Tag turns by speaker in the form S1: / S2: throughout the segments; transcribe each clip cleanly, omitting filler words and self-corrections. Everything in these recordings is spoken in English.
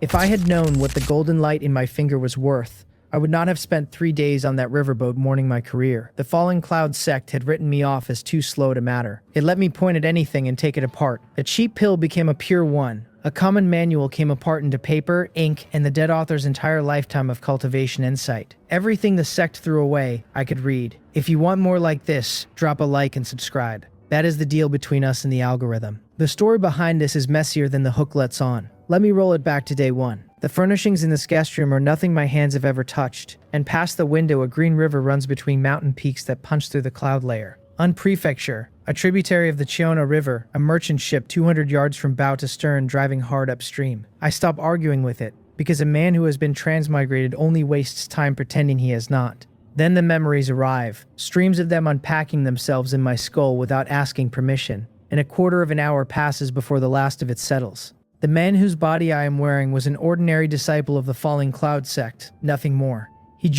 S1: If I had known what the golden light in my finger was worth, I would not have spent 3 days on that riverboat mourning my career. The falling cloud sect had written me off as too slow to matter. It let me point at anything and take it apart. A cheap pill became a pure one. A common manual came apart into paper, ink, and the dead author's entire lifetime of cultivation insight. Everything the sect threw away, I could read. If you want more like this, drop a like and subscribe. That is the deal between us and the algorithm. The story behind this is messier than the hook lets on. Let me roll it back to day one. The furnishings in this guest room are nothing my hands have ever touched, and past the window a green river runs between mountain peaks that punch through the cloud layer. Prefecture, a tributary of the Chiona River, a merchant ship 200 yards from bow to stern driving hard upstream. I stop arguing with it, because a man who has been transmigrated only wastes time pretending he has not. Then the memories arrive, streams of them unpacking themselves in my skull without asking permission, and a quarter of an hour passes before the last of it settles. The man whose body I am wearing was an ordinary disciple of the Falling Cloud sect, nothing more. He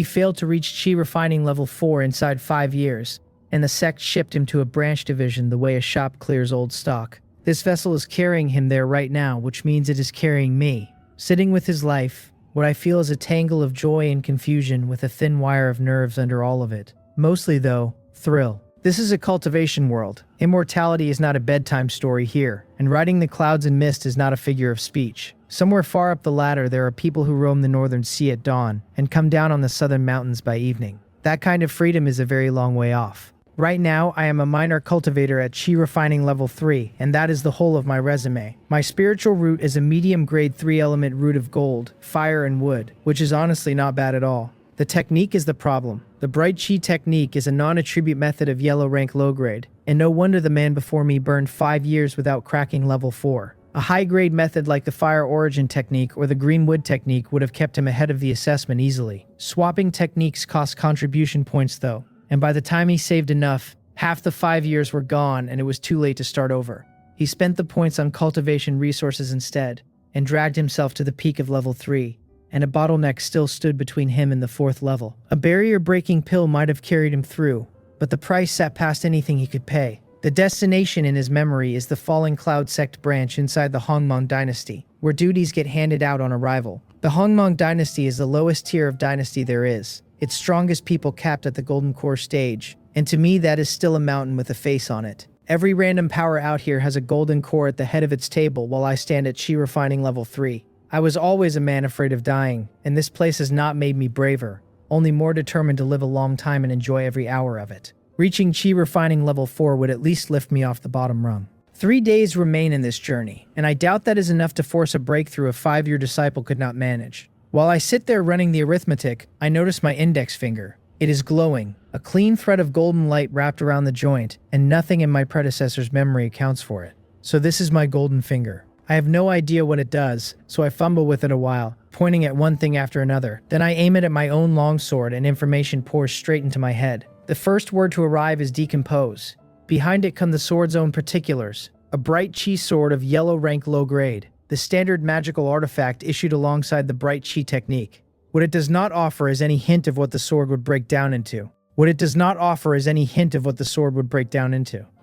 S1: failed to reach Chi refining level 4 inside 5 years, and the sect shipped him to a branch division the way a shop clears old stock. This vessel is carrying him there right now, which means it is carrying me. Sitting with his life, what I feel is a tangle of joy and confusion with a thin wire of nerves under all of it. Mostly, though, thrill. This is a cultivation world. Immortality is not a bedtime story here, and riding the clouds and mist is not a figure of speech. Somewhere far up the ladder there are people who roam the northern sea at dawn and come down on the southern mountains by evening. That kind of freedom is a very long way off. Right now, I am a minor cultivator at Chi refining level 3, and that is the whole of my resume. My spiritual root is a medium grade 3-element root of gold, fire, and wood, which is honestly not bad at all. The technique is the problem. The bright chi technique is a non-attribute method of yellow rank low grade, and no wonder the man before me burned 5 years without cracking level 4. A high-grade method like the fire origin technique or the green wood technique would have kept him ahead of the assessment easily. Swapping techniques cost contribution points though, and by the time he saved enough, half the 5 years were gone and it was too late to start over. He spent the points on cultivation resources instead, and dragged himself to the peak of level 3. And a bottleneck still stood between him and the 4th level. A barrier-breaking pill might have carried him through, but the price sat past anything he could pay. The destination in his memory is the Falling Cloud Sect branch inside the Hongmong dynasty, where duties get handed out on arrival. The Hongmong dynasty is the lowest tier of dynasty there is, its strongest people capped at the Golden Core stage, and to me that is still a mountain with a face on it. Every random power out here has a Golden Core at the head of its table while I stand at Chi refining level 3. I was always a man afraid of dying, and this place has not made me braver, only more determined to live a long time and enjoy every hour of it. Reaching Chi refining level 4 would at least lift me off the bottom rung. 3 days remain in this journey, and I doubt that is enough to force a breakthrough a 5-year disciple could not manage. While I sit there running the arithmetic, I notice my index finger. It is glowing, a clean thread of golden light wrapped around the joint, and nothing in my predecessor's memory accounts for it. So this is my golden finger. I have no idea what it does, so I fumble with it a while, pointing at one thing after another. Then I aim it at my own longsword and information pours straight into my head. The first word to arrive is decompose. Behind it come the sword's own particulars. A bright chi sword of yellow rank low grade. The standard magical artifact issued alongside the bright chi technique. What it does not offer is any hint of what the sword would break down into.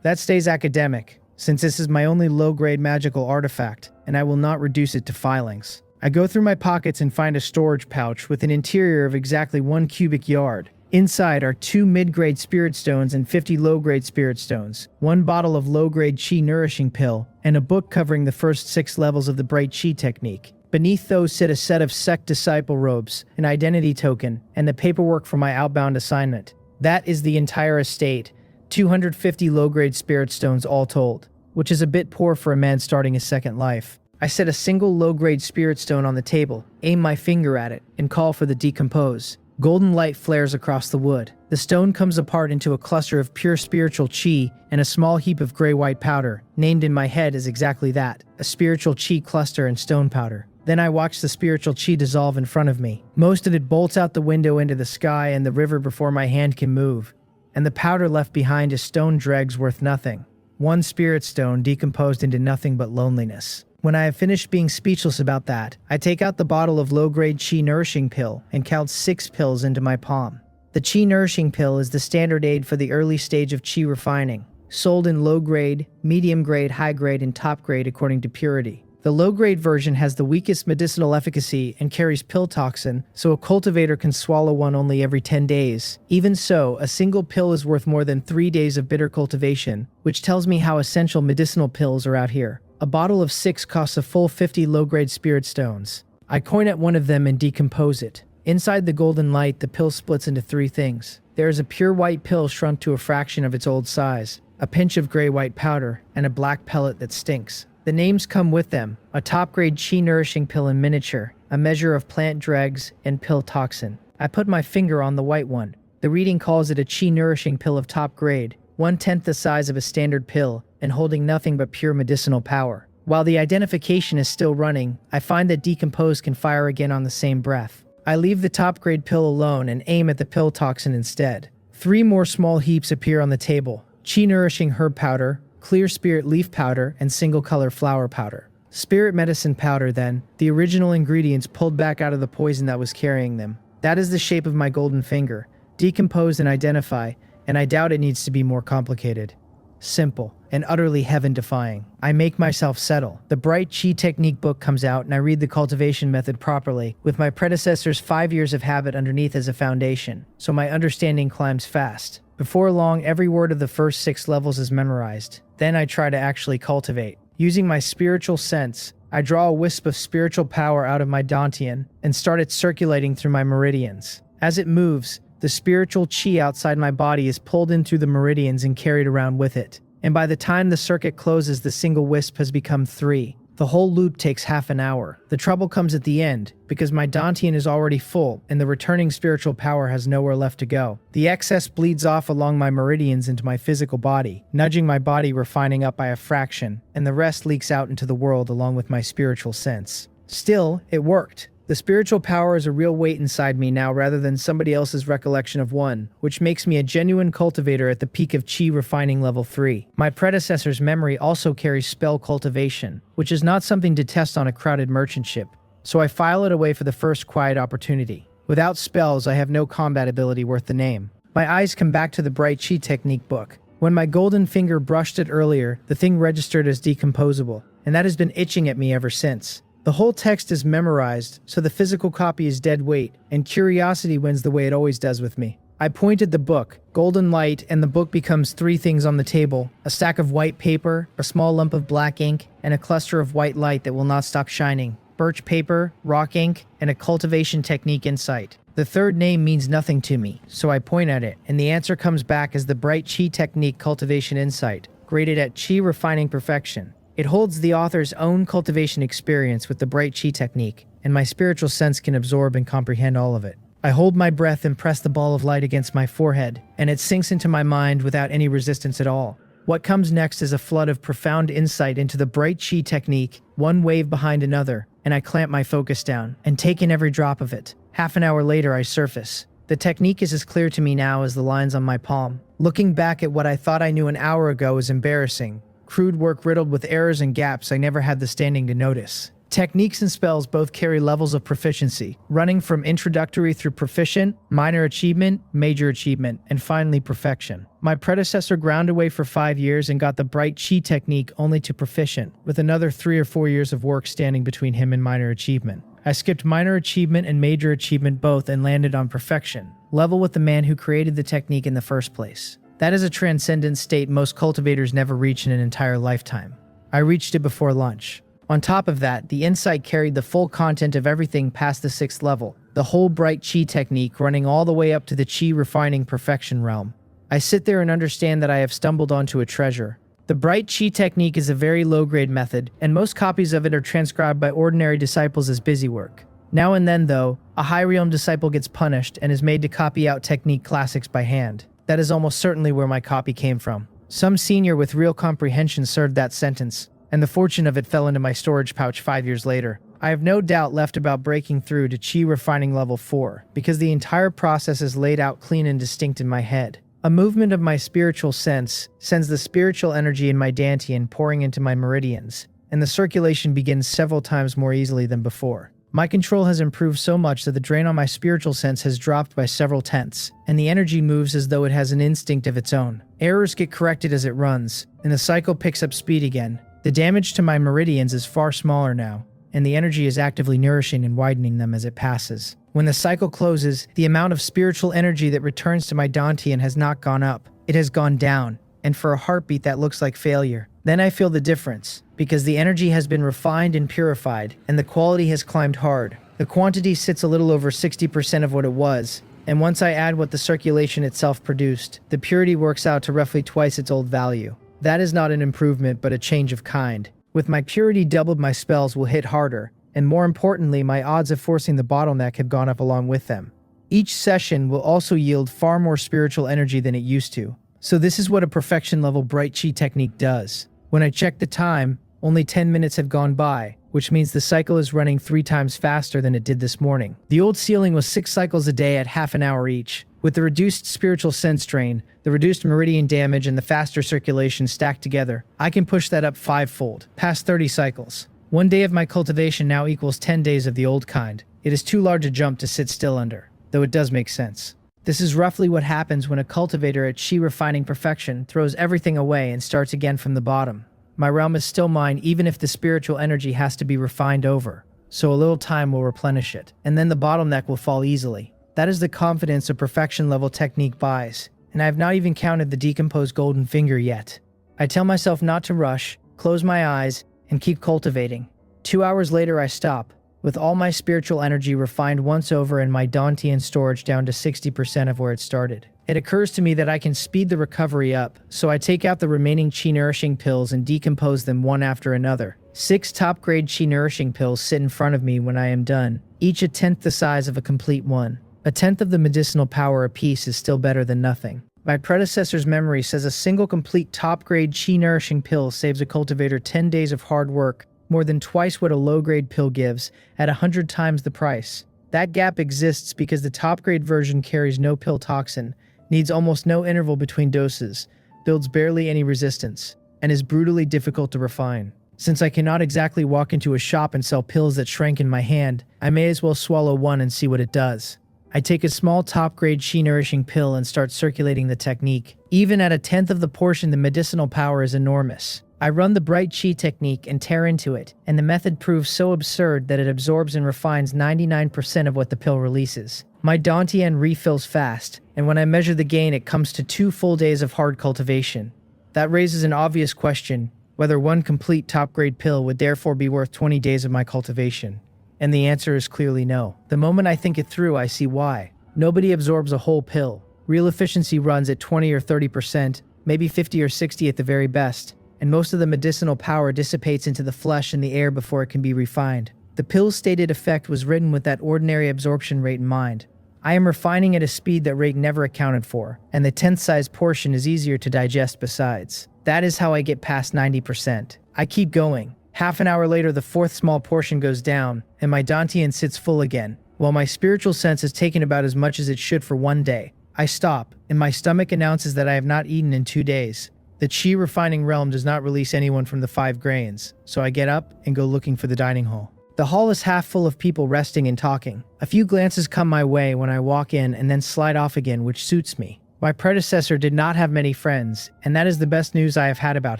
S1: That stays academic, since this is my only low-grade magical artifact, and I will not reduce it to filings. I go through my pockets and find a storage pouch with an interior of exactly 1 cubic yard. Inside are 2 mid-grade spirit stones and 50 low-grade spirit stones, 1 bottle of low-grade chi nourishing pill, and a book covering the first 6 levels of the bright chi technique. Beneath those sit a set of Sect disciple robes, an identity token, and the paperwork for my outbound assignment. That is the entire estate. 250 low-grade spirit stones all told, which is a bit poor for a man starting a second life. I set a single low-grade spirit stone on the table, aim my finger at it, and call for the decompose. Golden light flares across the wood. The stone comes apart into a cluster of pure spiritual chi and a small heap of gray-white powder, named in my head as exactly that, a spiritual chi cluster and stone powder. Then I watch the spiritual chi dissolve in front of me. Most of it bolts out the window into the sky and the river before my hand can move. And the powder left behind is stone dregs worth nothing. 1 spirit stone decomposed into nothing but loneliness. When I have finished being speechless about that, I take out the bottle of low-grade chi nourishing pill and count 6 pills into my palm. The chi nourishing pill is the standard aid for the early stage of chi refining, sold in low-grade, medium-grade, high-grade, and top-grade according to purity. The low-grade version has the weakest medicinal efficacy and carries pill toxin, so a cultivator can swallow one only every 10 days. Even so, a single pill is worth more than 3 days of bitter cultivation, which tells me how essential medicinal pills are out here. A bottle of 6 costs a full 50 low-grade spirit stones. I coin at one of them and decompose it. Inside the golden light, the pill splits into 3 things. There is a pure white pill shrunk to a fraction of its old size, a pinch of gray-white powder, and a black pellet that stinks. The names come with them: a top-grade chi-nourishing pill in miniature, a measure of plant dregs, and pill toxin. I put my finger on the white one. The reading calls it a chi-nourishing pill of top grade, 1/10 the size of a standard pill, and holding nothing but pure medicinal power. While the identification is still running, I find that decompose can fire again on the same breath. I leave the top-grade pill alone and aim at the pill toxin instead. 3 more small heaps appear on the table: chi-nourishing herb powder, clear spirit leaf powder, and single-color flower powder. Spirit medicine powder, then, the original ingredients pulled back out of the poison that was carrying them. That is the shape of my golden finger. Decompose and identify, and I doubt it needs to be more complicated. Simple, and utterly heaven-defying. I make myself settle. The Bright Chi Technique book comes out, and I read the cultivation method properly, with my predecessor's 5 years of habit underneath as a foundation, so my understanding climbs fast. Before long, every word of the first 6 levels is memorized. Then I try to actually cultivate. Using my spiritual sense, I draw a wisp of spiritual power out of my dantian and start it circulating through my meridians. As it moves, the spiritual chi outside my body is pulled in through the meridians and carried around with it. And by the time the circuit closes, the single wisp has become 3. The whole loop takes half an hour. The trouble comes at the end, because my dantian is already full, and the returning spiritual power has nowhere left to go. The excess bleeds off along my meridians into my physical body, nudging my body refining up by a fraction, and the rest leaks out into the world along with my spiritual sense. Still, it worked. The spiritual power is a real weight inside me now rather than somebody else's recollection of one, which makes me a genuine cultivator at the peak of chi refining level 3. My predecessor's memory also carries spell cultivation, which is not something to test on a crowded merchant ship, so I file it away for the first quiet opportunity. Without spells, I have no combat ability worth the name. My eyes come back to the Bright Chi Technique book. When my golden finger brushed it earlier, the thing registered as decomposable, and that has been itching at me ever since. The whole text is memorized, so the physical copy is dead weight, and curiosity wins the way it always does with me. I point at the book, golden light, and the book becomes 3 things on the table: a stack of white paper, a small lump of black ink, and a cluster of white light that will not stop shining. Birch paper, rock ink, and a cultivation technique insight. The third name means nothing to me, so I point at it, and the answer comes back as the Bright Chi Technique Cultivation Insight, graded at Chi Refining Perfection. It holds the author's own cultivation experience with the Bright Chi Technique, and my spiritual sense can absorb and comprehend all of it. I hold my breath and press the ball of light against my forehead, and it sinks into my mind without any resistance at all. What comes next is a flood of profound insight into the Bright Chi Technique, one wave behind another, and I clamp my focus down and take in every drop of it. Half an hour later, I surface. The technique is as clear to me now as the lines on my palm. Looking back at what I thought I knew an hour ago is embarrassing. Crude work riddled with errors and gaps I never had the standing to notice. Techniques and spells both carry levels of proficiency, running from introductory through proficient, minor achievement, major achievement, and finally perfection. My predecessor ground away for 5 years and got the Bright Chi Technique only to proficient, with another 3 or 4 years of work standing between him and minor achievement. I skipped minor achievement and major achievement both and landed on perfection, level with the man who created the technique in the first place. That is a transcendent state most cultivators never reach in an entire lifetime. I reached it before lunch. On top of that, the insight carried the full content of everything past the 6th level, the whole Bright Chi Technique running all the way up to the Chi Refining Perfection realm. I sit there and understand that I have stumbled onto a treasure. The Bright Chi Technique is a very low-grade method, and most copies of it are transcribed by ordinary disciples as busy work. Now and then, though, a high-realm disciple gets punished and is made to copy out technique classics by hand. That is almost certainly where my copy came from. Some senior with real comprehension served that sentence, and the fortune of it fell into my storage pouch 5 years later. I have no doubt left about breaking through to Chi Refining Level 4, because the entire process is laid out clean and distinct in my head. A movement of my spiritual sense sends the spiritual energy in my dantian pouring into my meridians, and the circulation begins several times more easily than before. My control has improved so much that the drain on my spiritual sense has dropped by several tenths, and the energy moves as though it has an instinct of its own. Errors get corrected as it runs, and the cycle picks up speed again. The damage to my meridians is far smaller now, and the energy is actively nourishing and widening them as it passes. When the cycle closes, the amount of spiritual energy that returns to my Dantian has not gone up, it has gone down, and for a heartbeat that looks like failure. Then I feel the difference, because the energy has been refined and purified, and the quality has climbed hard. The quantity sits a little over 60% of what it was, and once I add what the circulation itself produced, the purity works out to roughly twice its old value. That is not an improvement, but a change of kind. With my purity doubled, my spells will hit harder, and more importantly, my odds of forcing the bottleneck have gone up along with them. Each session will also yield far more spiritual energy than it used to. So this is what a perfection level bright chi technique does. When I check the time, only 10 minutes have gone by, which means the cycle is running 3 times faster than it did this morning. The old ceiling was 6 cycles a day at half an hour each. With the reduced spiritual sense drain, the reduced meridian damage, and the faster circulation stacked together, I can push that up 5-fold, past 30 cycles. 1 day of my cultivation now equals 10 days of the old kind. It is too large a jump to sit still under, though it does make sense. This is roughly what happens when a cultivator at chi refining perfection throws everything away and starts again from the bottom. My realm is still mine even if the spiritual energy has to be refined over, so a little time will replenish it, and then the bottleneck will fall easily. That is the confidence a perfection level technique buys, and I have not even counted the decomposed golden finger yet. I tell myself not to rush, close my eyes, and keep cultivating. 2 hours later I stop, with all my spiritual energy refined once over and my Dantian storage down to 60% of where it started. It occurs to me that I can speed the recovery up, so I take out the remaining chi nourishing pills and decompose them one after another. 6 top grade chi nourishing pills sit in front of me when I am done, each a tenth the size of a complete one. A tenth of the medicinal power apiece is still better than nothing. My predecessor's memory says a single complete top-grade chi-nourishing pill saves a cultivator 10 days of hard work, more than twice what a low-grade pill gives, at 100 times the price. That gap exists because the top-grade version carries no pill toxin, needs almost no interval between doses, builds barely any resistance, and is brutally difficult to refine. Since I cannot exactly walk into a shop and sell pills that shrank in my hand, I may as well swallow one and see what it does. I take a small top-grade chi-nourishing pill and start circulating the technique. Even at a tenth of the portion, the medicinal power is enormous. I run the bright chi technique and tear into it, and the method proves so absurd that it absorbs and refines 99% of what the pill releases. My Dantian refills fast, and when I measure the gain, it comes to 2 full days of hard cultivation. That raises an obvious question, whether one complete top-grade pill would therefore be worth 20 days of my cultivation. And the answer is clearly no. The moment I think it through, I see why. Nobody absorbs a whole pill. Real efficiency runs at 20 or 30%, maybe 50 or 60 at the very best, and most of the medicinal power dissipates into the flesh and the air before it can be refined. The pill's stated effect was written with that ordinary absorption rate in mind. I am refining at a speed that rate never accounted for, and the 10th size portion is easier to digest besides. That is how I get past 90%. I keep going. Half an hour later, the 4th small portion goes down, and my Dantian sits full again. While my spiritual sense has taken about as much as it should for 1 day, I stop, and my stomach announces that I have not eaten in 2 days. The chi refining realm does not release anyone from the 5 grains, so I get up and go looking for the dining hall. The hall is half full of people resting and talking. A few glances come my way when I walk in and then slide off again, which suits me. My predecessor did not have many friends, and that is the best news I have had about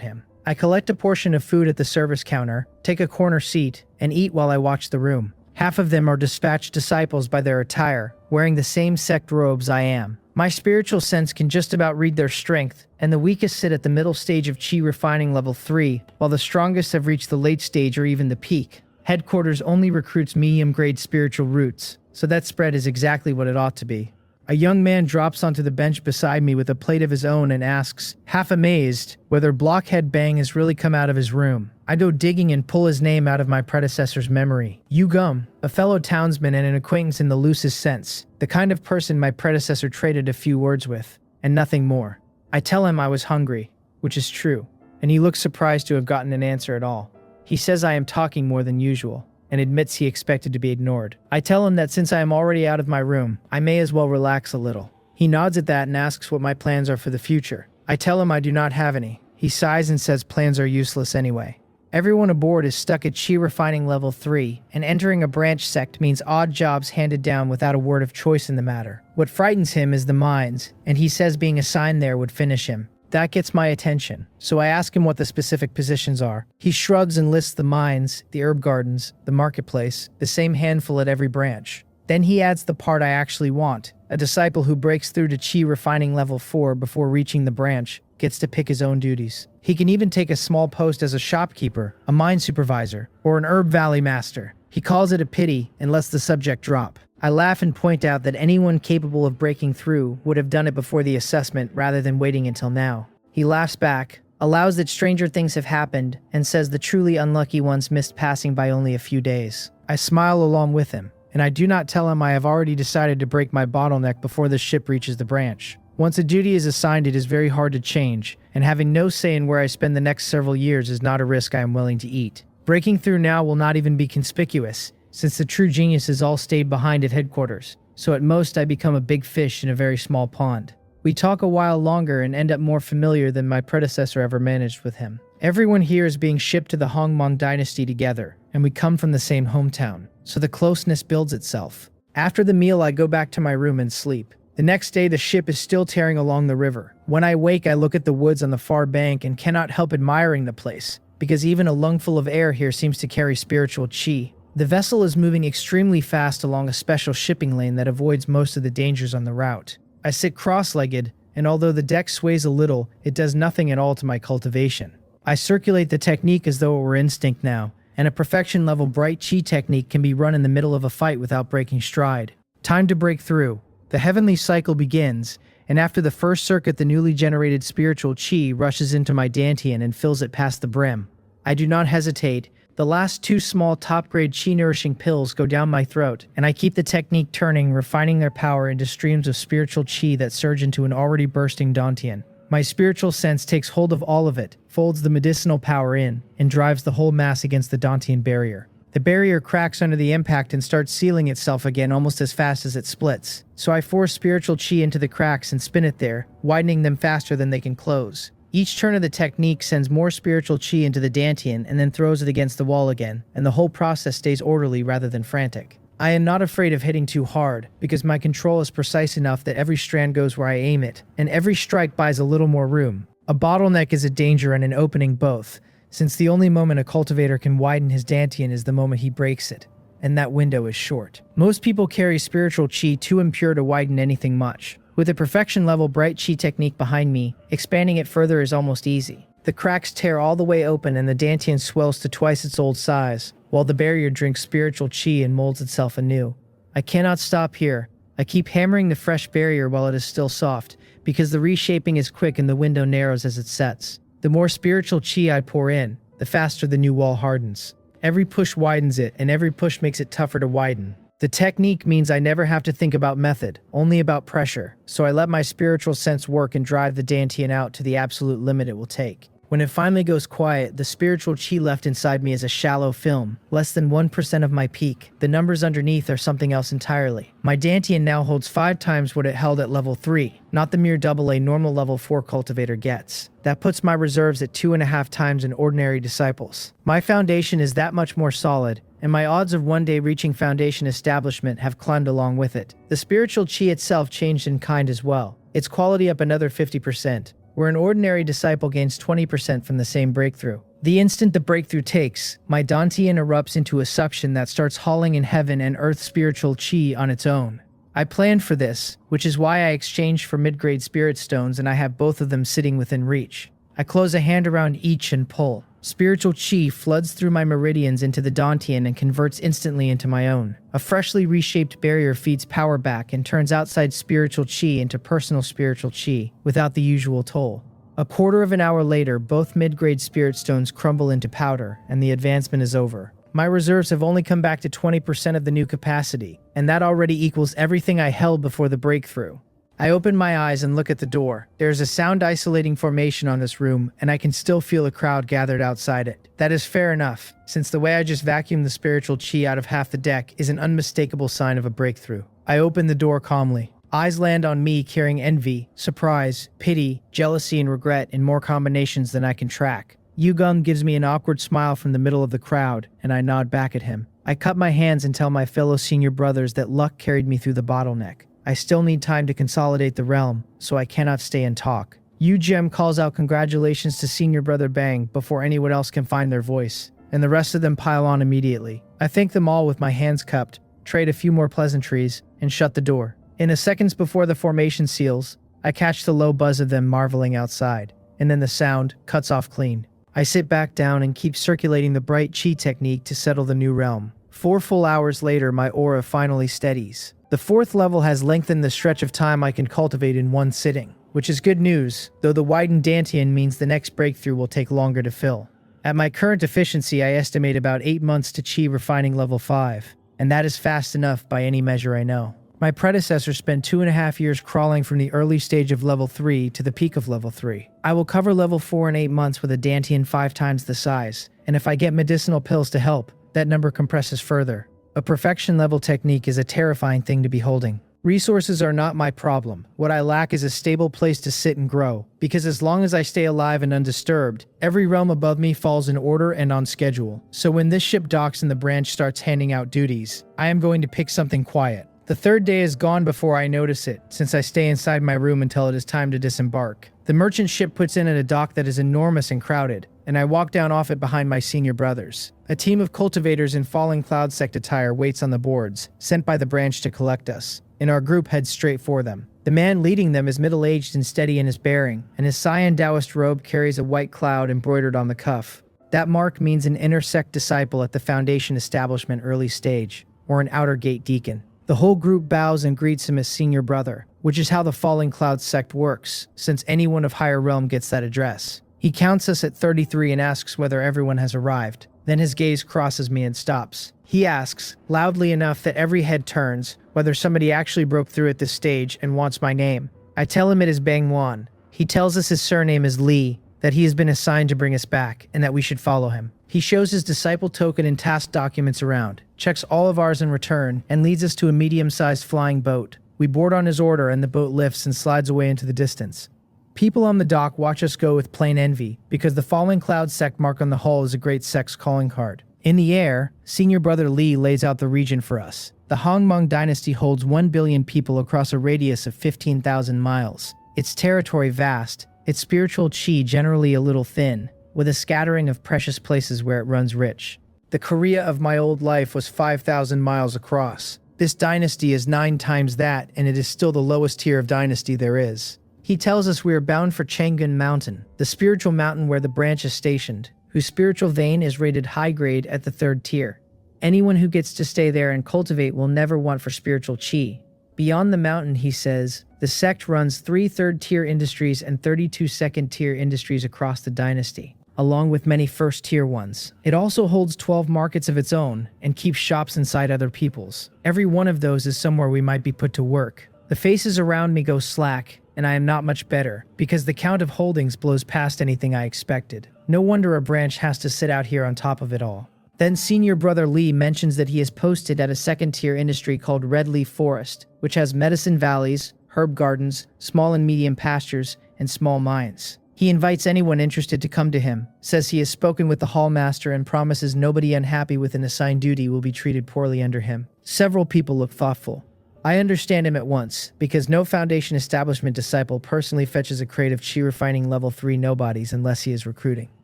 S1: him. I collect a portion of food at the service counter, take a corner seat, and eat while I watch the room. Half of them are dispatched disciples by their attire, wearing the same sect robes I am. My spiritual sense can just about read their strength, and the weakest sit at the middle stage of chi refining level 3, while the strongest have reached the late stage or even the peak. Headquarters only recruits medium-grade spiritual roots, so that spread is exactly what it ought to be. A young man drops onto the bench beside me with a plate of his own and asks, half amazed, whether Blockhead Bang has really come out of his room. I go digging and pull his name out of my predecessor's memory. Yu Gum, a fellow townsman and an acquaintance in the loosest sense, the kind of person my predecessor traded a few words with, and nothing more. I tell him I was hungry, which is true, and he looks surprised to have gotten an answer at all. He says I am talking more than usual, and admits he expected to be ignored. I tell him that since I am already out of my room, I may as well relax a little. He nods at that and asks what my plans are for the future. I tell him I do not have any. He sighs and says plans are useless anyway. Everyone aboard is stuck at chi refining level 3, and entering a branch sect means odd jobs handed down without a word of choice in the matter. What frightens him is the mines, and he says being assigned there would finish him. That gets my attention, so I ask him what the specific positions are. He shrugs and lists the mines, the herb gardens, the marketplace, the same handful at every branch. Then he adds the part I actually want. A disciple who breaks through to Chi refining level 4 before reaching the branch gets to pick his own duties. He can even take a small post as a shopkeeper, a mine supervisor, or an herb valley master. He calls it a pity and lets the subject drop. I laugh and point out that anyone capable of breaking through would have done it before the assessment rather than waiting until now. He laughs back, allows that stranger things have happened, and says the truly unlucky ones missed passing by only a few days. I smile along with him, and I do not tell him I have already decided to break my bottleneck before the ship reaches the branch. Once a duty is assigned, it is very hard to change, and having no say in where I spend the next several years is not a risk I am willing to eat. Breaking through now will not even be conspicuous, since the true geniuses all stayed behind at headquarters, so at most I become a big fish in a very small pond. We talk a while longer and end up more familiar than my predecessor ever managed with him. Everyone here is being shipped to the Hongmong dynasty together, and we come from the same hometown, so the closeness builds itself. After the meal, I go back to my room and sleep. The next day, the ship is still tearing along the river. When I wake, I look at the woods on the far bank and cannot help admiring the place, because even a lungful of air here seems to carry spiritual chi. The vessel is moving extremely fast along a special shipping lane that avoids most of the dangers on the route. I sit cross-legged, and although the deck sways a little, it does nothing at all to my cultivation. I circulate the technique as though it were instinct now, and a perfection-level bright chi technique can be run in the middle of a fight without breaking stride. Time to break through. The heavenly cycle begins, and after the first circuit, the newly generated spiritual chi rushes into my dantian and fills it past the brim. I do not hesitate. The last 2 small top-grade chi-nourishing pills go down my throat, and I keep the technique turning, refining their power into streams of spiritual chi that surge into an already bursting dantian. My spiritual sense takes hold of all of it, folds the medicinal power in, and drives the whole mass against the dantian barrier. The barrier cracks under the impact and starts sealing itself again almost as fast as it splits. So I force spiritual chi into the cracks and spin it there, widening them faster than they can close. Each turn of the technique sends more spiritual chi into the dantian and then throws it against the wall again, and the whole process stays orderly rather than frantic. I am not afraid of hitting too hard, because my control is precise enough that every strand goes where I aim it, and every strike buys a little more room. A bottleneck is a danger and an opening both, since the only moment a cultivator can widen his dantian is the moment he breaks it, and that window is short. Most people carry spiritual chi too impure to widen anything much. With a perfection-level bright chi technique behind me, expanding it further is almost easy. The cracks tear all the way open and the dantian swells to twice its old size, while the barrier drinks spiritual chi and molds itself anew. I cannot stop here. I keep hammering the fresh barrier while it is still soft, because the reshaping is quick and the window narrows as it sets. The more spiritual chi I pour in, the faster the new wall hardens. Every push widens it, and every push makes it tougher to widen. The technique means I never have to think about method, only about pressure, so I let my spiritual sense work and drive the dantian out to the absolute limit it will take. When it finally goes quiet, the spiritual chi left inside me is a shallow film, less than 1% of my peak. The numbers underneath are something else entirely. My dantian now holds 5 times what it held at level 3, not the mere double a normal level 4 cultivator gets. That puts my reserves at 2.5 times an ordinary disciple's. My foundation is that much more solid, and my odds of one day reaching foundation establishment have climbed along with it. The spiritual chi itself changed in kind as well, its quality up another 50%. Where an ordinary disciple gains 20% from the same breakthrough. The instant the breakthrough takes, my dantian erupts into a suction that starts hauling in heaven and earth spiritual chi on its own. I planned for this, which is why I exchanged for mid-grade spirit stones and I have both of them sitting within reach. I close a hand around each and pull. Spiritual chi floods through my meridians into the dantian and converts instantly into my own. A freshly reshaped barrier feeds power back and turns outside spiritual chi into personal spiritual chi, without the usual toll. A quarter of an hour later, both mid-grade spirit stones crumble into powder, and the advancement is over. My reserves have only come back to 20% of the new capacity, and that already equals everything I held before the breakthrough. I open my eyes and look at the door. There is a sound-isolating formation on this room, and I can still feel a crowd gathered outside it. That is fair enough, since the way I just vacuumed the spiritual chi out of half the deck is an unmistakable sign of a breakthrough. I open the door calmly. Eyes land on me carrying envy, surprise, pity, jealousy, and regret in more combinations than I can track. Yugong gives me an awkward smile from the middle of the crowd, and I nod back at him. I cup my hands and tell my fellow senior brothers that luck carried me through the bottleneck. I still need time to consolidate the realm, so I cannot stay and talk. Ugem calls out congratulations to senior brother Bang before anyone else can find their voice, and the rest of them pile on immediately. I thank them all with my hands cupped, trade a few more pleasantries, and shut the door. In the seconds before the formation seals, I catch the low buzz of them marveling outside, and then the sound cuts off clean. I sit back down and keep circulating the bright chi technique to settle the new realm. 4 full hours later, my aura finally steadies. The 4th level has lengthened the stretch of time I can cultivate in one sitting, which is good news, though the widened Dantian means the next breakthrough will take longer to fill. At my current efficiency, I estimate about 8 months to chi refining level 5, and that is fast enough by any measure I know. My predecessor spent 2.5 years crawling from the early stage of level 3 to the peak of level 3. I will cover level 4 in 8 months with a Dantian 5 times the size, and if I get medicinal pills to help, that number compresses further. A perfection level technique is a terrifying thing to be holding. Resources are not my problem. What I lack is a stable place to sit and grow, because as long as I stay alive and undisturbed, every realm above me falls in order and on schedule. So when this ship docks and the branch starts handing out duties, I am going to pick something quiet. The 3rd day is gone before I notice it, since I stay inside my room until it is time to disembark. The merchant ship puts in at a dock that is enormous and crowded, and I walk down off it behind my senior brothers. A team of cultivators in falling cloud sect attire waits on the boards, sent by the branch to collect us, and our group heads straight for them. The man leading them is middle-aged and steady in his bearing, and his Cyan Taoist robe carries a white cloud embroidered on the cuff. That mark means an inner sect disciple at the Foundation establishment early stage, or an outer gate deacon. The whole group bows and greets him as senior brother, which is how the Falling Cloud sect works, since anyone of higher realm gets that address. He counts us at 33 and asks whether everyone has arrived. Then his gaze crosses me and stops. He asks, loudly enough that every head turns, whether somebody actually broke through at this stage and wants my name. I tell him it is Bang Wan. He tells us his surname is Lee, that he has been assigned to bring us back, and that we should follow him. He shows his disciple token and task documents around, checks all of ours in return, and leads us to a medium-sized flying boat. We board on his order and the boat lifts and slides away into the distance. People on the dock watch us go with plain envy, because the Falling Cloud sect mark on the hull is a great sect's calling card. In the air, senior brother Lee lays out the region for us. The Hongmeng dynasty holds 1 billion people across a radius of 15,000 miles. Its territory vast, its spiritual chi generally a little thin, with a scattering of precious places where it runs rich. The Korea of my old life was 5,000 miles across. This dynasty is 9 times that, and it is still the lowest tier of dynasty there is. He tells us we are bound for Changgun Mountain, the spiritual mountain where the branch is stationed, whose spiritual vein is rated high grade at the 3rd tier. Anyone who gets to stay there and cultivate will never want for spiritual chi. Beyond the mountain, he says, the sect runs 3 3rd-tier industries and 32 2nd-tier industries across the dynasty, along with many 1st-tier ones. It also holds 12 markets of its own and keeps shops inside other people's. Every one of those is somewhere we might be put to work. The faces around me go slack, and I am not much better, because the count of holdings blows past anything I expected. No wonder a branch has to sit out here on top of it all. Then senior brother Lee mentions that he is posted at a 2nd-tier industry called Red Leaf Forest, which has medicine valleys, herb gardens, small and medium pastures, and small mines. He invites anyone interested to come to him, says he has spoken with the hallmaster and promises nobody unhappy with an assigned duty will be treated poorly under him. Several people look thoughtful. I understand him at once, because no Foundation establishment disciple personally fetches a crate of chi refining level 3 nobodies unless he is recruiting.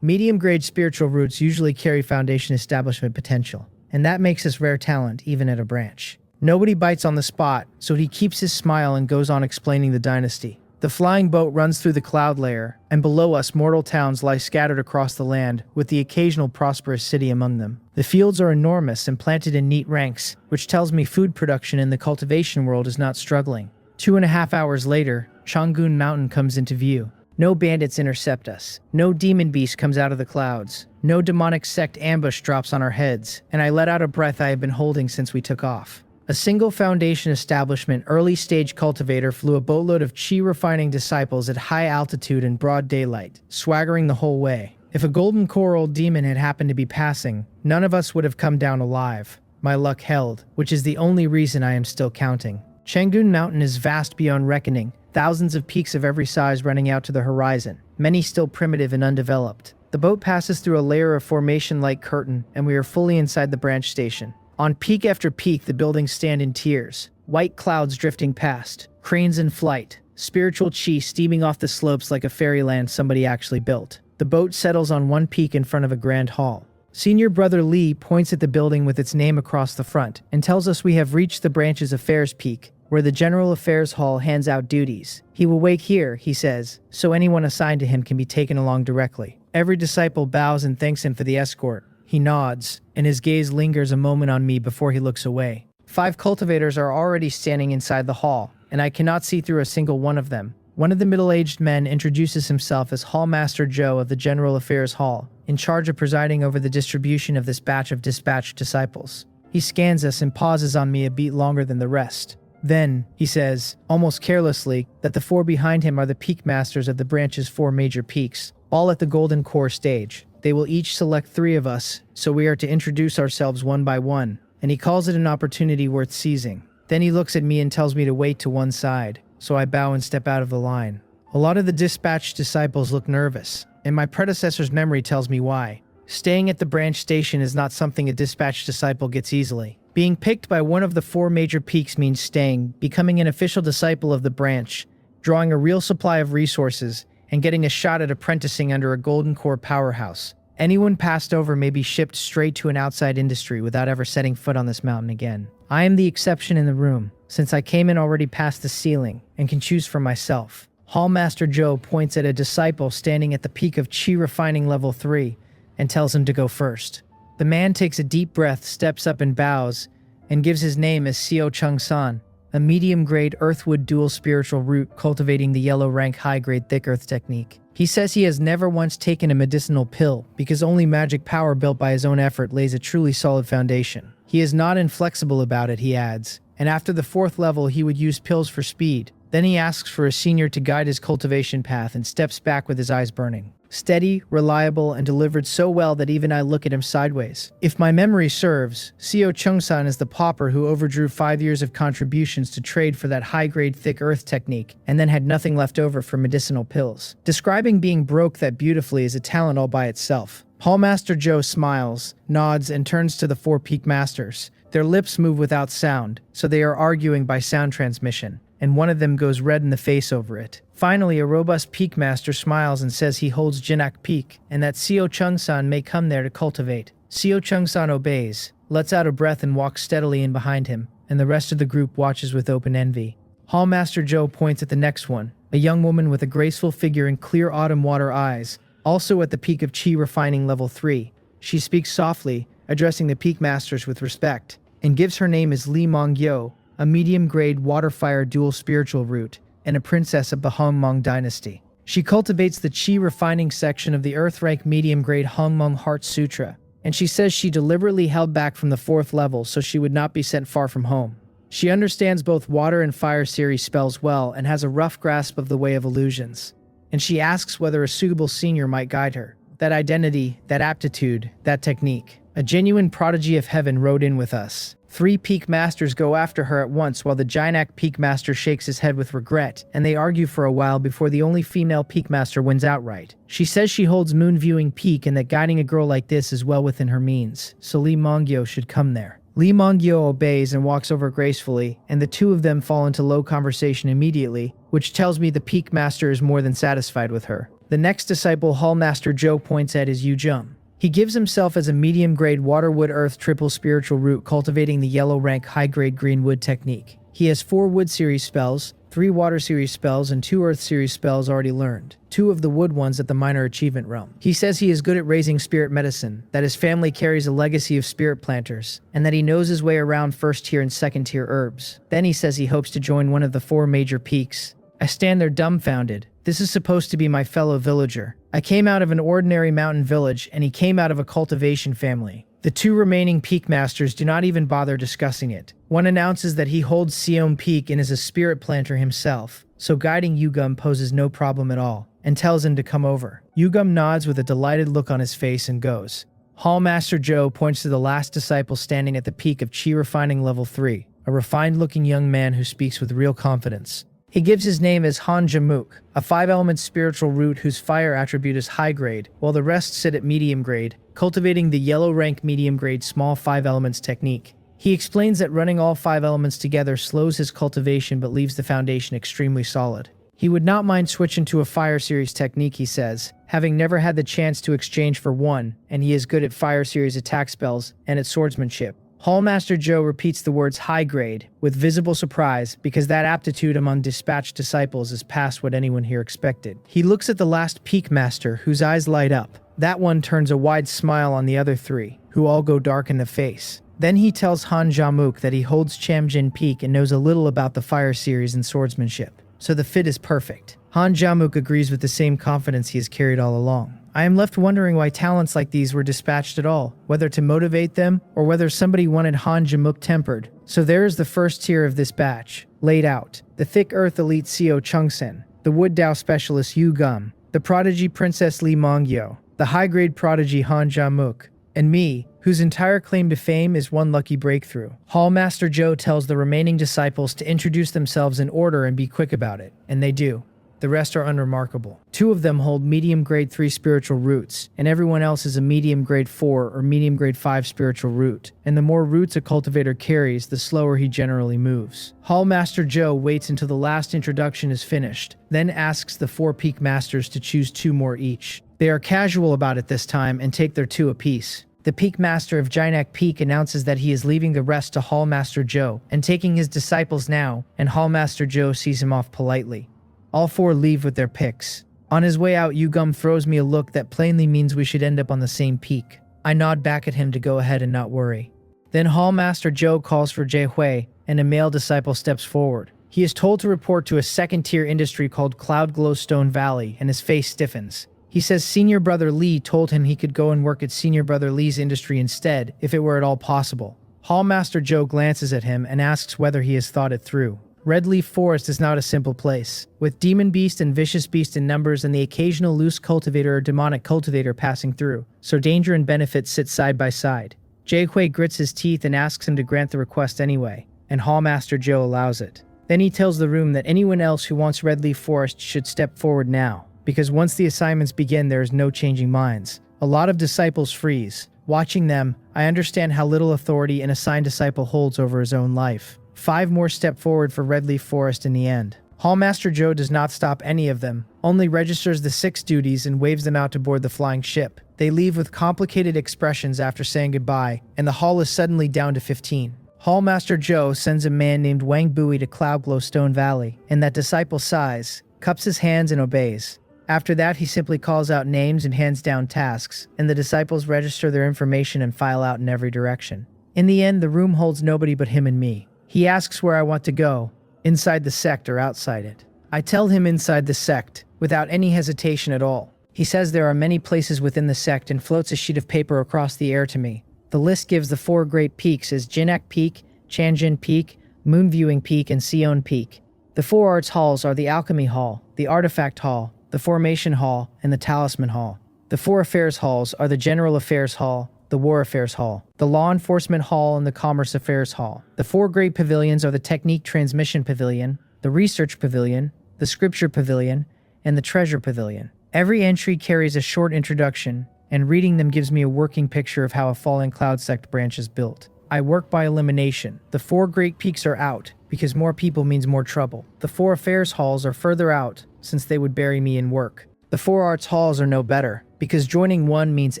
S1: Medium-grade spiritual roots usually carry Foundation establishment potential, and that makes us rare talent even at a branch. Nobody bites on the spot, so he keeps his smile and goes on explaining the dynasty. The flying boat runs through the cloud layer, and below us mortal towns lie scattered across the land, with the occasional prosperous city among them. The fields are enormous and planted in neat ranks, which tells me food production in the cultivation world is not struggling. 2.5 hours later, Changgun Mountain comes into view. No bandits intercept us. No demon beast comes out of the clouds. No demonic sect ambush drops on our heads, and I let out a breath I have been holding since we took off. A single Foundation establishment early-stage cultivator flew a boatload of chi-refining disciples at high altitude in broad daylight, swaggering the whole way. If a golden coral demon had happened to be passing, none of us would have come down alive. My luck held, which is the only reason I am still counting. Changgun Mountain is vast beyond reckoning, thousands of peaks of every size running out to the horizon, many still primitive and undeveloped. The boat passes through a layer of formation-like curtain, and we are fully inside the branch station. On peak after peak, the buildings stand in tiers, white clouds drifting past, cranes in flight, spiritual chi steaming off the slopes like a fairyland somebody actually built. The boat settles on one peak in front of a grand hall. Senior Brother Lee points at the building with its name across the front and tells us we have reached the branch's affairs peak, where the General Affairs Hall hands out duties. He will wait here, he says, so anyone assigned to him can be taken along directly. Every disciple bows and thanks him for the escort. He nods, and his gaze lingers a moment on me before he looks away. 5 cultivators are already standing inside the hall, and I cannot see through a single one of them. One of the middle-aged men introduces himself as Hallmaster Joe of the General Affairs Hall, in charge of presiding over the distribution of this batch of dispatched disciples. He scans us and pauses on me a beat longer than the rest. Then, he says, almost carelessly, that the 4 behind him are the peak masters of the branch's 4 major peaks, all at the Golden Core stage. They will each select 3 of us, so we are to introduce ourselves one by one, and he calls it an opportunity worth seizing. Then he looks at me and tells me to wait to one side, so I bow and step out of the line. A lot of the dispatched disciples look nervous, and my predecessor's memory tells me why. Staying at the branch station is not something a dispatched disciple gets easily. Being picked by one of the 4 major peaks means staying, becoming an official disciple of the branch, drawing a real supply of resources, and getting a shot at apprenticing under a Golden Core powerhouse. Anyone passed over may be shipped straight to an outside industry without ever setting foot on this mountain again. I am the exception in the room, since I came in already past the ceiling and can choose for myself. Hallmaster Joe points at a disciple standing at the peak of Chi Refining Level 3 and tells him to go first. The man takes a deep breath, steps up and bows, and gives his name as Seo Chung-san, a medium-grade earthwood dual spiritual root cultivating the yellow rank high-grade thick earth technique. He says he has never once taken a medicinal pill because only magic power built by his own effort lays a truly solid foundation. He is not inflexible about it, he adds, and after the 4th level he would use pills for speed. Then he asks for a senior to guide his cultivation path and steps back with his eyes burning. Steady, reliable, and delivered so well that even I look at him sideways. If my memory serves, Seo Chung-san is the pauper who overdrew 5 years of contributions to trade for that high-grade thick earth technique and then had nothing left over for medicinal pills. Describing being broke that beautifully is a talent all by itself. Hallmaster Joe smiles, nods, and turns to the 4 peak masters. Their lips move without sound, so they are arguing by sound transmission, and one of them goes red in the face over it. Finally, a robust peak master smiles and says he holds Jinak Peak, and that Seo Chung-san may come there to cultivate. Seo Chung-san obeys, lets out a breath and walks steadily in behind him, and the rest of the group watches with open envy. Hallmaster Joe points at the next one, a young woman with a graceful figure and clear autumn water eyes, also at the peak of Chi Refining Level 3. She speaks softly, addressing the peak masters with respect, and gives her name as Lee Mong-yo, a medium-grade water-fire dual spiritual root, and a princess of the Hongmong dynasty. She cultivates the Chi refining section of the Earth-rank medium-grade Hongmong Heart Sutra, and she says she deliberately held back from the 4th level so she would not be sent far from home. She understands both water and fire series spells well and has a rough grasp of the way of illusions. And she asks whether a suitable senior might guide her. That identity, that aptitude, that technique. A genuine prodigy of heaven rode in with us. 3 peak masters go after her at once while the Jinak peak master shakes his head with regret, and they argue for a while before the only female peak master wins outright. She says she holds moon viewing peak and that guiding a girl like this is well within her means, so Lee Mong-yo should come there. Lee Mong-yo obeys and walks over gracefully, and the 2 of them fall into low conversation immediately, which tells me the peak master is more than satisfied with her. The next disciple Hallmaster Joe points at is Yu Jum. He gives himself as a medium-grade water-wood earth triple spiritual root cultivating the yellow rank high-grade green wood technique. He has 4 wood series spells, 3 water series spells, and 2 earth series spells already learned, 2 of the wood ones at the minor achievement realm. He says he is good at raising spirit medicine, that his family carries a legacy of spirit planters, and that he knows his way around first tier and second tier herbs. Then he says he hopes to join one of the 4 major peaks. I stand there dumbfounded. This is supposed to be my fellow villager. I came out of an ordinary mountain village, and he came out of a cultivation family. The 2 remaining peak masters do not even bother discussing it. One announces that he holds Seom Peak and is a spirit planter himself, so guiding Yugum poses no problem at all, and tells him to come over. Yugum nods with a delighted look on his face and goes. Hallmaster Joe points to the last disciple standing at the peak of Chi Refining Level 3, a refined-looking young man who speaks with real confidence. He gives his name as Han Jamuk, a 5-element spiritual root whose fire attribute is high grade, while the rest sit at medium grade, cultivating the yellow rank medium grade small 5 elements technique. He explains that running all 5 elements together slows his cultivation but leaves the foundation extremely solid. He would not mind switching to a fire series technique, he says, having never had the chance to exchange for one, and he is good at fire series attack spells and at swordsmanship. Hallmaster Joe repeats the words high grade with visible surprise because that aptitude among dispatched disciples is past what anyone here expected. He looks at the last peak master, whose eyes light up. That one turns a wide smile on the other three, who all go dark in the face. Then he tells Han Jamuk that he holds Chamjin Peak and knows a little about the fire series and swordsmanship. So the fit is perfect. Han Jamuk agrees with the same confidence he has carried all along. I am left wondering why talents like these were dispatched at all, whether to motivate them or whether somebody wanted Han Jamuk tempered. So there is the first tier of this batch, laid out. The thick earth elite Seo Chungsen, the wood Dao specialist Yu Gum, the prodigy princess Li Mongyo, the high-grade prodigy Han Jamuk, and me, whose entire claim to fame is one lucky breakthrough. Hallmaster Joe tells the remaining disciples to introduce themselves in order and be quick about it, and they do. The rest are unremarkable. 2 of them hold medium grade 3 spiritual roots, and everyone else is a medium grade 4 or medium grade 5 spiritual root. And the more roots a cultivator carries, the slower he generally moves. Hallmaster Joe waits until the last introduction is finished, then asks the 4 peak masters to choose 2 more each. They are casual about it this time and take their 2 apiece. The peak master of Jinak Peak announces that he is leaving the rest to Hallmaster Joe and taking his disciples now, and Hallmaster Joe sees him off politely. All 4 leave with their picks. On his way out, Yugum throws me a look that plainly means we should end up on the same peak. I nod back at him to go ahead and not worry. Then Hallmaster Joe calls for Jie Hui, and a male disciple steps forward. He is told to report to a second-tier industry called Cloud Glowstone Valley, and his face stiffens. He says Senior Brother Lee told him he could go and work at Senior Brother Lee's industry instead, if it were at all possible. Hallmaster Joe glances at him and asks whether he has thought it through. Red Leaf Forest is not a simple place, with Demon Beast and Vicious Beast in numbers and the occasional loose cultivator or demonic cultivator passing through, so danger and benefit sit side by side. Jie Hui grits his teeth and asks him to grant the request anyway, and Hallmaster Joe allows it. Then he tells the room that anyone else who wants Red Leaf Forest should step forward now, because once the assignments begin there is no changing minds. A lot of disciples freeze. Watching them, I understand how little authority an assigned disciple holds over his own life. 5 more step forward for Red Leaf Forest in the end. Hallmaster Joe does not stop any of them, only registers the 6 duties and waves them out to board the flying ship. They leave with complicated expressions after saying goodbye, and the hall is suddenly down to 15. Hallmaster Joe sends a man named Wang Bui to Cloud Glowstone Valley, and that disciple sighs, cups his hands and obeys. After that, he simply calls out names and hands down tasks, and the disciples register their information and file out in every direction. In the end, the room holds nobody but him and me. He asks where I want to go, inside the sect or outside it. I tell him inside the sect, without any hesitation at all. He says there are many places within the sect and floats a sheet of paper across the air to me. The list gives the 4 great peaks as Jinak Peak, Chanjin Peak, Moon Viewing Peak, and Sion Peak. The 4 arts halls are the Alchemy Hall, the Artifact Hall, the Formation Hall, and the Talisman Hall. The 4 affairs halls are the General Affairs Hall, the War Affairs Hall, the Law Enforcement Hall, and the Commerce Affairs Hall. The 4 great pavilions are the Technique Transmission Pavilion, the Research Pavilion, the Scripture Pavilion, and the Treasure Pavilion. Every entry carries a short introduction, and reading them gives me a working picture of how a Fallen Cloud Sect branch is built. I work by elimination. The 4 great peaks are out, because more people means more trouble. The 4 affairs halls are further out, since they would bury me in work. The 4 arts halls are no better, because joining one means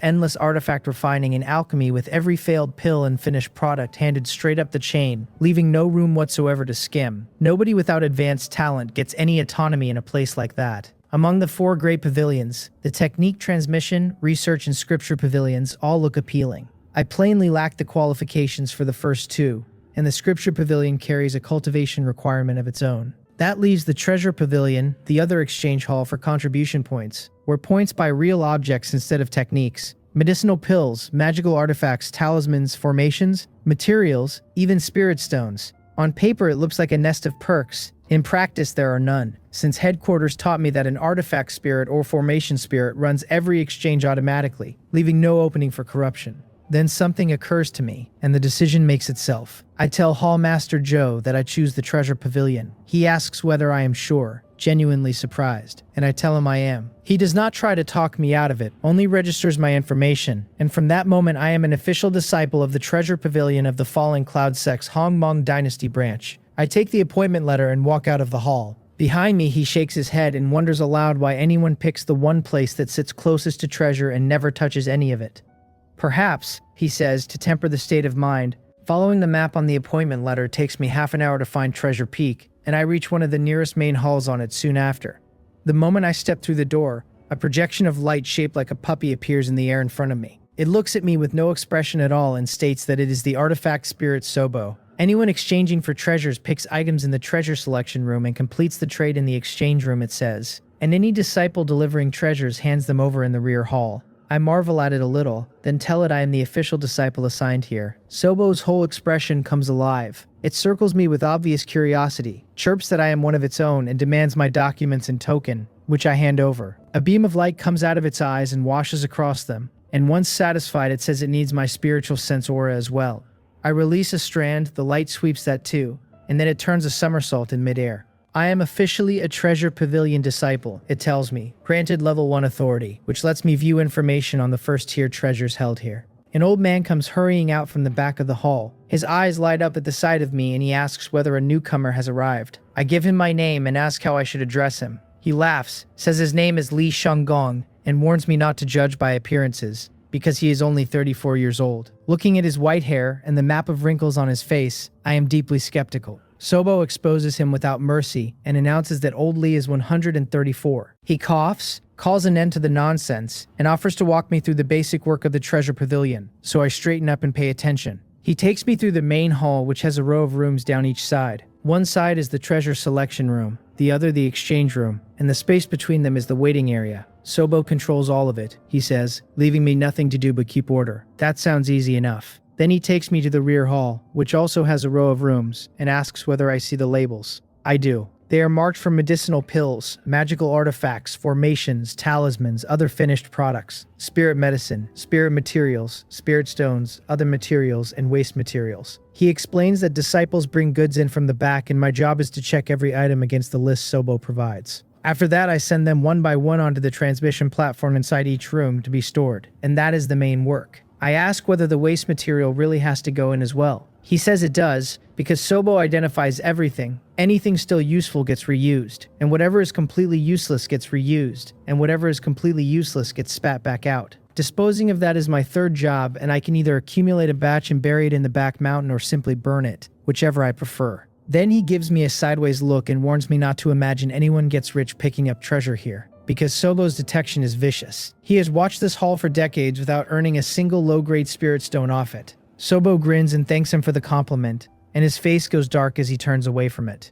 S1: endless artifact refining and alchemy with every failed pill and finished product handed straight up the chain, leaving no room whatsoever to skim. Nobody without advanced talent gets any autonomy in a place like that. Among the 4 great pavilions, the Technique Transmission, Research, and Scripture pavilions all look appealing. I plainly lack the qualifications for the first 2, and the Scripture pavilion carries a cultivation requirement of its own. That leaves the Treasure Pavilion, the other exchange hall for contribution points, where points buy real objects instead of techniques. Medicinal pills, magical artifacts, talismans, formations, materials, even spirit stones. On paper it looks like a nest of perks. In practice there are none, since headquarters taught me that an artifact spirit or formation spirit runs every exchange automatically, leaving no opening for corruption. Then something occurs to me, and the decision makes itself. I tell Hallmaster Joe that I choose the Treasure Pavilion. He asks whether I am sure, genuinely surprised, and I tell him I am. He does not try to talk me out of it, only registers my information, and from that moment I am an official disciple of the Treasure Pavilion of the Fallen Cloud Sect's Hongmong Dynasty branch. I take the appointment letter and walk out of the hall. Behind me, he shakes his head and wonders aloud why anyone picks the one place that sits closest to treasure and never touches any of it. Perhaps, he says, to temper the state of mind, following the map on the appointment letter takes me half an hour to find Treasure Peak, and I reach one of the nearest main halls on it soon after. The moment I step through the door, a projection of light shaped like a puppy appears in the air in front of me. It looks at me with no expression at all and states that it is the artifact spirit Sobo. Anyone exchanging for treasures picks items in the treasure selection room and completes the trade in the exchange room, it says. And any disciple delivering treasures hands them over in the rear hall. I marvel at it a little, then tell it I am the official disciple assigned here. Sobo's whole expression comes alive. It circles me with obvious curiosity, chirps that I am one of its own, and demands my documents and token, which I hand over. A beam of light comes out of its eyes and washes across them, and once satisfied it says it needs my spiritual sense aura as well. I release a strand, the light sweeps that too, and then it turns a somersault in midair. I am officially a Treasure Pavilion disciple, it tells me, granted level 1 authority, which lets me view information on the first-tier treasures held here. An old man comes hurrying out from the back of the hall. His eyes light up at the sight of me and he asks whether a newcomer has arrived. I give him my name and ask how I should address him. He laughs, says his name is Li Shenggong, and warns me not to judge by appearances, because he is only 34 years old. Looking at his white hair and the map of wrinkles on his face, I am deeply skeptical. Sobo exposes him without mercy and announces that old Lee is 134. He coughs, calls an end to the nonsense, and offers to walk me through the basic work of the Treasure Pavilion, so I straighten up and pay attention. He takes me through the main hall, which has a row of rooms down each side. One side is the treasure selection room, the other the exchange room, and the space between them is the waiting area. Sobo controls all of it, he says, leaving me nothing to do but keep order. That sounds easy enough. Then he takes me to the rear hall, which also has a row of rooms, and asks whether I see the labels. I do. They are marked for medicinal pills, magical artifacts, formations, talismans, other finished products, spirit medicine, spirit materials, spirit stones, other materials, and waste materials. He explains that disciples bring goods in from the back and my job is to check every item against the list Sobo provides. After that, I send them one by one onto the transmission platform inside each room to be stored, and that is the main work. I ask whether the waste material really has to go in as well. He says it does, because Sobo identifies everything. Anything still useful gets reused, and whatever is completely useless gets reused, and whatever is completely useless gets spat back out. Disposing of that is my third job, and I can either accumulate a batch and bury it in the back mountain or simply burn it, whichever I prefer. Then he gives me a sideways look and warns me not to imagine anyone gets rich picking up treasure here, because Sobo's detection is vicious. He has watched this hall for decades without earning a single low-grade spirit stone off it. Sobo grins and thanks him for the compliment, and his face goes dark as he turns away from it.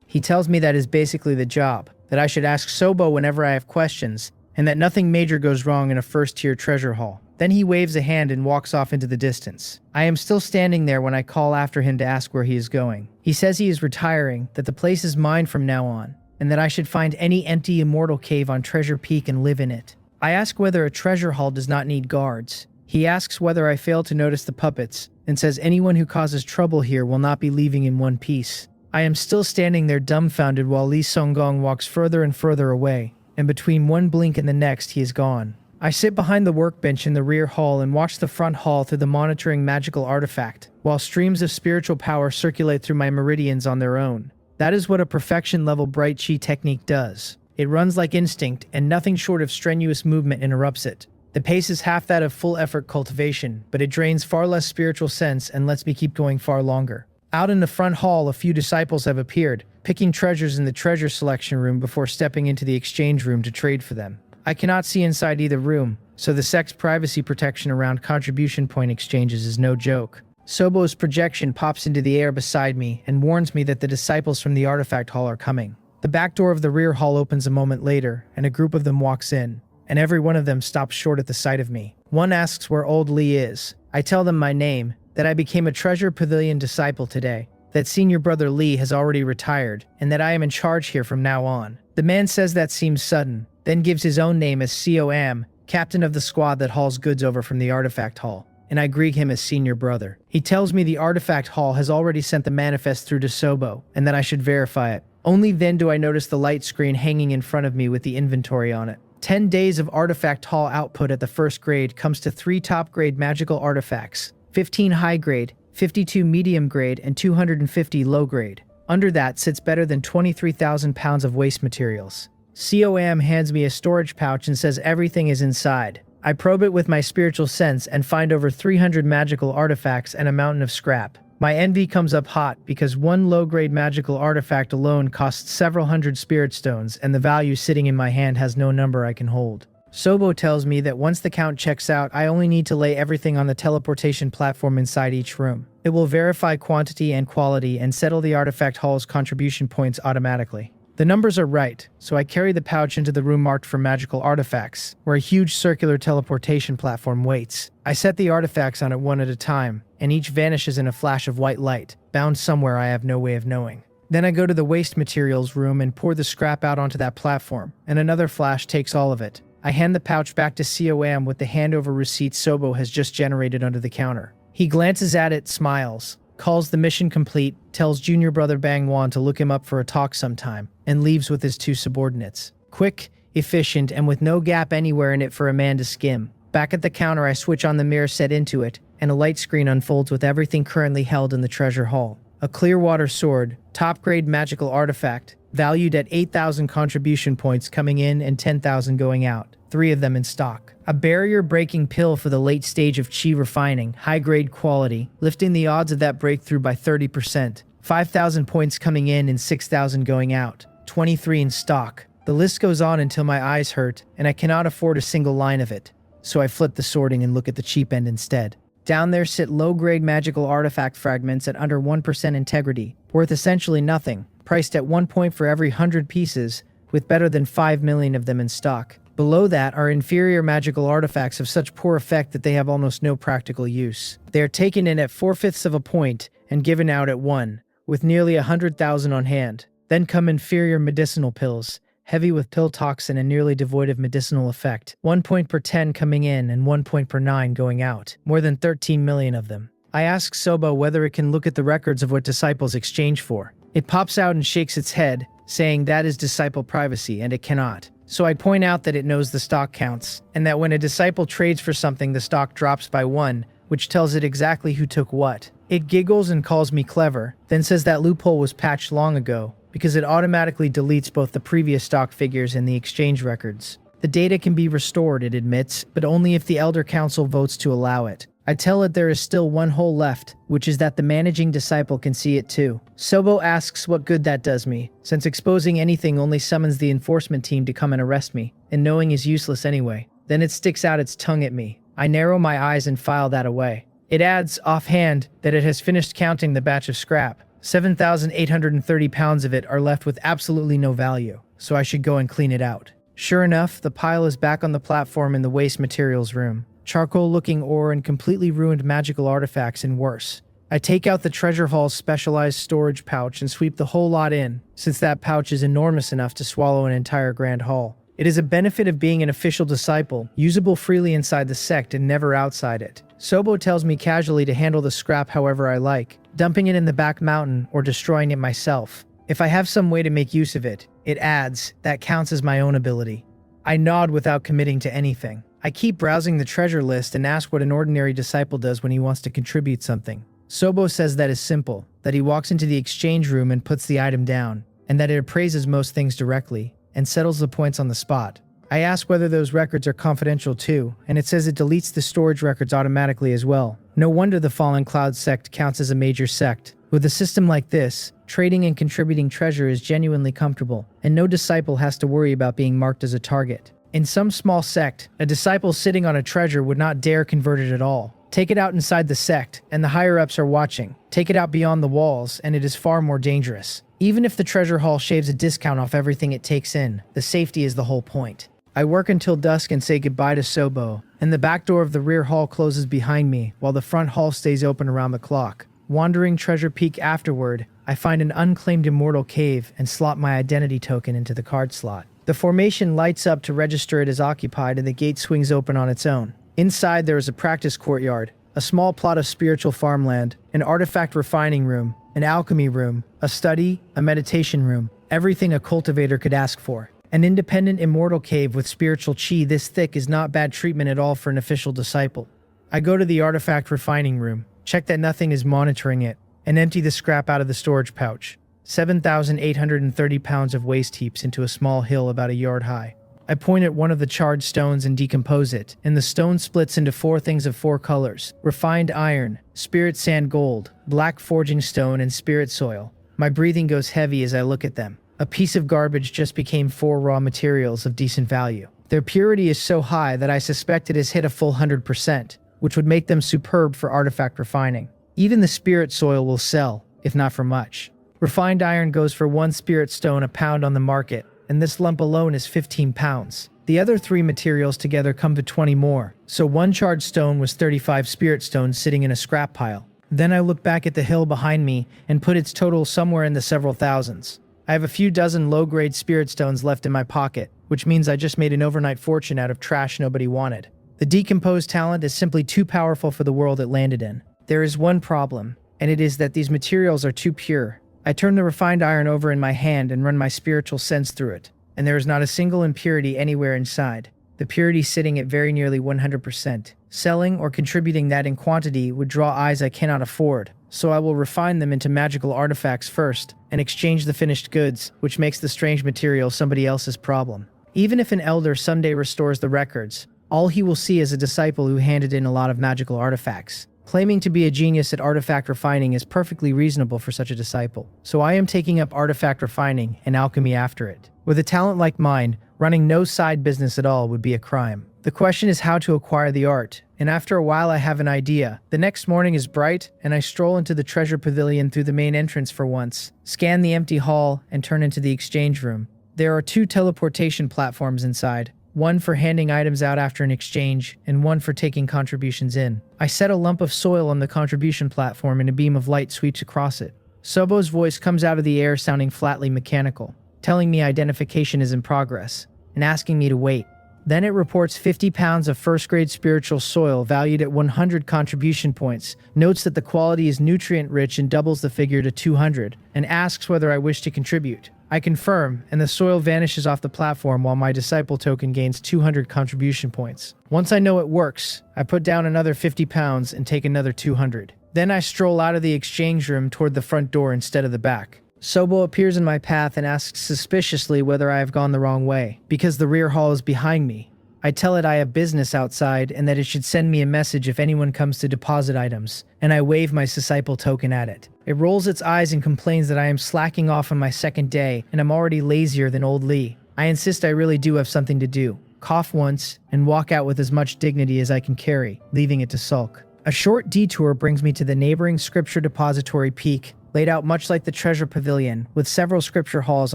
S1: He tells me that is basically the job, that I should ask Sobo whenever I have questions, and that nothing major goes wrong in a first-tier treasure hall. Then he waves a hand and walks off into the distance. I am still standing there when I call after him to ask where he is going. He says he is retiring, that the place is mine from now on, and that I should find any empty immortal cave on Treasure Peak and live in it. I ask whether a treasure hall does not need guards. He asks whether I fail to notice the puppets, and says anyone who causes trouble here will not be leaving in one piece. I am still standing there dumbfounded while Li Shenggong walks further and further away, and between one blink and the next he is gone. I sit behind the workbench in the rear hall and watch the front hall through the monitoring magical artifact, while streams of spiritual power circulate through my meridians on their own. That is what a perfection-level bright chi technique does. It runs like instinct, and nothing short of strenuous movement interrupts it. The pace is half that of full-effort cultivation, but it drains far less spiritual sense and lets me keep going far longer. Out in the front hall, a few disciples have appeared, picking treasures in the treasure selection room before stepping into the exchange room to trade for them. I cannot see inside either room, so the Sect's privacy protection around contribution point exchanges is no joke. Sobo's projection pops into the air beside me and warns me that the disciples from the artifact hall are coming. The back door of the rear hall opens a moment later, and a group of them walks in, and every one of them stops short at the sight of me. One asks where old Lee is. I tell them my name, that I became a Treasure Pavilion disciple today, that senior brother Lee has already retired, and that I am in charge here from now on. The man says that seems sudden, then gives his own name as COM, captain of the squad that hauls goods over from the artifact hall, and I greet him as senior brother. He tells me the artifact hall has already sent the manifest through to Sobo, and that I should verify it. Only then do I notice the light screen hanging in front of me with the inventory on it. 10 days of artifact hall output at the first grade comes to 3 top-grade magical artifacts, 15 high-grade, 52 medium-grade, and 250 low-grade. Under that sits better than 23,000 pounds of waste materials. COM hands me a storage pouch and says everything is inside. I probe it with my spiritual sense and find over 300 magical artifacts and a mountain of scrap. My envy comes up hot because one low-grade magical artifact alone costs several hundred spirit stones, and the value sitting in my hand has no number I can hold. Sobo tells me that once the count checks out, I only need to lay everything on the teleportation platform inside each room. It will verify quantity and quality and settle the artifact haul's contribution points automatically. The numbers are right, so I carry the pouch into the room marked for magical artifacts, where a huge circular teleportation platform waits. I set the artifacts on it one at a time, and each vanishes in a flash of white light, bound somewhere I have no way of knowing. Then I go to the waste materials room and pour the scrap out onto that platform, and another flash takes all of it. I hand the pouch back to COM with the handover receipt Sobo has just generated under the counter. He glances at it, smiles, calls the mission complete, tells junior brother Bangwan to look him up for a talk sometime, and leaves with his two subordinates. Quick, efficient, and with no gap anywhere in it for a man to skim. Back at the counter, I switch on the mirror set into it, and a light screen unfolds with everything currently held in the treasure hall. A Clearwater sword, top-grade magical artifact, valued at 8,000 contribution points coming in and 10,000 going out, 3 of them in stock. A barrier-breaking pill for the late stage of chi refining, high-grade quality, lifting the odds of that breakthrough by 30%. 5,000 points coming in and 6,000 going out, 23 in stock. The list goes on until my eyes hurt, and I cannot afford a single line of it. So I flip the sorting and look at the cheap end instead. Down there sit low-grade magical artifact fragments at under 1% integrity, worth essentially nothing, priced at 1 point for every 100 pieces, with better than 5 million of them in stock. Below that are inferior magical artifacts of such poor effect that they have almost no practical use. They are taken in at 4/5 of a point and given out at 1, with nearly 100,000 on hand. Then come inferior medicinal pills, heavy with pill toxin and nearly devoid of medicinal effect. 1 point per 10 coming in and 1 point per 9 going out. More than 13 million of them. I ask Sobo whether it can look at the records of what disciples exchange for. It pops out and shakes its head, saying that is disciple privacy and it cannot. So I point out that it knows the stock counts, and that when a disciple trades for something the stock drops by 1, which tells it exactly who took what. It giggles and calls me clever, then says that loophole was patched long ago, because it automatically deletes both the previous stock figures and the exchange records. The data can be restored, it admits, but only if the Elder Council votes to allow it. I tell it there is still one hole left, which is that the managing disciple can see it too. Sobo asks what good that does me, since exposing anything only summons the enforcement team to come and arrest me, and knowing is useless anyway. Then it sticks out its tongue at me. I narrow my eyes and file that away. It adds, offhand, that it has finished counting the batch of scrap. 7,830 pounds of it are left with absolutely no value, so I should go and clean it out. Sure enough, the pile is back on the platform in the waste materials room. Charcoal-looking ore and completely ruined magical artifacts and worse. I take out the treasure hall's specialized storage pouch and sweep the whole lot in, since that pouch is enormous enough to swallow an entire grand hall. It is a benefit of being an official disciple, usable freely inside the sect and never outside it. Sobo tells me casually to handle the scrap however I like, dumping it in the back mountain or destroying it myself. If I have some way to make use of it, it adds, that counts as my own ability. I nod without committing to anything. I keep browsing the treasure list and ask what an ordinary disciple does when he wants to contribute something. Sobo says that is simple, that he walks into the exchange room and puts the item down, and that it appraises most things directly, and settles the points on the spot. I ask whether those records are confidential too, and it says it deletes the storage records automatically as well. No wonder the Fallen Cloud sect counts as a major sect. With a system like this, trading and contributing treasure is genuinely comfortable, and no disciple has to worry about being marked as a target. In some small sect, a disciple sitting on a treasure would not dare convert it at all. Take it out inside the sect, and the higher-ups are watching. Take it out beyond the walls, and it is far more dangerous. Even if the treasure hall shaves a discount off everything it takes in, the safety is the whole point. I work until dusk and say goodbye to Sobo, and the back door of the rear hall closes behind me, while the front hall stays open around the clock. Wandering Treasure Peak afterward, I find an unclaimed immortal cave and slot my identity token into the card slot. The formation lights up to register it as occupied, and the gate swings open on its own. Inside there is a practice courtyard, a small plot of spiritual farmland, an artifact refining room, an alchemy room, a study, a meditation room, everything a cultivator could ask for. An independent immortal cave with spiritual chi this thick is not bad treatment at all for an official disciple. I go to the artifact refining room, check that nothing is monitoring it, and empty the scrap out of the storage pouch. 7,830 pounds of waste heaps into a small hill about a yard high. I point at one of the charred stones and decompose it, and the stone splits into 4 things of 4 colors: refined iron, spirit sand gold, black forging stone, and spirit soil. My breathing goes heavy as I look at them. A piece of garbage just became 4 raw materials of decent value. Their purity is so high that I suspect it has hit a full 100%, which would make them superb for artifact refining. Even the spirit soil will sell, if not for much. Refined iron goes for 1 spirit stone a pound on the market, and this lump alone is 15 pounds. The other 3 materials together come to 20 more, so 1 charred stone was 35 spirit stones sitting in a scrap pile. Then I look back at the hill behind me and put its total somewhere in the several thousands. I have a few dozen low-grade spirit stones left in my pocket, which means I just made an overnight fortune out of trash nobody wanted. The decomposed talent is simply too powerful for the world it landed in. There is one problem, and it is that these materials are too pure. I turn the refined iron over in my hand and run my spiritual sense through it, and there is not a single impurity anywhere inside. The purity sitting at very nearly 100%. Selling or contributing that in quantity would draw eyes I cannot afford, so I will refine them into magical artifacts first, and exchange the finished goods, which makes the strange material somebody else's problem. Even if an elder someday restores the records, all he will see is a disciple who handed in a lot of magical artifacts. Claiming to be a genius at artifact refining is perfectly reasonable for such a disciple, so I am taking up artifact refining and alchemy after it. With a talent like mine, running no side business at all would be a crime. The question is how to acquire the art, and after a while I have an idea. The next morning is bright, and I stroll into the treasure pavilion through the main entrance for once, scan the empty hall, and turn into the exchange room. There are 2 teleportation platforms inside. One for handing items out after an exchange, and one for taking contributions in. I set a lump of soil on the contribution platform and a beam of light sweeps across it. Sobo's voice comes out of the air sounding flatly mechanical, telling me identification is in progress, and asking me to wait. Then it reports 50 pounds of first-grade spiritual soil valued at 100 contribution points, notes that the quality is nutrient-rich and doubles the figure to 200, and asks whether I wish to contribute. I confirm, and the soil vanishes off the platform while my disciple token gains 200 contribution points. Once I know it works, I put down another 50 pounds and take another 200. Then I stroll out of the exchange room toward the front door instead of the back. Sobo appears in my path and asks suspiciously whether I have gone the wrong way, because the rear hall is behind me. I tell it I have business outside and that it should send me a message if anyone comes to deposit items, and I wave my disciple token at it. It rolls its eyes and complains that I am slacking off on my second day and I'm already lazier than old Lee. I insist I really do have something to do, cough once, and walk out with as much dignity as I can carry, leaving it to sulk. A short detour brings me to the neighboring scripture depository peak, laid out much like the treasure pavilion, with several scripture halls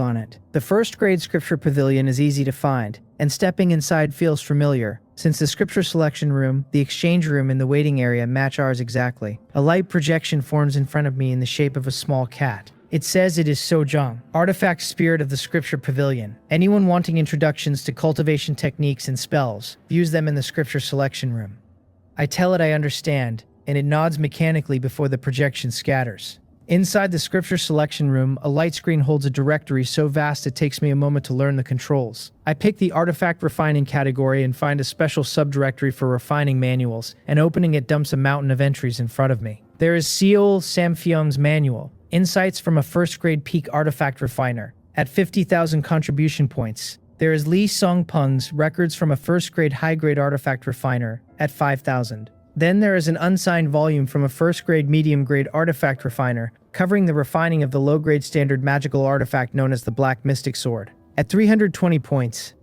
S1: on it. The first-grade scripture pavilion is easy to find, and stepping inside feels familiar, since the scripture selection room, the exchange room, and the waiting area match ours exactly. A light projection forms in front of me in the shape of a small cat. It says it is Sojong, artifact spirit of the scripture pavilion. Anyone wanting introductions to cultivation techniques and spells, views them in the scripture selection room. I tell it I understand, and it nods mechanically before the projection scatters. Inside the scripture selection room, a light screen holds a directory so vast it takes me a moment to learn the controls. I pick the artifact refining category and find a special subdirectory for refining manuals, and opening it dumps a mountain of entries in front of me. There is Seol Samfyeong's manual, insights from a first-grade peak artifact refiner, at 50,000 contribution points. There is Lee Song-pung's records from a first-grade high-grade artifact refiner, at 5,000. Then there is an unsigned volume from a first-grade medium-grade artifact refiner, covering the refining of the low-grade standard magical artifact known as the Black Mystic Sword, at 320 points.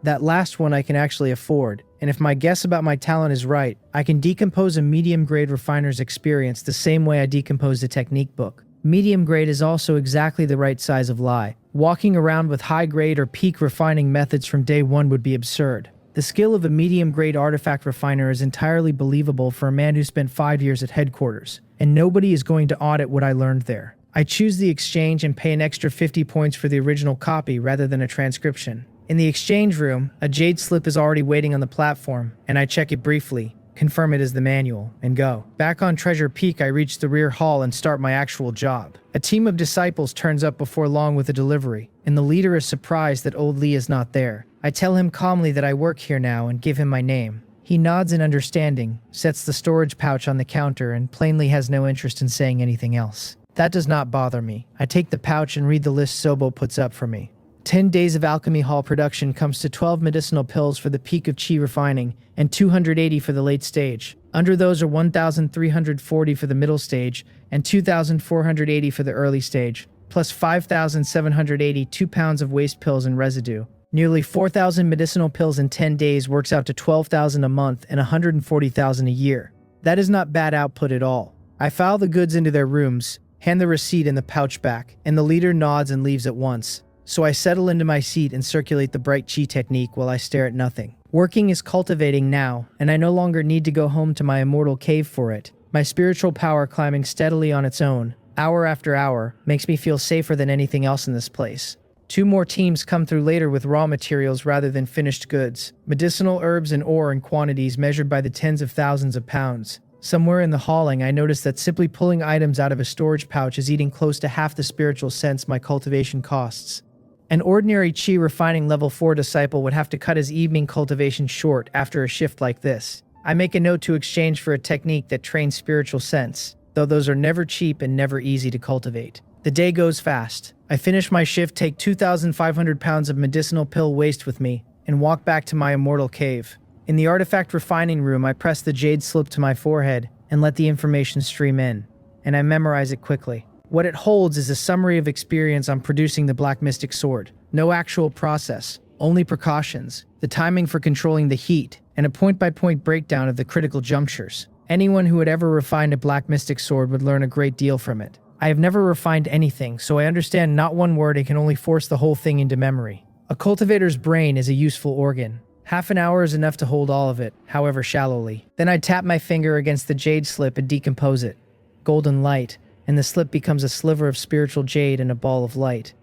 S1: That last one I can actually afford, and if my guess about my talent is right, I can decompose a medium-grade refiner's experience the same way I decomposed a technique book. Medium-grade is also exactly the right size of lie. Walking around with high-grade or peak refining methods from day one would be absurd. The skill of a medium-grade artifact refiner is entirely believable for a man who spent 5 years at headquarters, and nobody is going to audit what I learned there. I choose the exchange and pay an extra 50 points for the original copy rather than a transcription. In the exchange room, a jade slip is already waiting on the platform, and I check it briefly, confirm it is the manual, and go. Back on Treasure Peak, I reach the rear hall and start my actual job. A team of disciples turns up before long with a delivery, and the leader is surprised that old Lee is not there. I tell him calmly that I work here now and give him my name. He nods in understanding, sets the storage pouch on the counter, and plainly has no interest in saying anything else. That does not bother me. I take the pouch and read the list Sobo puts up for me. 10 days of alchemy hall production comes to 12 medicinal pills for the peak of chi refining and 280 for the late stage. Under those are 1,340 for the middle stage and 2,480 for the early stage, plus 5,780 2 pounds of waste pills and residue. Nearly 4,000 medicinal pills in 10 days works out to 12,000 a month and 140,000 a year. That is not bad output at all. I file the goods into their rooms, hand the receipt and the pouch back, and the leader nods and leaves at once. So I settle into my seat and circulate the bright chi technique while I stare at nothing. Working is cultivating now, and I no longer need to go home to my immortal cave for it. My spiritual power climbing steadily on its own, hour after hour, makes me feel safer than anything else in this place. 2 more teams come through later with raw materials rather than finished goods. Medicinal herbs and ore in quantities measured by the tens of thousands of pounds. Somewhere in the hauling, I noticed that simply pulling items out of a storage pouch is eating close to half the spiritual sense my cultivation costs. An ordinary chi refining level 4 disciple would have to cut his evening cultivation short after a shift like this. I make a note to exchange for a technique that trains spiritual sense, though those are never cheap and never easy to cultivate. The day goes fast. I finish my shift, take 2,500 pounds of medicinal pill waste with me, and walk back to my immortal cave. In the artifact refining room, I press the jade slip to my forehead and let the information stream in, and I memorize it quickly. What it holds is a summary of experience on producing the Black Mystic Sword. No actual process, only precautions, the timing for controlling the heat, and a point-by-point breakdown of the critical junctures. Anyone who had ever refined a Black Mystic Sword would learn a great deal from it. I have never refined anything, so I understand not one word and can only force the whole thing into memory. A cultivator's brain is a useful organ. Half an hour is enough to hold all of it, however shallowly. Then I tap my finger against the jade slip and decompose it. Golden light, and the slip becomes a sliver of spiritual jade and a ball of light.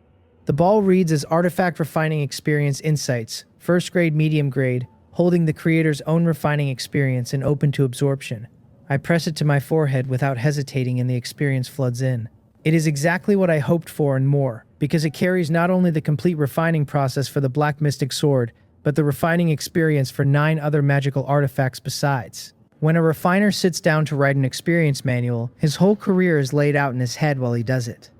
S1: The ball reads as Artifact Refining Experience Insights, first grade, medium grade, holding the creator's own refining experience and open to absorption. I press it to my forehead without hesitating and the experience floods in. It is exactly what I hoped for and more, because it carries not only the complete refining process for the Black Mystic Sword, but the refining experience for 9 other magical artifacts besides. When a refiner sits down to write an experience manual, his whole career is laid out in his head while he does it.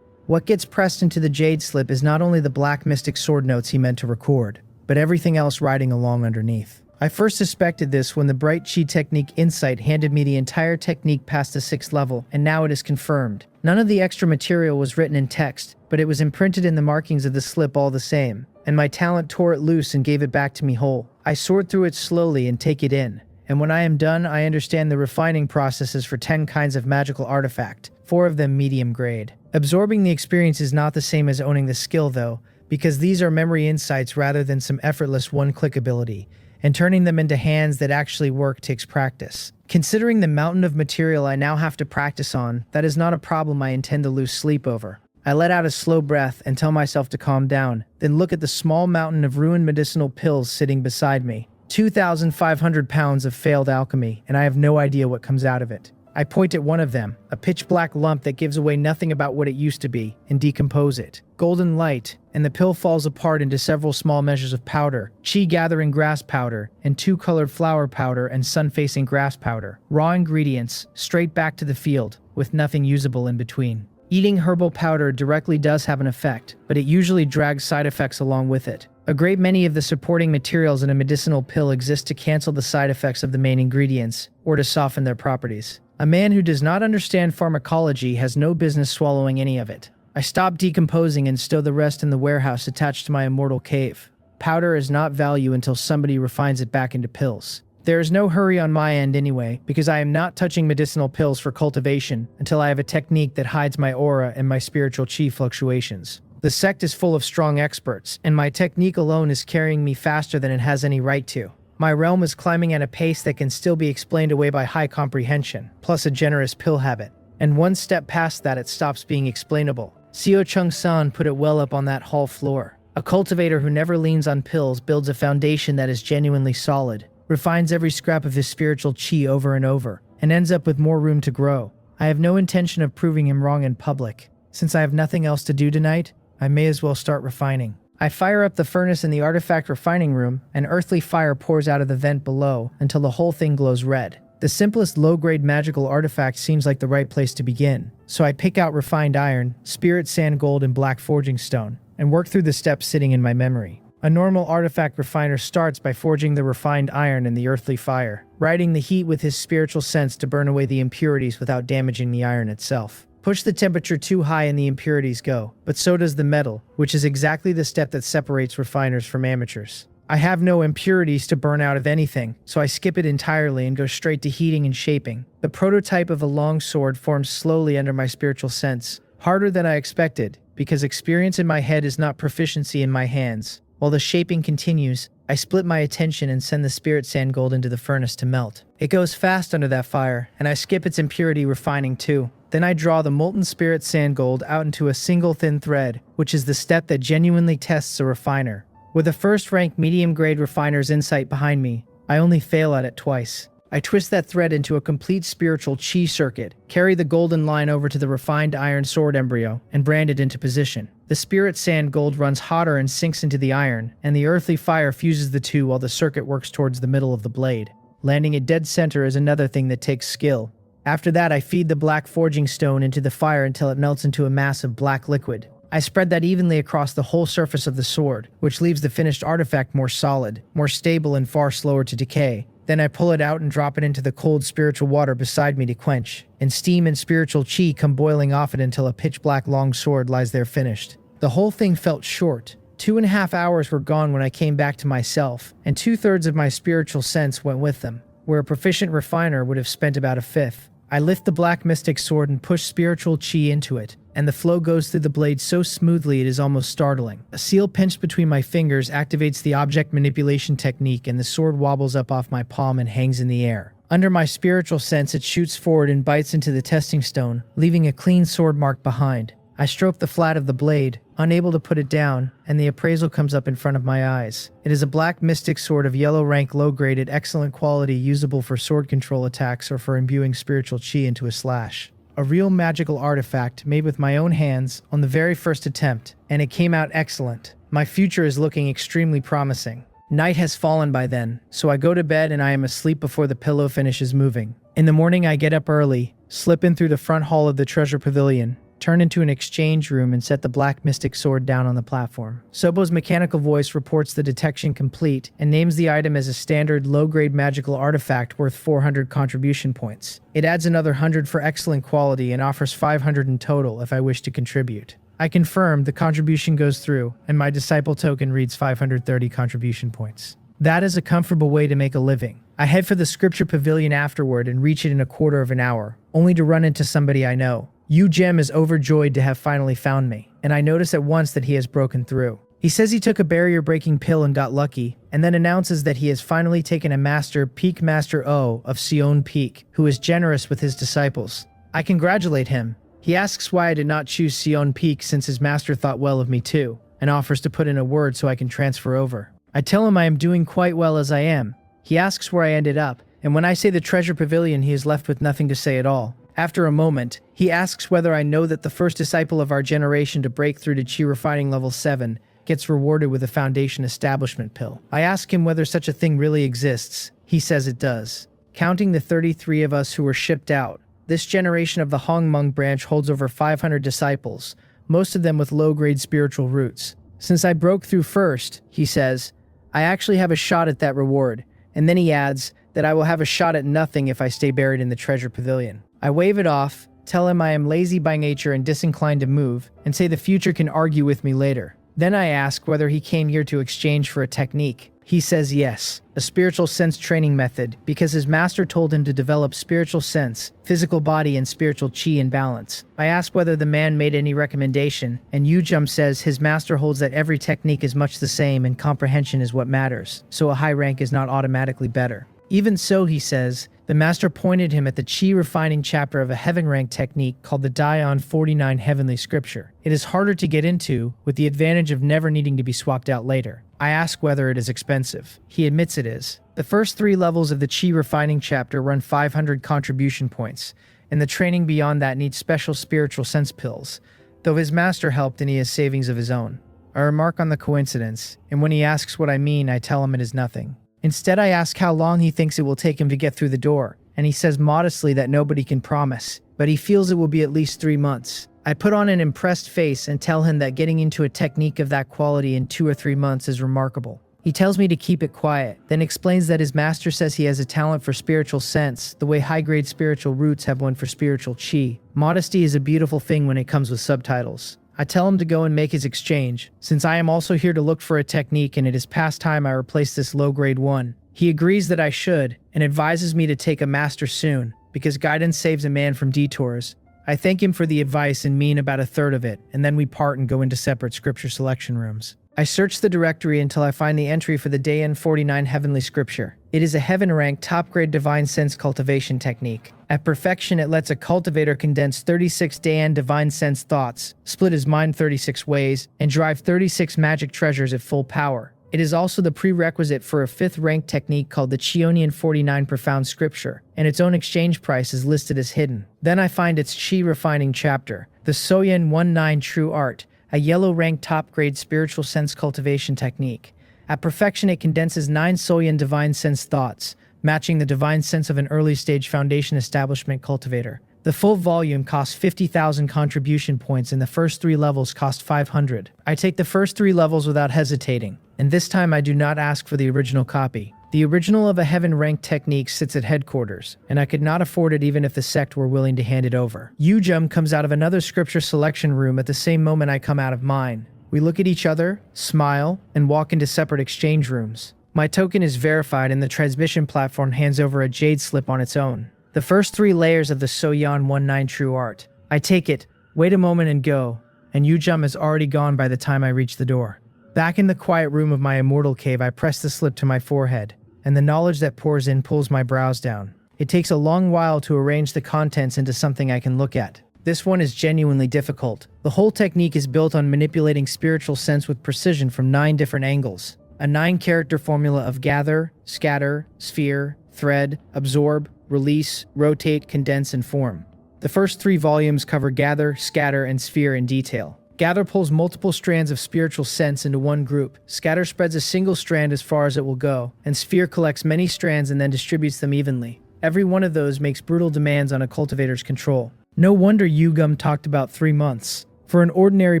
S1: What gets pressed into the jade slip is not only the Black Mystic Sword notes he meant to record, but everything else riding along underneath. I first suspected this when the Bright Chi Technique Insight handed me the entire technique past the 6th level, and now it is confirmed. None of the extra material was written in text, but it was imprinted in the markings of the slip all the same, and my talent tore it loose and gave it back to me whole. I sort through it slowly and take it in. And when I am done, I understand the refining processes for 10 kinds of magical artifact, 4 of them medium grade. Absorbing the experience is not the same as owning the skill though, because these are memory insights rather than some effortless one-click ability, and turning them into hands that actually work takes practice. Considering the mountain of material I now have to practice on, that is not a problem I intend to lose sleep over. I let out a slow breath and tell myself to calm down, then look at the small mountain of ruined medicinal pills sitting beside me. 2,500 pounds of failed alchemy, and I have no idea what comes out of it. I point at one of them, a pitch-black lump that gives away nothing about what it used to be, and decompose it. Golden light, and the pill falls apart into several small measures of powder, chi-gathering grass powder, and 2-colored flower powder and sun-facing grass powder. Raw ingredients, straight back to the field, with nothing usable in between. Eating herbal powder directly does have an effect, but it usually drags side effects along with it. A great many of the supporting materials in a medicinal pill exist to cancel the side effects of the main ingredients, or to soften their properties. A man who does not understand pharmacology has no business swallowing any of it. I stop decomposing and stow the rest in the warehouse attached to my immortal cave. Powder is not value until somebody refines it back into pills. There is no hurry on my end anyway, because I am not touching medicinal pills for cultivation until I have a technique that hides my aura and my spiritual chi fluctuations. The sect is full of strong experts, and my technique alone is carrying me faster than it has any right to. My realm is climbing at a pace that can still be explained away by high comprehension, plus a generous pill habit. And one step past that, it stops being explainable. Seo Chung-san put it well up on that hall floor. A cultivator who never leans on pills builds a foundation that is genuinely solid, refines every scrap of his spiritual chi over and over, and ends up with more room to grow. I have no intention of proving him wrong in public. Since I have nothing else to do tonight, I may as well start refining. I fire up the furnace in the artifact refining room, and earthly fire pours out of the vent below until the whole thing glows red. The simplest low-grade magical artifact seems like the right place to begin. So I pick out refined iron, spirit sand gold, and black forging stone, and work through the steps sitting in my memory. A normal artifact refiner starts by forging the refined iron in the earthly fire, riding the heat with his spiritual sense to burn away the impurities without damaging the iron itself. Push the temperature too high and the impurities go, but so does the metal, which is exactly the step that separates refiners from amateurs. I have no impurities to burn out of anything, so I skip it entirely and go straight to heating and shaping. The prototype of a long sword forms slowly under my spiritual sense, harder than I expected, because experience in my head is not proficiency in my hands. While the shaping continues, I split my attention and send the spirit sand gold into the furnace to melt. It goes fast under that fire, and I skip its impurity refining too. Then I draw the molten spirit sand gold out into a single thin thread, which is the step that genuinely tests a refiner. With a first-rank medium-grade refiner's insight behind me, I only fail at it twice. I twist that thread into a complete spiritual chi circuit, carry the golden line over to the refined iron sword embryo, and brand it into position. The spirit sand gold runs hotter and sinks into the iron, and the earthly fire fuses the two while the circuit works towards the middle of the blade. Landing it dead center is another thing that takes skill. After that, I feed the black forging stone into the fire until it melts into a mass of black liquid. I spread that evenly across the whole surface of the sword, which leaves the finished artifact more solid, more stable, and far slower to decay. Then I pull it out and drop it into the cold spiritual water beside me to quench, and steam and spiritual chi come boiling off it until a pitch-black long sword lies there finished. The whole thing felt short. 2.5 hours were gone when I came back to myself, and 2/3 of my spiritual sense went with them, where a proficient refiner would have spent about 1/5. I lift the black mystic sword and push spiritual chi into it, and the flow goes through the blade so smoothly it is almost startling. A seal pinched between my fingers activates the object manipulation technique, and the sword wobbles up off my palm and hangs in the air. Under my spiritual sense, it shoots forward and bites into the testing stone, leaving a clean sword mark behind. I stroke the flat of the blade, unable to put it down, and the appraisal comes up in front of my eyes. It is a black mystic sword of yellow rank, low-graded, excellent quality, usable for sword control attacks or for imbuing spiritual chi into a slash. A real magical artifact made with my own hands on the very first attempt, and it came out excellent. My future is looking extremely promising. Night has fallen by then, so I go to bed and I am asleep before the pillow finishes moving. In the morning I get up early, slip in through the front hall of the treasure pavilion, turn into an exchange room, and set the black mystic sword down on the platform. Sobo's mechanical voice reports the detection complete and names the item as a standard low-grade magical artifact worth 400 contribution points. It adds another 100 for excellent quality and offers 500 in total if I wish to contribute. I confirm the contribution goes through, and my disciple token reads 530 contribution points. That is a comfortable way to make a living. I head for the scripture pavilion afterward and reach it in a quarter of an hour, only to run into somebody I know. Yu Gem is overjoyed to have finally found me, and I notice at once that he has broken through. He says he took a barrier-breaking pill and got lucky, and then announces that he has finally taken a master, Peak Master O of Sion Peak, who is generous with his disciples. I congratulate him. He asks why I did not choose Sion Peak since his master thought well of me too, and offers to put in a word so I can transfer over. I tell him I am doing quite well as I am. He asks where I ended up, and when I say the treasure pavilion, he is left with nothing to say at all. After a moment, he asks whether I know that the first disciple of our generation to break through to Chi Refining Level 7 gets rewarded with a Foundation Establishment pill. I ask him whether such a thing really exists. He says it does. Counting the 33 of us who were shipped out, this generation of the Hongmeng branch holds over 500 disciples, most of them with low-grade spiritual roots. Since I broke through first, he says, I actually have a shot at that reward, and then he adds that I will have a shot at nothing if I stay buried in the treasure pavilion. I wave it off, tell him I am lazy by nature and disinclined to move, and say the future can argue with me later. Then I ask whether he came here to exchange for a technique. He says yes, a spiritual sense training method, because his master told him to develop spiritual sense, physical body, and spiritual chi in balance. I ask whether the man made any recommendation, and Yujum says his master holds that every technique is much the same and comprehension is what matters, so a high rank is not automatically better. Even so, he says, the master pointed him at the chi refining chapter of a heaven rank technique called the Dion 49 Heavenly Scripture. It is harder to get into, with the advantage of never needing to be swapped out later. I ask whether it is expensive. He admits it is. The first 3 levels of the chi refining chapter run 500 contribution points, and the training beyond that needs special spiritual sense pills, though his master helped and he has savings of his own. I remark on the coincidence, and when he asks what I mean, I tell him it is nothing. Instead, I ask how long he thinks it will take him to get through the door, and he says modestly that nobody can promise, but he feels it will be at least 3 months. I put on an impressed face and tell him that getting into a technique of that quality in 2 or 3 months is remarkable. He tells me to keep it quiet, then explains that his master says he has a talent for spiritual sense, the way high-grade spiritual roots have one for spiritual chi. Modesty is a beautiful thing when it comes with subtitles. I tell him to go and make his exchange, since I am also here to look for a technique and it is past time I replace this low-grade one. He agrees that I should, and advises me to take a master soon, because guidance saves a man from detours. I thank him for the advice and mean about a third of it, and then we part and go into separate scripture selection rooms. I search the directory until I find the entry for the Dayan 49 Heavenly Scripture. It is a heaven-ranked top-grade divine sense cultivation technique. At perfection, it lets a cultivator condense 36 Dayan divine sense thoughts, split his mind 36 ways, and drive 36 magic treasures at full power. It is also the prerequisite for a 5th-ranked technique called the Chionian 49 Profound Scripture, and its own exchange price is listed as hidden. Then I find its chi-refining chapter, the Soyan 19 True Art, a yellow-ranked top-grade spiritual sense cultivation technique. At perfection, it condenses 9 Soyan divine sense thoughts, matching the divine sense of an early-stage foundation establishment cultivator. The full volume costs 50,000 contribution points and the first 3 levels cost 500. I take the first 3 levels without hesitating, and this time I do not ask for the original copy. The original of a heaven-ranked technique sits at headquarters, and I could not afford it even if the sect were willing to hand it over. Yujum comes out of another scripture selection room at the same moment I come out of mine. We look at each other, smile, and walk into separate exchange rooms. My token is verified and the transmission platform hands over a jade slip on its own. The first 3 layers of the Soyan 19 True Art. I take it, wait a moment and go, and Yujum is already gone by the time I reach the door. Back in the quiet room of my immortal cave, I press the slip to my forehead, and the knowledge that pours in pulls my brows down. It takes a long while to arrange the contents into something I can look at. This one is genuinely difficult. The whole technique is built on manipulating spiritual sense with precision from 9 different angles. A 9-character formula of gather, scatter, sphere, thread, absorb, release, rotate, condense, and form. The first 3 volumes cover gather, scatter, and sphere in detail. Gather pulls multiple strands of spiritual sense into one group. Scatter spreads a single strand as far as it will go, and sphere collects many strands and then distributes them evenly. Every one of those makes brutal demands on a cultivator's control. No wonder Yugum talked about 3 months. For an ordinary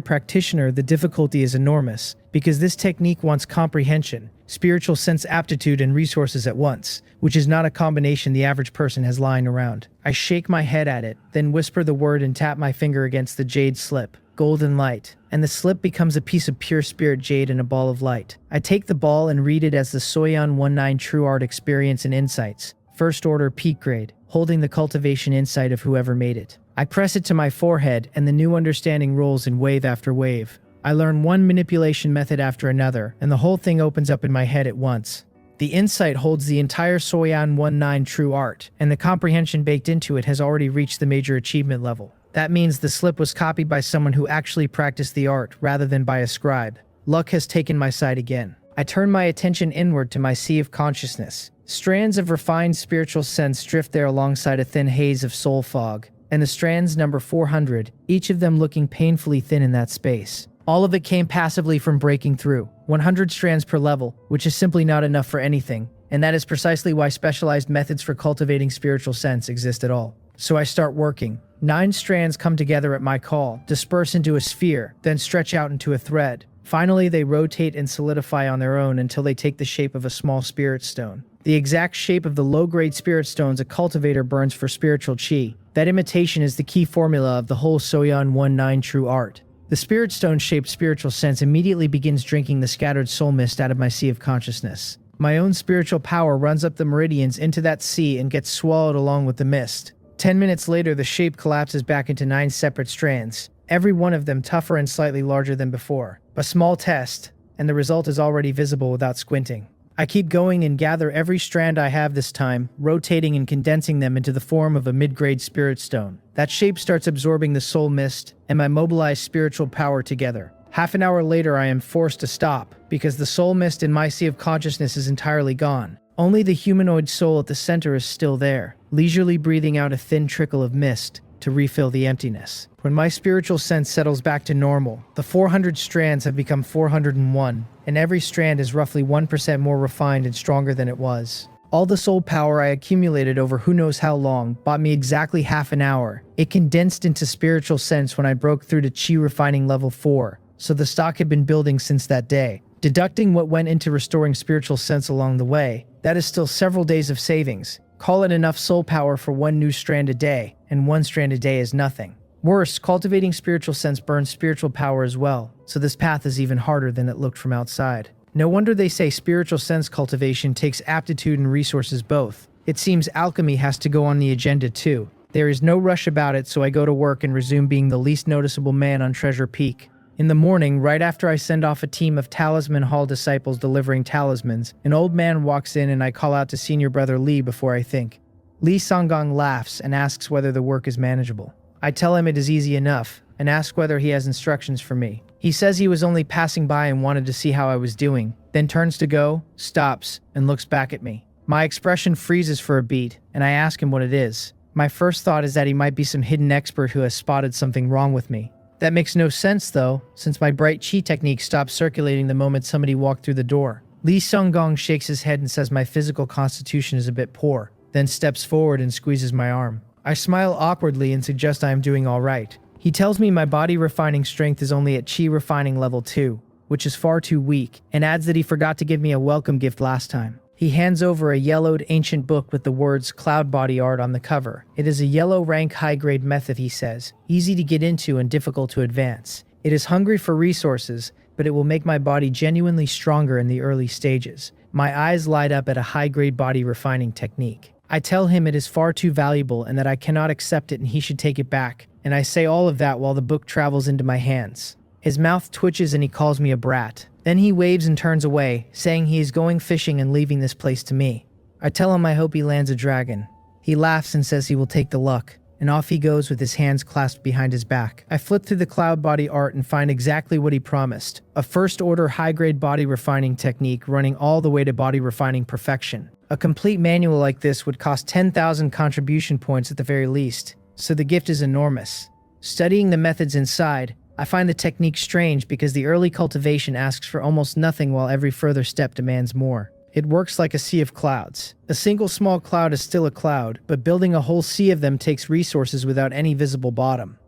S1: practitioner, the difficulty is enormous, because this technique wants comprehension, spiritual sense aptitude, and resources at once, which is not a combination the average person has lying around. I shake my head at it, then whisper the word and tap my finger against the jade slip. Golden light, and the slip becomes a piece of pure spirit jade in a ball of light. I take the ball and read it as the Soyan 19 True Art Experience and Insights, first order peak grade, holding the cultivation insight of whoever made it. I press it to my forehead and the new understanding rolls in wave after wave. I learn one manipulation method after another, and the whole thing opens up in my head at once. The insight holds the entire Soyan 19 True Art, and the comprehension baked into it has already reached the major achievement level. That means the slip was copied by someone who actually practiced the art rather than by a scribe. Luck has taken my side again. I turn my attention inward to my sea of consciousness. Strands of refined spiritual sense drift there alongside a thin haze of soul fog, and the strands number 400, each of them looking painfully thin in that space. All of it came passively from breaking through. 100 strands per level, which is simply not enough for anything, and that is precisely why specialized methods for cultivating spiritual sense exist at all. So I start working. 9 strands come together at my call, disperse into a sphere, then stretch out into a thread. Finally, they rotate and solidify on their own until they take the shape of a small spirit stone. The exact shape of the low-grade spirit stones a cultivator burns for spiritual chi. That imitation is the key formula of the whole Soyan 19 True Art. The spirit stone-shaped spiritual sense immediately begins drinking the scattered soul mist out of my sea of consciousness. My own spiritual power runs up the meridians into that sea and gets swallowed along with the mist. 10 minutes later, the shape collapses back into 9 separate strands, every one of them tougher and slightly larger than before. A small test, and the result is already visible without squinting. I keep going and gather every strand I have this time, rotating and condensing them into the form of a mid-grade spirit stone. That shape starts absorbing the soul mist and my mobilized spiritual power together. Half an hour later, I am forced to stop, because the soul mist in my sea of consciousness is entirely gone. Only the humanoid soul at the center is still there, leisurely breathing out a thin trickle of mist to refill the emptiness. When my spiritual sense settles back to normal, the 400 strands have become 401, and every strand is roughly 1% more refined and stronger than it was. All the soul power I accumulated over who knows how long bought me exactly half an hour. It condensed into spiritual sense when I broke through to chi refining level 4, so the stock had been building since that day. Deducting what went into restoring spiritual sense along the way, that is still several days of savings. Call it enough soul power for one new strand a day, and one strand a day is nothing. Worse, cultivating spiritual sense burns spiritual power as well, so this path is even harder than it looked from outside. No wonder they say spiritual sense cultivation takes aptitude and resources both. It seems alchemy has to go on the agenda too. There is no rush about it, so I go to work and resume being the least noticeable man on Treasure Peak. In the morning, right after I send off a team of Talisman Hall disciples delivering talismans, an old man walks in and I call out to Senior Brother Lee before I think. Lee Songgong laughs and asks whether the work is manageable. I tell him it is easy enough, and ask whether he has instructions for me. He says he was only passing by and wanted to see how I was doing, then turns to go, stops, and looks back at me. My expression freezes for a beat, and I ask him what it is. My first thought is that he might be some hidden expert who has spotted something wrong with me. That makes no sense though, since my bright chi technique stopped circulating the moment somebody walked through the door. Lee Sung-gong shakes his head and says my physical constitution is a bit poor, then steps forward and squeezes my arm. I smile awkwardly and suggest I am doing all right. He tells me my body refining strength is only at chi refining level 2, which is far too weak, and adds that he forgot to give me a welcome gift last time. He hands over a yellowed ancient book with the words cloud body art on the cover. It is a yellow rank high grade method, he says, easy to get into and difficult to advance. It is hungry for resources, but it will make my body genuinely stronger in the early stages. My eyes light up at a high grade body refining technique. I tell him it is far too valuable and that I cannot accept it and he should take it back, and I say all of that while the book travels into my hands. His mouth twitches and he calls me a brat. Then he waves and turns away, saying he is going fishing and leaving this place to me. I tell him I hope he lands a dragon. He laughs and says he will take the luck, and off he goes with his hands clasped behind his back. I flip through the cloud body art and find exactly what he promised. A first-order high-grade body refining technique running all the way to body refining perfection. A complete manual like this would cost 10,000 contribution points at the very least, so the gift is enormous. Studying the methods inside, I find the technique strange because the early cultivation asks for almost nothing while every further step demands more. It works like a sea of clouds. A single small cloud is still a cloud, but building a whole sea of them takes resources without any visible bottom.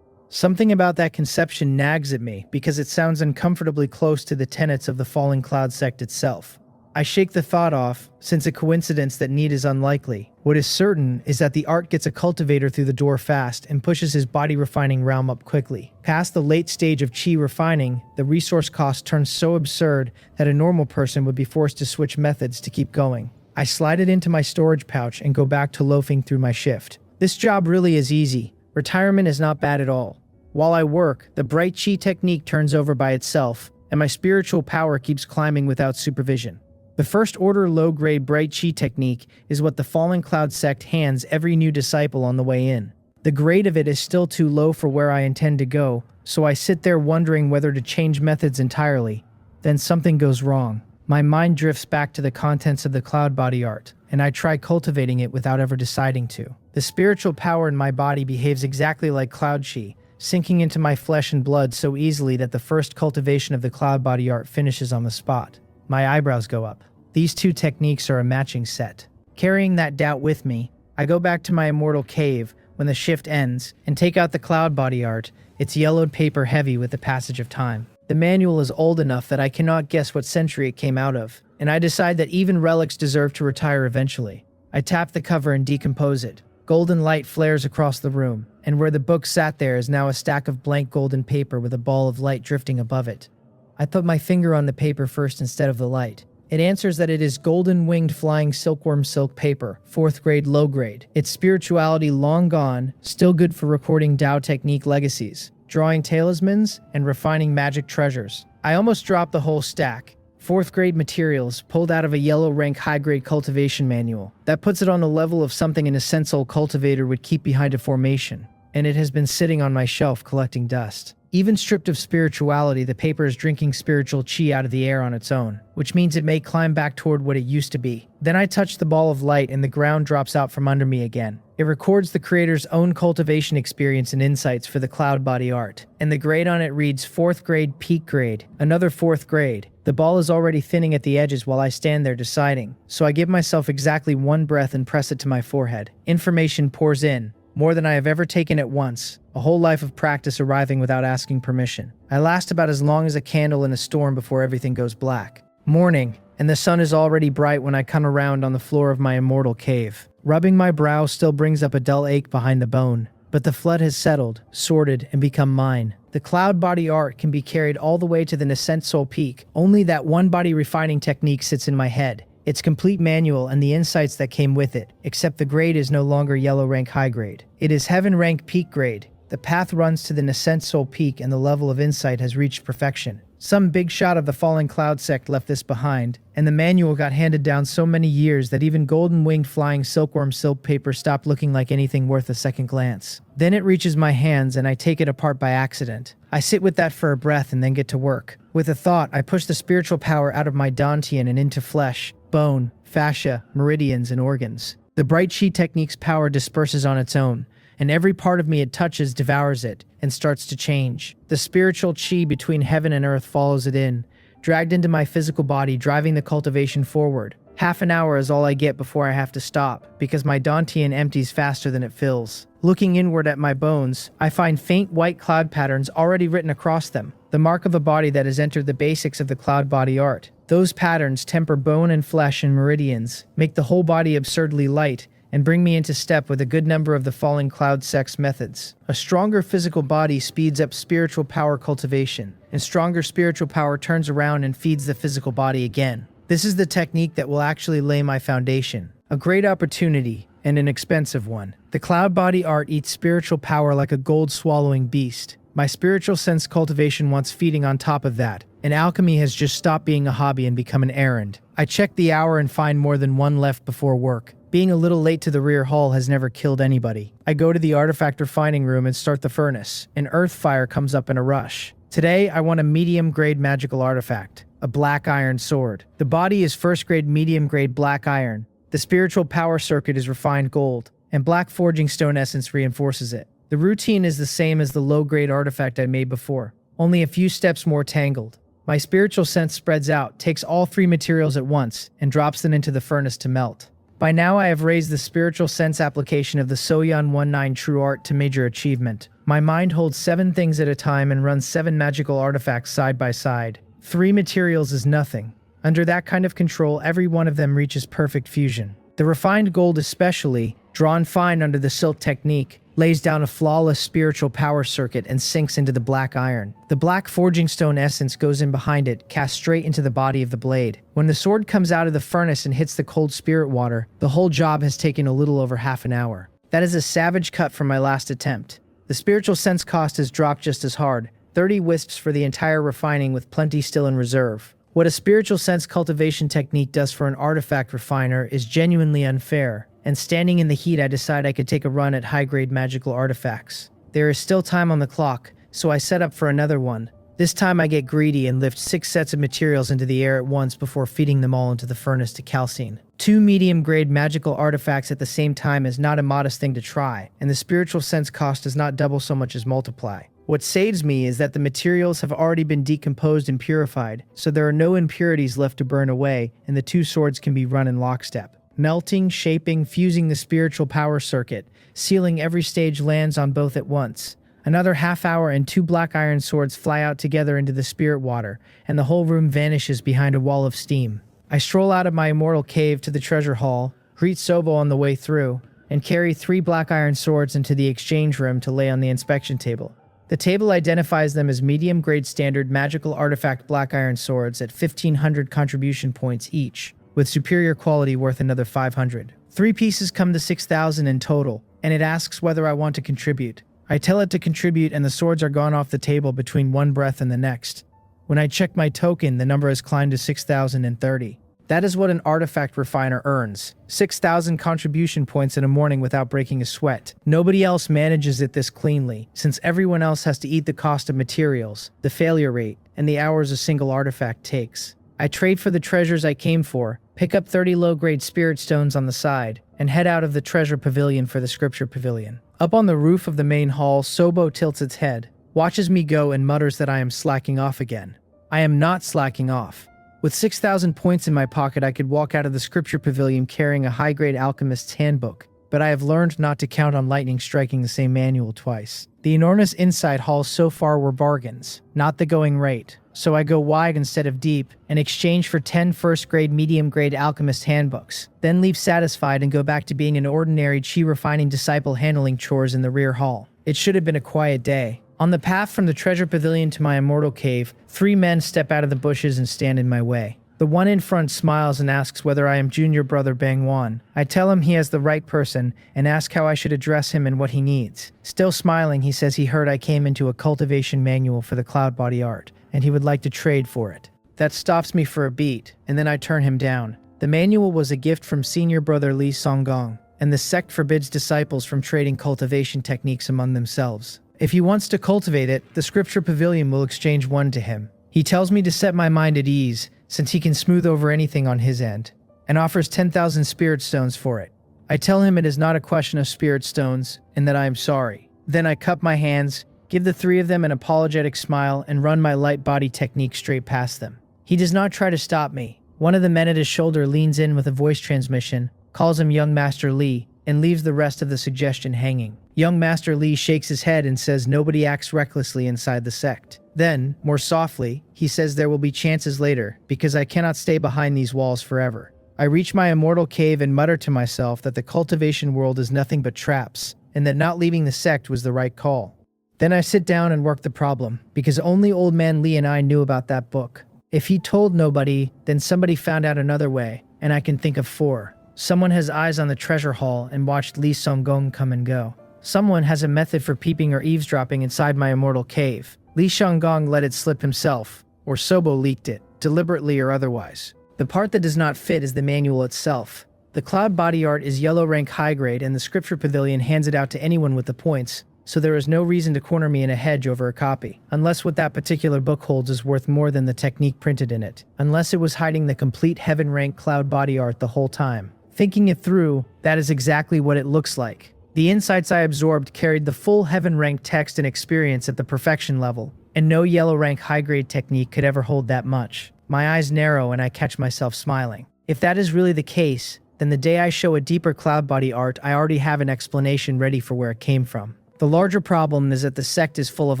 S1: Something about that conception nags at me because it sounds uncomfortably close to the tenets of the Falling Cloud sect itself. I shake the thought off, since a coincidence that need is unlikely. What is certain is that the art gets a cultivator through the door fast and pushes his body refining realm up quickly. Past the late stage of chi refining, the resource cost turns so absurd that a normal person would be forced to switch methods to keep going. I slide it into my storage pouch and go back to loafing through my shift. This job really is easy. Retirement is not bad at all. While I work, the bright chi technique turns over by itself, and my spiritual power keeps climbing without supervision. The first order low-grade bright chi technique is what the Fallen Cloud sect hands every new disciple on the way in. The grade of it is still too low for where I intend to go, so I sit there wondering whether to change methods entirely. Then something goes wrong. My mind drifts back to the contents of the cloud body art, and I try cultivating it without ever deciding to. The spiritual power in my body behaves exactly like cloud chi, sinking into my flesh and blood so easily that the first cultivation of the cloud body art finishes on the spot. My eyebrows go up. These two techniques are a matching set. Carrying that doubt with me, I go back to my immortal cave when the shift ends and take out the cloud body art, its yellowed paper heavy with the passage of time. The manual is old enough that I cannot guess what century it came out of, and I decide that even relics deserve to retire eventually. I tap the cover and decompose it. Golden light flares across the room, and where the book sat there is now a stack of blank golden paper with a ball of light drifting above it. I put my finger on the paper first instead of the light. It answers that it is golden-winged flying silkworm silk paper, 4th grade low grade. Its spirituality long gone, still good for recording Tao technique legacies, drawing talismans, and refining magic treasures. I almost dropped the whole stack. 4th grade materials pulled out of a yellow rank high grade cultivation manual. That puts it on the level of something an essential cultivator would keep behind a formation, and it has been sitting on my shelf collecting dust. Even stripped of spirituality, the paper is drinking spiritual chi out of the air on its own, which means it may climb back toward what it used to be. Then I touch the ball of light and the ground drops out from under me again. It records the creator's own cultivation experience and insights for the cloud body art, and the grade on it reads 4th grade peak grade, another 4th grade, The ball is already thinning at the edges while I stand there deciding, so I give myself exactly one breath and press it to my forehead. Information pours in, more than I have ever taken at once, a whole life of practice arriving without asking permission. I last about as long as a candle in a storm before everything goes black. Morning, and the sun is already bright when I come around on the floor of my immortal cave. Rubbing my brow still brings up a dull ache behind the bone, but the flood has settled, sorted, and become mine. The cloud body art can be carried all the way to the nascent soul peak. Only that one body refining technique sits in my head. Its complete manual and the insights that came with it, except the grade is no longer yellow rank high grade. It is heaven rank peak grade. The path runs to the nascent soul peak and the level of insight has reached perfection. Some big shot of the fallen cloud sect left this behind, and the manual got handed down so many years that even golden-winged flying silkworm silk paper stopped looking like anything worth a second glance. Then it reaches my hands and I take it apart by accident. I sit with that for a breath and then get to work. With a thought, I push the spiritual power out of my dantian and into flesh, bone, fascia, meridians, and organs. The bright chi technique's power disperses on its own, and every part of me it touches devours it and starts to change. The spiritual chi between heaven and earth follows it in, dragged into my physical body, driving the cultivation forward. Half an hour is all I get before I have to stop, because my dantian empties faster than it fills. Looking inward at my bones, I find faint white cloud patterns already written across them, the mark of a body that has entered the basics of the cloud body art. Those patterns temper bone and flesh and meridians, make the whole body absurdly light, and bring me into step with a good number of the falling cloud sect's methods. A stronger physical body speeds up spiritual power cultivation, and stronger spiritual power turns around and feeds the physical body again. This is the technique that will actually lay my foundation. A great opportunity, and an expensive one. The cloud body art eats spiritual power like a gold-swallowing beast. My spiritual sense cultivation wants feeding on top of that, and alchemy has just stopped being a hobby and become an errand. I check the hour and find more than one left before work. Being a little late to the rear hall has never killed anybody. I go to the artifact refining room and start the furnace. An earth fire comes up in a rush. Today, I want a medium-grade magical artifact, a black iron sword. The body is first-grade medium-grade black iron. The spiritual power circuit is refined gold, and black forging stone essence reinforces it. The routine is the same as the low-grade artifact I made before, only a few steps more tangled. My spiritual sense spreads out, takes all three materials at once, and drops them into the furnace to melt. By now I have raised the spiritual sense application of the Soyan 19 True Art to major achievement. My mind holds 7 things at a time and runs 7 magical artifacts side by side. 3 materials is nothing. Under that kind of control, every one of them reaches perfect fusion. The refined gold especially, drawn fine under the silk technique, lays down a flawless spiritual power circuit and sinks into the black iron. The black forging stone essence goes in behind it, cast straight into the body of the blade. When the sword comes out of the furnace and hits the cold spirit water, the whole job has taken a little over half an hour. That is a savage cut from my last attempt. The spiritual sense cost has dropped just as hard, 30 wisps for the entire refining with plenty still in reserve. What a spiritual sense cultivation technique does for an artifact refiner is genuinely unfair. And standing in the heat, I decide I could take a run at high-grade magical artifacts. There is still time on the clock, so I set up for another one. This time I get greedy and lift 6 sets of materials into the air at once before feeding them all into the furnace to calcine. 2 medium-grade magical artifacts at the same time is not a modest thing to try, and the spiritual sense cost does not double so much as multiply. What saves me is that the materials have already been decomposed and purified, so there are no impurities left to burn away, and the 2 swords can be run in lockstep. Melting, shaping, fusing the spiritual power circuit, sealing every stage lands on both at once. Another half hour and 2 black iron swords fly out together into the spirit water, and the whole room vanishes behind a wall of steam. I stroll out of my immortal cave to the treasure hall, greet Sobo on the way through, and carry 3 black iron swords into the exchange room to lay on the inspection table. The table identifies them as medium-grade standard magical artifact black iron swords at 1,500 contribution points each, with superior quality worth another 500. 3 pieces come to 6,000 in total, and it asks whether I want to contribute. I tell it to contribute and the swords are gone off the table between one breath and the next. When I check my token, the number has climbed to 6,030. That is what an artifact refiner earns. 6,000 contribution points in a morning without breaking a sweat. Nobody else manages it this cleanly, since everyone else has to eat the cost of materials, the failure rate, and the hours a single artifact takes. I trade for the treasures I came for, pick up 30 low-grade spirit stones on the side, and head out of the treasure pavilion for the scripture pavilion. Up on the roof of the main hall, Sobo tilts its head, watches me go and mutters that I am slacking off again. I am not slacking off. With 6,000 points in my pocket, I could walk out of the scripture pavilion carrying a high-grade alchemist's handbook, but I have learned not to count on lightning striking the same manual twice. The enormous inside halls so far were bargains, not the going rate, so I go wide instead of deep, in exchange for 10 first-grade medium-grade alchemist handbooks, then leave satisfied and go back to being an ordinary chi-refining disciple handling chores in the rear hall. It should have been a quiet day. On the path from the treasure pavilion to my immortal cave, 3 men step out of the bushes and stand in my way. The one in front smiles and asks whether I am junior brother Bang Wan. I tell him he has the right person and ask how I should address him and what he needs. Still smiling, he says he heard I came into a cultivation manual for the cloud body art, and he would like to trade for it. That stops me for a beat, and then I turn him down. The manual was a gift from senior brother Lee Songgong, and the sect forbids disciples from trading cultivation techniques among themselves. If he wants to cultivate it, the scripture pavilion will exchange one to him. He tells me to set my mind at ease, since he can smooth over anything on his end, and offers 10,000 spirit stones for it. I tell him it is not a question of spirit stones, and that I am sorry. Then I cup my hands, give the 3 of them an apologetic smile, and run my light body technique straight past them. He does not try to stop me. One of the men at his shoulder leans in with a voice transmission, calls him Young Master Lee, and leaves the rest of the suggestion hanging. Young Master Lee shakes his head and says nobody acts recklessly inside the sect. Then, more softly, he says there will be chances later, because I cannot stay behind these walls forever. I reach my immortal cave and mutter to myself that the cultivation world is nothing but traps, and that not leaving the sect was the right call. Then I sit down and work the problem, because only Old Man Lee and I knew about that book. If he told nobody, then somebody found out another way, and I can think of 4. Someone has eyes on the treasure hall and watched Lee Songgong come and go. Someone has a method for peeping or eavesdropping inside my immortal cave. Lee Songgong let it slip himself, or Sobo leaked it, deliberately or otherwise. The part that does not fit is the manual itself. The cloud body art is yellow rank high grade, and the scripture pavilion hands it out to anyone with the points, so there is no reason to corner me in a hedge over a copy, unless what that particular book holds is worth more than the technique printed in it, unless it was hiding the complete heaven rank cloud body art the whole time. Thinking it through, that is exactly what it looks like. The insights I absorbed carried the full heaven rank text and experience at the perfection level, and no yellow rank high grade technique could ever hold that much. My eyes narrow and I catch myself smiling. If that is really the case, then the day I show a deeper cloud body art, I already have an explanation ready for where it came from. The larger problem is that the sect is full of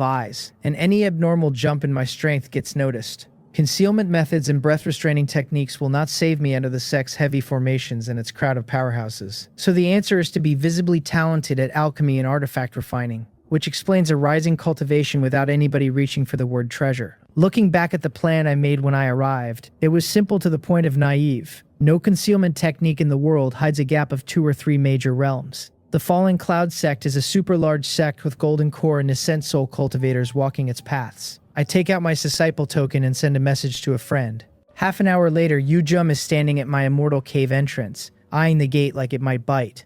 S1: eyes, and any abnormal jump in my strength gets noticed. Concealment methods and breath-restraining techniques will not save me under the sect's heavy formations and its crowd of powerhouses. So the answer is to be visibly talented at alchemy and artifact refining, which explains a rising cultivation without anybody reaching for the word treasure. Looking back at the plan I made when I arrived, it was simple to the point of naive. No concealment technique in the world hides a gap of 2 or 3 major realms. The Falling Cloud Sect is a super large sect with golden core and Ascent soul cultivators walking its paths. I take out my disciple token and send a message to a friend. Half an hour later, Yu Jum is standing at my immortal cave entrance, eyeing the gate like it might bite.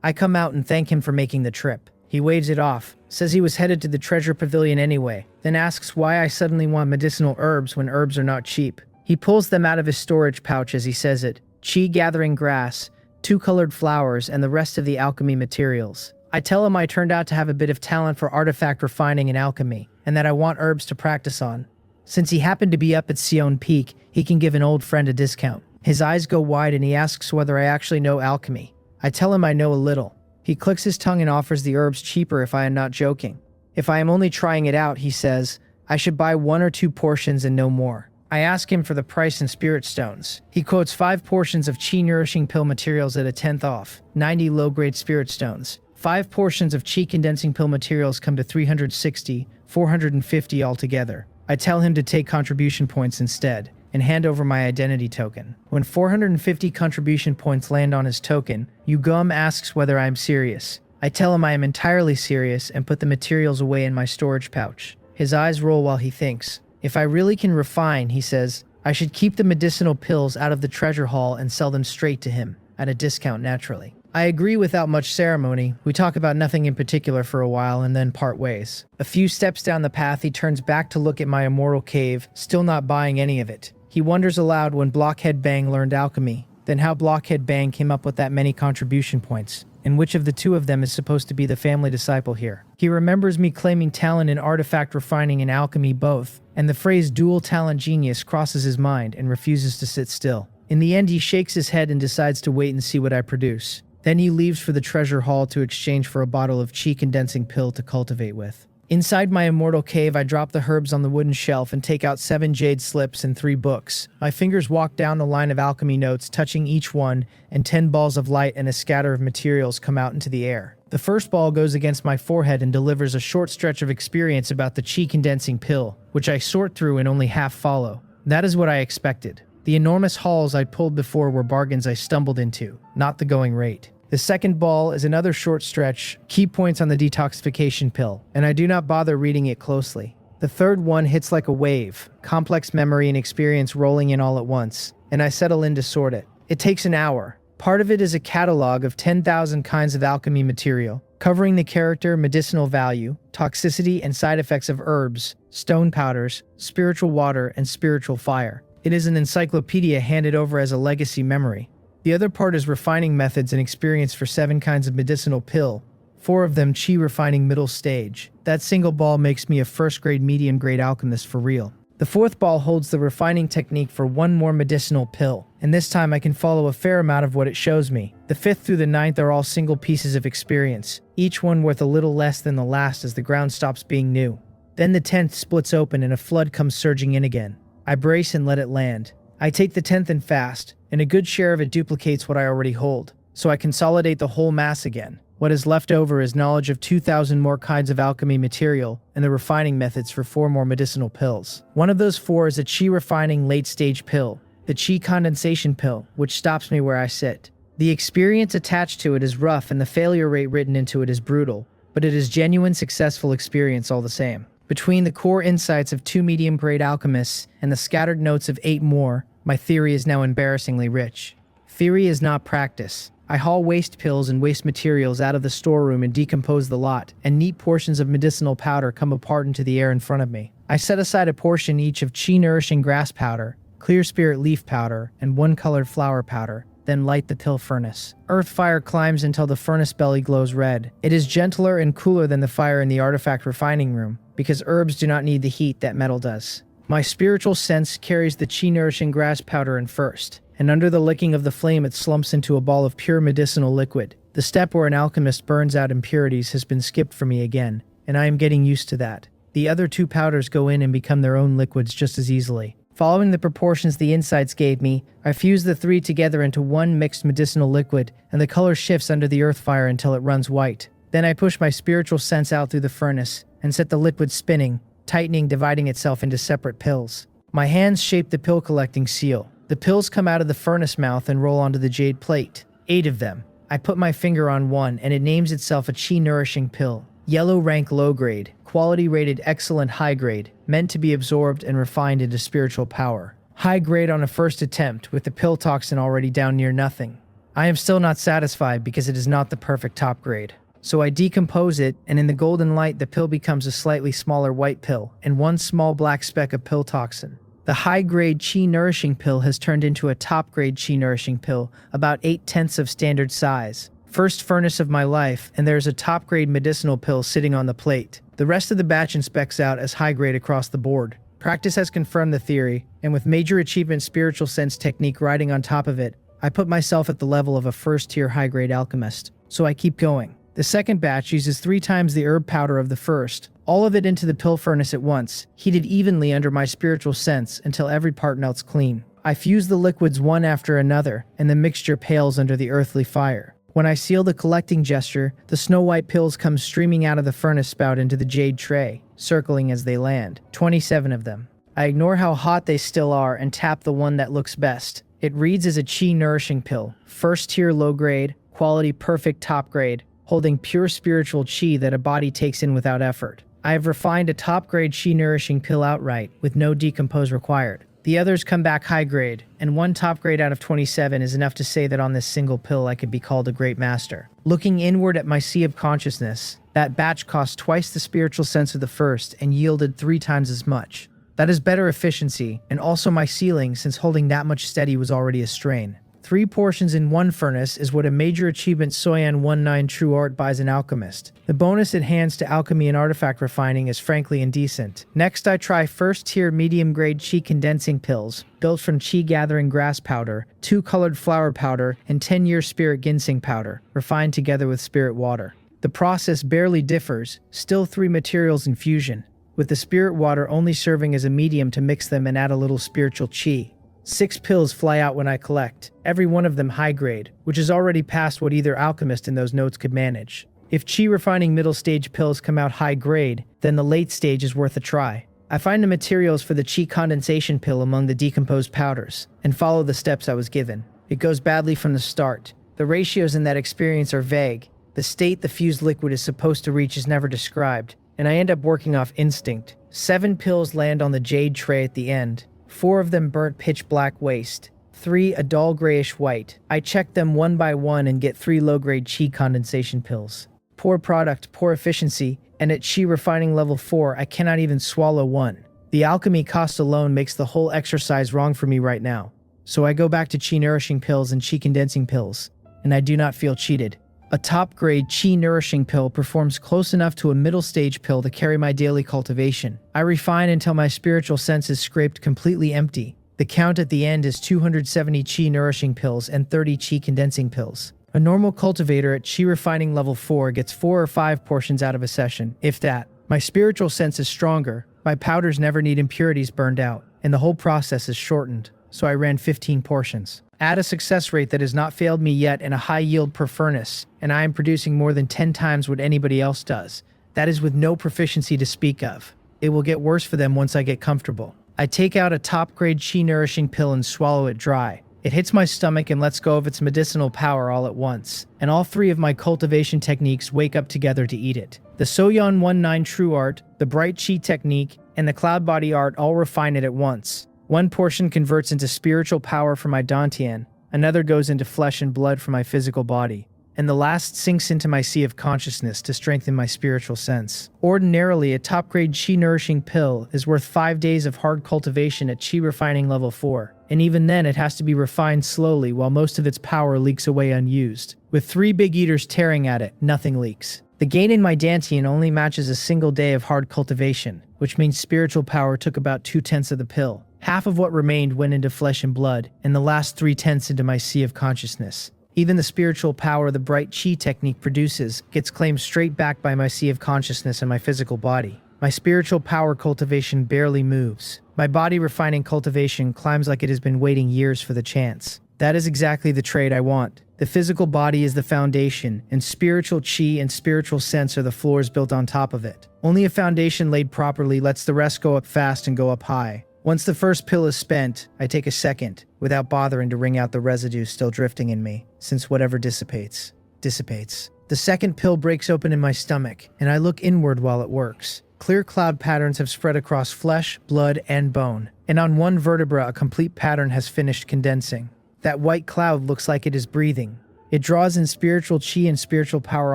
S1: I come out and thank him for making the trip. He waves it off, says he was headed to the treasure pavilion anyway, then asks why I suddenly want medicinal herbs when herbs are not cheap. He pulls them out of his storage pouch as he says it, chi gathering grass, 2 colored flowers, and the rest of the alchemy materials. I tell him I turned out to have a bit of talent for artifact refining and alchemy, and that I want herbs to practice on. Since he happened to be up at Sion Peak, he can give an old friend a discount. His eyes go wide and he asks whether I actually know alchemy. I tell him I know a little. He clicks his tongue and offers the herbs cheaper if I am not joking. If I am only trying it out, he says, I should buy 1 or 2 portions and no more. I ask him for the price in spirit stones. He quotes 5 portions of chi nourishing pill materials at a 10th off, 90 low-grade spirit stones. 5 portions of chi condensing pill materials come to 360, 450 altogether. I tell him to take contribution points instead, and hand over my identity token. When 450 contribution points land on his token, Yugum asks whether I am serious. I tell him I am entirely serious and put the materials away in my storage pouch. His eyes roll while he thinks. If I really can refine, he says, I should keep the medicinal pills out of the treasure hall and sell them straight to him, at a discount naturally. I agree without much ceremony. We talk about nothing in particular for a while and then part ways. A few steps down the path, he turns back to look at my immortal cave, still not buying any of it. He wonders aloud when Blockhead Bang learned alchemy, then how Blockhead Bang came up with that many contribution points, and which of the 2 of them is supposed to be the family disciple here. He remembers me claiming talent in artifact refining and alchemy both, and the phrase dual talent genius crosses his mind and refuses to sit still. In the end, he shakes his head and decides to wait and see what I produce. Then he leaves for the treasure hall to exchange for a bottle of chi condensing pill to cultivate with. Inside my immortal cave, I drop the herbs on the wooden shelf and take out 7 jade slips and 3 books. My fingers walk down the line of alchemy notes, touching each one, and 10 balls of light and a scatter of materials come out into the air. The first ball goes against my forehead and delivers a short stretch of experience about the chi condensing pill, which I sort through and only half follow. That is what I expected. The enormous hauls I pulled before were bargains I stumbled into, not the going rate. The second ball is another short stretch, key points on the detoxification pill, and I do not bother reading it closely. The third one hits like a wave, complex memory and experience rolling in all at once, and I settle in to sort it. It takes an hour. Part of it is a catalog of 10,000 kinds of alchemy material, covering the character, medicinal value, toxicity, and side effects of herbs, stone powders, spiritual water, and spiritual fire. It is an encyclopedia handed over as a legacy memory. The other part is refining methods and experience for 7 kinds of medicinal pill, 4 of them chi refining middle stage. That single ball makes me a first-grade medium-grade alchemist for real. The fourth ball holds the refining technique for 1 more medicinal pill, and this time I can follow a fair amount of what it shows me. The 5th through the 9th are all single pieces of experience, each one worth a little less than the last as the ground stops being new. Then the 10th splits open and a flood comes surging in again. I brace and let it land. I take the 10th and fast, and a good share of it duplicates what I already hold, so I consolidate the whole mass again. What is left over is knowledge of 2,000 more kinds of alchemy material and the refining methods for 4 more medicinal pills. One of those 4 is a chi refining late-stage pill, the chi condensation pill, which stops me where I sit. The experience attached to it is rough and the failure rate written into it is brutal, but it is genuine, successful experience all the same. Between the core insights of 2 medium-grade alchemists and the scattered notes of 8 more, my theory is now embarrassingly rich. Theory is not practice. I haul waste pills and waste materials out of the storeroom and decompose the lot, and neat portions of medicinal powder come apart into the air in front of me. I set aside a portion each of chi-nourishing grass powder, clear spirit leaf powder, and 1-colored flower powder, then light the till furnace. Earth fire climbs until the furnace belly glows red. It is gentler and cooler than the fire in the artifact refining room, because herbs do not need the heat that metal does. My spiritual sense carries the chi-nourishing grass powder in first, and under the licking of the flame it slumps into a ball of pure medicinal liquid. The step where an alchemist burns out impurities has been skipped for me again, and I am getting used to that. The other 2 powders go in and become their own liquids just as easily. Following the proportions the insights gave me, I fuse the 3 together into one mixed medicinal liquid, and the color shifts under the earth fire until it runs white. Then I push my spiritual sense out through the furnace, and set the liquid spinning, tightening, dividing itself into separate pills. My hands shape the pill collecting seal. The pills come out of the furnace mouth and roll onto the jade plate. 8 of them. I put my finger on one and it names itself a chi nourishing pill. Yellow rank low grade, quality rated excellent high grade, meant to be absorbed and refined into spiritual power. High grade on a first attempt, with the pill toxin already down near nothing. I am still not satisfied because it is not the perfect top grade. So I decompose it, and in the golden light the pill becomes a slightly smaller white pill, and 1 small black speck of pill toxin. The high-grade chi-nourishing pill has turned into a top-grade chi-nourishing pill, about 8/10 of standard size. First furnace of my life, and there's a top-grade medicinal pill sitting on the plate. The rest of the batch inspects out as high-grade across the board. Practice has confirmed the theory, and with major achievement spiritual sense technique riding on top of it, I put myself at the level of a first-tier high-grade alchemist. So I keep going. The second batch uses 3 times the herb powder of the first, all of it into the pill furnace at once, heated evenly under my spiritual sense until every part melts clean. I fuse the liquids one after another, and the mixture pales under the earthly fire. When I seal the collecting gesture, the snow-white pills come streaming out of the furnace spout into the jade tray, circling as they land. 27 of them. I ignore how hot they still are and tap the one that looks best. It reads as a chi-nourishing pill, first-tier low-grade, quality perfect top-grade, holding pure spiritual chi that a body takes in without effort. I have refined a top-grade chi-nourishing pill outright, with no decompose required. The others come back high-grade, and 1 top-grade out of 27 is enough to say that on this single pill I could be called a great master. Looking inward at my sea of consciousness, that batch cost twice the spiritual sense of the first and yielded 3 times as much. That is better efficiency, and also my ceiling, since holding that much steady was already a strain. 3 portions in one furnace is what a major achievement Soyan 19 True Art buys an alchemist. The bonus it hands to alchemy and artifact refining is frankly indecent. Next I try first tier medium grade chi condensing pills, built from chi gathering grass powder, 2 colored flower powder, and 10-year spirit ginseng powder, refined together with spirit water. The process barely differs, still 3 materials in fusion, with the spirit water only serving as a medium to mix them and add a little spiritual chi. 6 pills fly out when I collect, every one of them high grade, which is already past what either alchemist in those notes could manage. If chi refining middle stage pills come out high grade, then the late stage is worth a try. I find the materials for the chi condensation pill among the decomposed powders, and follow the steps I was given. It goes badly from the start. The ratios in that experience are vague. The state the fused liquid is supposed to reach is never described, and I end up working off instinct. 7 pills land on the jade tray at the end. 4 of them burnt pitch black waste, 3 a dull grayish white. I check them one by one and get 3 low-grade chi condensation pills. Poor product, poor efficiency, and at chi refining level 4 I cannot even swallow one. The alchemy cost alone makes the whole exercise wrong for me right now. So I go back to chi nourishing pills and chi condensing pills, and I do not feel cheated. A top-grade chi nourishing pill performs close enough to a middle-stage pill to carry my daily cultivation. I refine until my spiritual sense is scraped completely empty. The count at the end is 270 chi nourishing pills and 30 chi condensing pills. A normal cultivator at chi refining level 4 gets 4 or 5 portions out of a session, if that. My spiritual sense is stronger, my powders never need impurities burned out, and the whole process is shortened, so I ran 15 portions. Add a success rate that has not failed me yet and a high yield per furnace, and I am producing more than 10 times what anybody else does. That is with no proficiency to speak of. It will get worse for them once I get comfortable. I take out a top-grade chi nourishing pill and swallow it dry. It hits my stomach and lets go of its medicinal power all at once, and all 3 of my cultivation techniques wake up together to eat it. The Soyan 19 True Art, the Bright Chi technique, and the Cloud Body Art all refine it at once. 1 portion converts into spiritual power for my Dantian, another goes into flesh and blood for my physical body, and the last sinks into my sea of consciousness to strengthen my spiritual sense. Ordinarily, a top-grade chi nourishing pill is worth 5 days of hard cultivation at chi refining level 4, and even then it has to be refined slowly while most of its power leaks away unused. With 3 big eaters tearing at it, nothing leaks. The gain in my Dantian only matches a single day of hard cultivation, which means spiritual power took about 2/10 of the pill. Half of what remained went into flesh and blood, and the last 3/10 into my sea of consciousness. Even the spiritual power the Bright Chi technique produces gets claimed straight back by my sea of consciousness and my physical body. My spiritual power cultivation barely moves. My body refining cultivation climbs like it has been waiting years for the chance. That is exactly the trade I want. The physical body is the foundation, and spiritual chi and spiritual sense are the floors built on top of it. Only a foundation laid properly lets the rest go up fast and go up high. Once the first pill is spent, I take a second, without bothering to wring out the residue still drifting in me, since whatever dissipates. The second pill breaks open in my stomach, and I look inward while it works. Clear cloud patterns have spread across flesh, blood, and bone, and on one vertebra a complete pattern has finished condensing. That white cloud looks like it is breathing. It draws in spiritual chi and spiritual power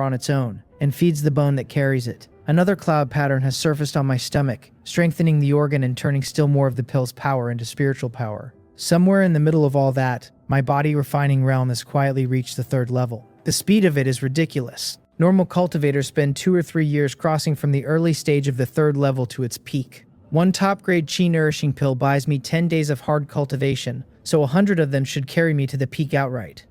S1: on its own, and feeds the bone that carries it. Another cloud pattern has surfaced on my stomach, strengthening the organ and turning still more of the pill's power into spiritual power. Somewhere in the middle of all that, my body refining realm has quietly reached the 3rd level. The speed of it is ridiculous. Normal cultivators spend 2 or 3 years crossing from the early stage of the 3rd level to its peak. 1 top-grade chi nourishing pill buys me 10 days of hard cultivation, so 100 of them should carry me to the peak outright.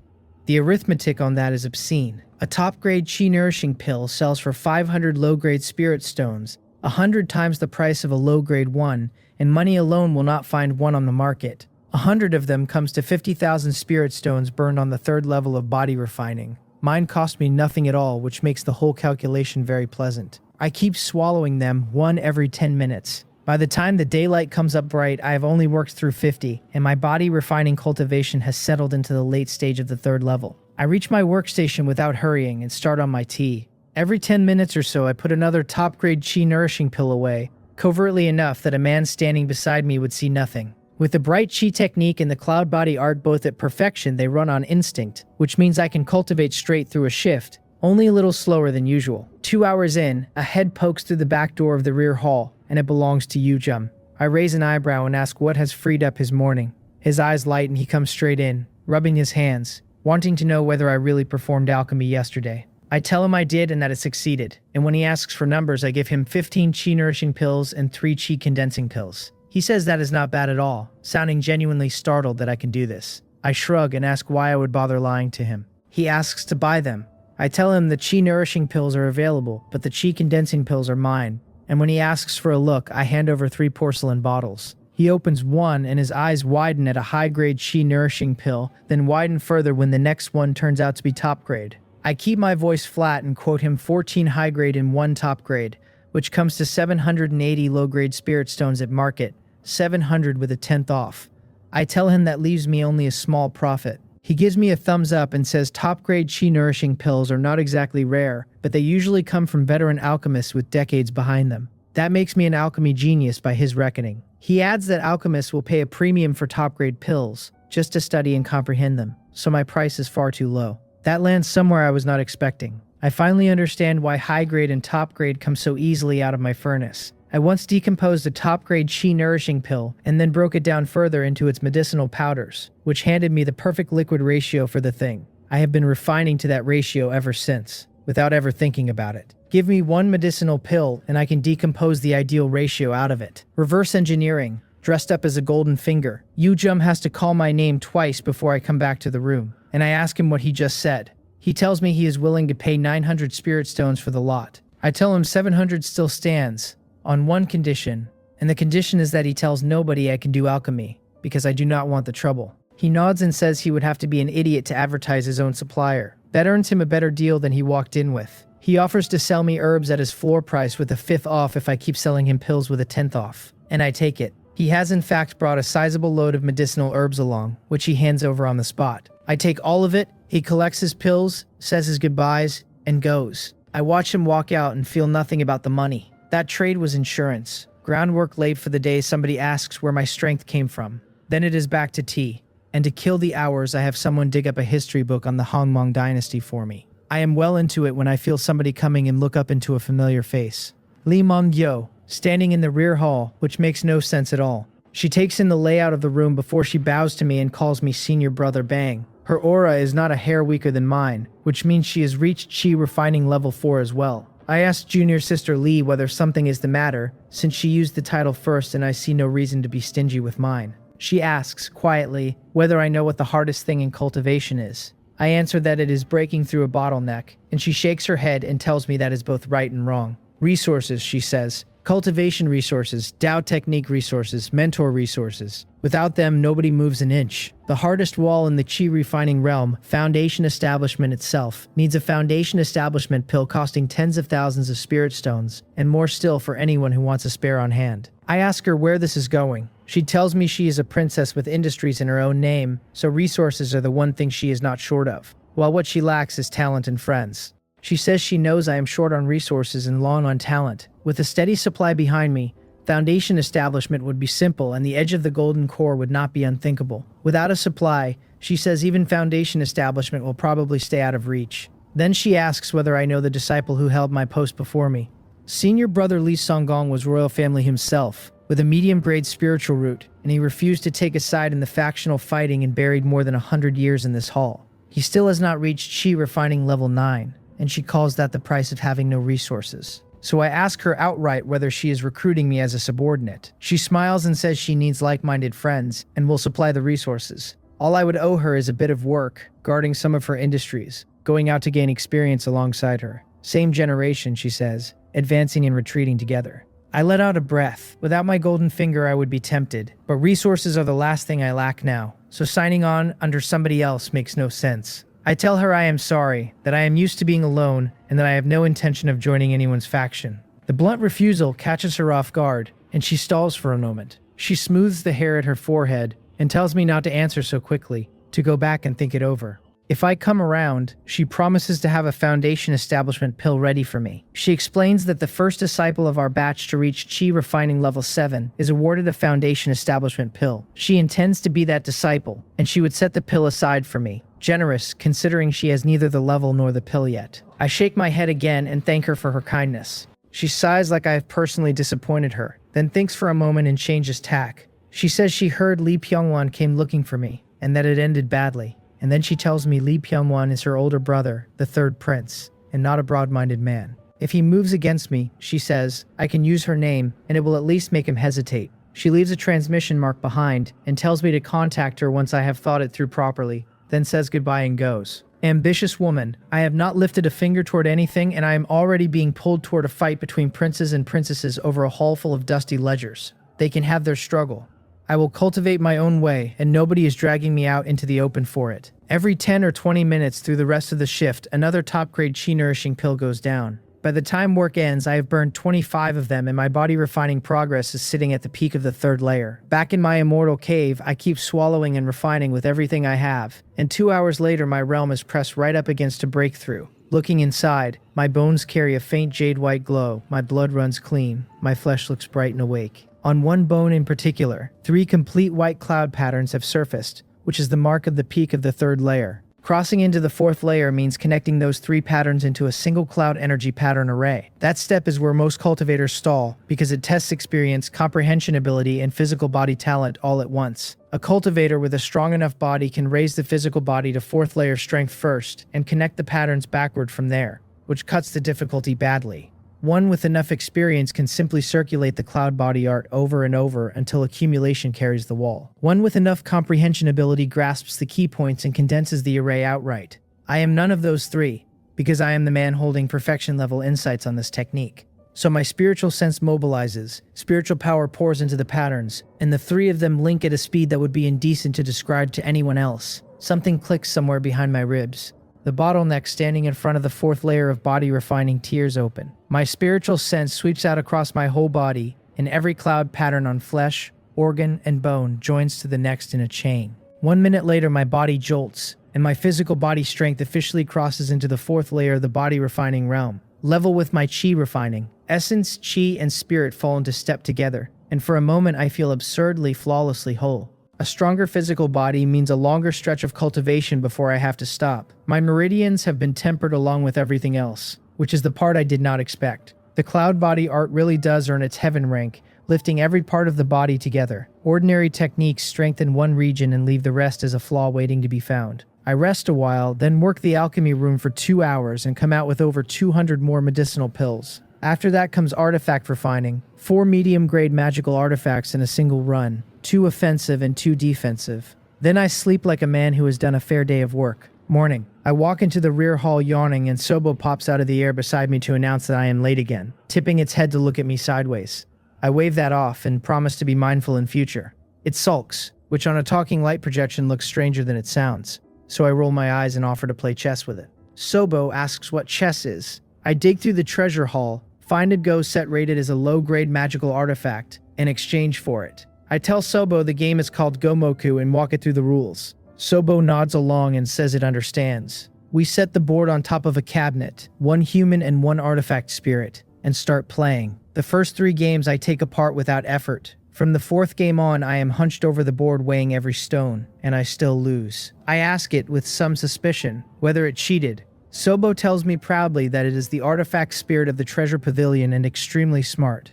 S1: The arithmetic on that is obscene. A top-grade chi nourishing pill sells for 500 low-grade spirit stones, 100 times the price of a low-grade one, and money alone will not find one on the market. 100 of them comes to 50,000 spirit stones burned on the 3rd level of body refining. Mine cost me nothing at all, which makes the whole calculation very pleasant. I keep swallowing them, 1 every 10 minutes. By the time the daylight comes up bright, I have only worked through 50, and my body refining cultivation has settled into the late stage of the 3rd level. I reach my workstation without hurrying and start on my tea. Every 10 minutes or so, I put another top-grade chi nourishing pill away, covertly enough that a man standing beside me would see nothing. With the Bright Chi technique and the Cloud Body Art both at perfection, they run on instinct, which means I can cultivate straight through a shift, only a little slower than usual. 2 hours in, a head pokes through the back door of the rear hall, and it belongs to Yujum. I raise an eyebrow and ask what has freed up his morning. His eyes light and he comes straight in. rubbing his hands, wanting to know whether I really performed alchemy yesterday. I tell him I did and that it succeeded, and when he asks for numbers, I give him 15 chi-nourishing pills and 3 chi-condensing pills. He says that is not bad at all, sounding genuinely startled that I can do this. I shrug and ask why I would bother lying to him. He asks to buy them. I tell him the chi-nourishing pills are available, but the chi-condensing pills are mine, and when he asks for a look, I hand over 3 porcelain bottles. He opens one and his eyes widen at a high-grade chi-nourishing pill, then widen further when the next one turns out to be top-grade. I keep my voice flat and quote him 14 high-grade and 1 top-grade, which comes to 780 low-grade spirit stones at market, 700 with a 10th off. I tell him that leaves me only a small profit. He gives me a thumbs up and says top-grade chi-nourishing pills are not exactly rare, but they usually come from veteran alchemists with decades behind them. That makes me an alchemy genius by his reckoning. He adds that alchemists will pay a premium for top-grade pills, just to study and comprehend them, so my price is far too low. That lands somewhere I was not expecting. I finally understand why high-grade and top-grade come so easily out of my furnace. I once decomposed a top-grade chi-nourishing pill and then broke it down further into its medicinal powders, which handed me the perfect liquid ratio for the thing. I have been refining to that ratio ever since, without ever thinking about it. Give me 1 medicinal pill and I can decompose the ideal ratio out of it. Reverse engineering, dressed up as a golden finger. Yujum has to call my name twice before I come back to the room, and I ask him what he just said. He tells me he is willing to pay 900 spirit stones for the lot. I tell him 700 still stands, on one condition, and the condition is that he tells nobody I can do alchemy, because I do not want the trouble. He nods and says he would have to be an idiot to advertise his own supplier. That earns him a better deal than he walked in with. He offers to sell me herbs at his floor price with a 5th off if I keep selling him pills with a 10th off, and I take it. He has in fact brought a sizable load of medicinal herbs along, which he hands over on the spot. I take all of it, he collects his pills, says his goodbyes, and goes. I watch him walk out and feel nothing about the money. That trade was insurance. Groundwork laid for the day somebody asks where my strength came from. Then it is back to tea. And to kill the hours, I have someone dig up a history book on the Hongmong dynasty for me. I am well into it when I feel somebody coming and look up into a familiar face. Li Mongyo, standing in the rear hall, which makes no sense at all. She takes in the layout of the room before she bows to me and calls me Senior Brother Bang. Her aura is not a hair weaker than mine, which means she has reached Chi refining level 4 as well. I asked junior sister Lee whether something is the matter, since she used the title first and I see no reason to be stingy with mine. She asks, quietly, whether I know what the hardest thing in cultivation is. I answer that it is breaking through a bottleneck, and she shakes her head and tells me that is both right and wrong. Resources, she says. Cultivation resources, Dao technique resources, mentor resources. Without them, nobody moves an inch. The hardest wall in the Chi refining realm, foundation establishment itself, needs a foundation establishment pill costing tens of thousands of spirit stones, and more still for anyone who wants a spare on hand. I ask her where this is going. She tells me she is a princess with industries in her own name, so resources are the one thing she is not short of, while what she lacks is talent and friends. She says she knows I am short on resources and long on talent. With a steady supply behind me, foundation establishment would be simple and the edge of the golden core would not be unthinkable. Without a supply, she says even foundation establishment will probably stay out of reach. Then she asks whether I know the disciple who held my post before me. Senior brother Li Songgong was royal family himself, with a medium-grade spiritual root, and he refused to take a side in the factional fighting and buried more than 100 years in this hall. He still has not reached Chi refining level 9, and she calls that the price of having no resources. So I ask her outright whether she is recruiting me as a subordinate. She smiles and says she needs like-minded friends and will supply the resources. All I would owe her is a bit of work, guarding some of her industries, going out to gain experience alongside her. Same generation, she says, advancing and retreating together. I let out a breath. Without my golden finger, I would be tempted, but resources are the last thing I lack now, so signing on under somebody else makes no sense. I tell her I am sorry, that I am used to being alone, and that I have no intention of joining anyone's faction. The blunt refusal catches her off guard, and she stalls for a moment. She smooths the hair at her forehead and tells me not to answer so quickly, to go back and think it over. If I come around, she promises to have a foundation establishment pill ready for me. She explains that the first disciple of our batch to reach Chi refining level 7 is awarded a foundation establishment pill. She intends to be that disciple, and she would set the pill aside for me. Generous, considering she has neither the level nor the pill yet. I shake my head again and thank her for her kindness. She sighs like I have personally disappointed her, then thinks for a moment and changes tack. She says she heard Li Pyongwan came looking for me, and that it ended badly. And then she tells me Lee Pyonghwan is her older brother, the third prince, and not a broad-minded man. If he moves against me, she says, I can use her name, and it will at least make him hesitate. She leaves a transmission mark behind and tells me to contact her once I have thought it through properly, then says goodbye and goes. Ambitious woman, I have not lifted a finger toward anything, and I am already being pulled toward a fight between princes and princesses over a hall full of dusty ledgers. They can have their struggle. I will cultivate my own way, and nobody is dragging me out into the open for it. Every 10 or 20 minutes through the rest of the shift, another top-grade chi-nourishing pill goes down. By the time work ends, I have burned 25 of them, and my body refining progress is sitting at the peak of the third layer. Back in my immortal cave, I keep swallowing and refining with everything I have, and 2 hours later my realm is pressed right up against a breakthrough. Looking inside, my bones carry a faint jade-white glow, my blood runs clean, my flesh looks bright and awake. On one bone in particular, 3 complete white cloud patterns have surfaced, which is the mark of the peak of the third layer. Crossing into the fourth layer means connecting those 3 patterns into a single cloud energy pattern array. That step is where most cultivators stall, because it tests experience, comprehension ability, and physical body talent all at once. A cultivator with a strong enough body can raise the physical body to fourth layer strength first, and connect the patterns backward from there, which cuts the difficulty badly. One with enough experience can simply circulate the cloud body art over and over until accumulation carries the wall. One with enough comprehension ability grasps the key points and condenses the array outright. I am none of those 3, because I am the man holding perfection level insights on this technique. So my spiritual sense mobilizes, spiritual power pours into the patterns, and the 3 of them link at a speed that would be indecent to describe to anyone else. Something clicks somewhere behind my ribs. The bottleneck standing in front of the fourth layer of body refining tears open. My spiritual sense sweeps out across my whole body, and every cloud pattern on flesh, organ, and bone joins to the next in a chain. 1 minute later, my body jolts, and my physical body strength officially crosses into the fourth layer of the body refining realm. Level with my chi refining. Essence, chi, and spirit fall into step together, and for a moment I feel absurdly, flawlessly whole. A stronger physical body means a longer stretch of cultivation before I have to stop. My meridians have been tempered along with everything else, which is the part I did not expect. The cloud body art really does earn its heaven rank, lifting every part of the body together. Ordinary techniques strengthen one region and leave the rest as a flaw waiting to be found. I rest a while, then work the alchemy room for 2 hours and come out with over 200 more medicinal pills. After that comes artifact refining, 4 medium-grade magical artifacts in a single run, 2 offensive and 2 defensive. Then I sleep like a man who has done a fair day of work. Morning. I walk into the rear hall yawning, and Sobo pops out of the air beside me to announce that I am late again, tipping its head to look at me sideways. I wave that off and promise to be mindful in future. It sulks, which on a talking light projection looks stranger than it sounds, so I roll my eyes and offer to play chess with it. Sobo asks what chess is. I dig through the treasure hall, find a Go set rated as a low-grade magical artifact, and exchange for it. I tell Sobo the game is called Gomoku and walk it through the rules. Sobo nods along and says it understands. We set the board on top of a cabinet, 1 human and 1 artifact spirit, and start playing. The first 3 games I take apart without effort. From the 4th game on, I am hunched over the board weighing every stone, and I still lose. I ask it with some suspicion whether it cheated. Sobo tells me proudly that it is the artifact spirit of the treasure pavilion and extremely smart.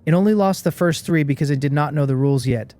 S1: It only lost the first 3 because it did not know the rules yet,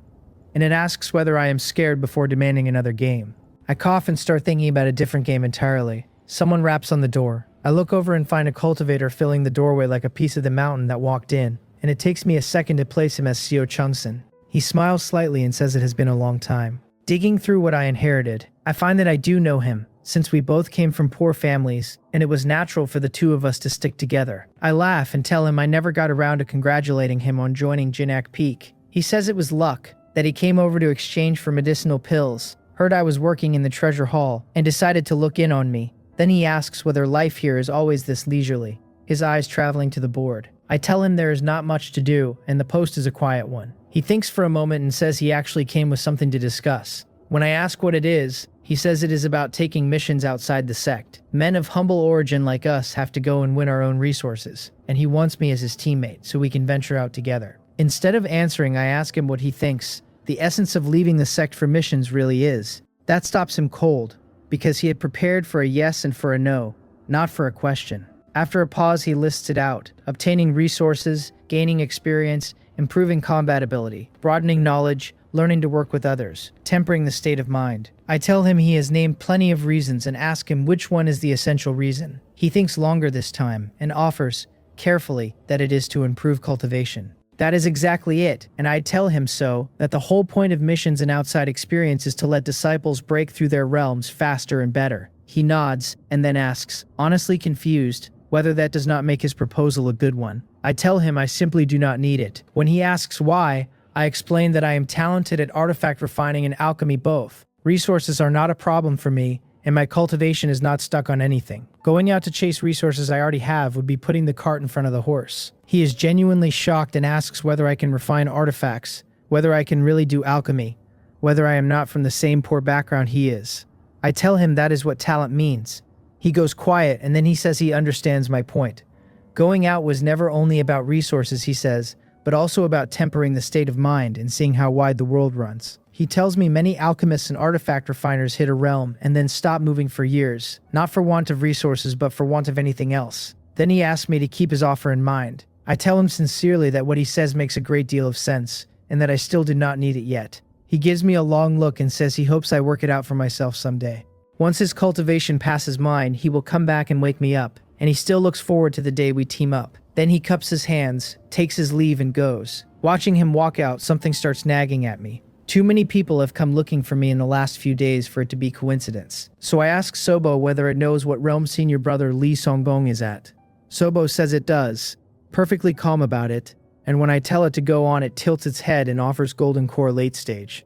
S1: and it asks whether I am scared before demanding another game. I cough and start thinking about a different game entirely. Someone raps on the door. I look over and find a cultivator filling the doorway like a piece of the mountain that walked in, and it takes me a second to place him as Seo Chungson. He smiles slightly and says it has been a long time. Digging through what I inherited, I find that I do know him, since we both came from poor families, and it was natural for the 2 of us to stick together. I laugh and tell him I never got around to congratulating him on joining Jinak Peak. He says it was luck, that he came over to exchange for medicinal pills, heard I was working in the treasure hall, and decided to look in on me. Then he asks whether life here is always this leisurely, his eyes traveling to the board. I tell him there is not much to do, and the post is a quiet one. He thinks for a moment and says he actually came with something to discuss. When I ask what it is, he says it is about taking missions outside the sect. Men of humble origin like us have to go and win our own resources, and he wants me as his teammate so we can venture out together. Instead of answering, I ask him what he thinks the essence of leaving the sect for missions really is. That stops him cold, because he had prepared for a yes and for a no, not for a question. After a pause, he lists it out: obtaining resources, gaining experience, improving combat ability, broadening knowledge, learning to work with others, tempering the state of mind. I tell him he has named plenty of reasons and ask him which one is the essential reason. He thinks longer this time and offers, carefully, that it is to improve cultivation. That is exactly it, and I tell him so, that the whole point of missions and outside experience is to let disciples break through their realms faster and better. He nods, and then asks, honestly confused, whether that does not make his proposal a good one. I tell him I simply do not need it. When he asks why, I explain that I am talented at artifact refining and alchemy both. Resources are not a problem for me, and my cultivation is not stuck on anything. Going out to chase resources I already have would be putting the cart in front of the horse. He is genuinely shocked and asks whether I can refine artifacts, whether I can really do alchemy, whether I am not from the same poor background he is. I tell him that is what talent means. He goes quiet and then he says he understands my point. Going out was never only about resources, he says, but also about tempering the state of mind and seeing how wide the world runs. He tells me many alchemists and artifact refiners hit a realm and then stop moving for years, not for want of resources but for want of anything else. Then he asks me to keep his offer in mind. I tell him sincerely that what he says makes a great deal of sense, and that I still do not need it yet. He gives me a long look and says he hopes I work it out for myself someday. Once his cultivation passes mine, he will come back and wake me up, and he still looks forward to the day we team up. Then he cups his hands, takes his leave and goes. Watching him walk out, something starts nagging at me. Too many people have come looking for me in the last few days for it to be coincidence. So I ask Sobo whether it knows what realm senior brother Lee Songgong is at. Sobo says it does, perfectly calm about it, and when I tell it to go on, it tilts its head and offers Golden Core late stage.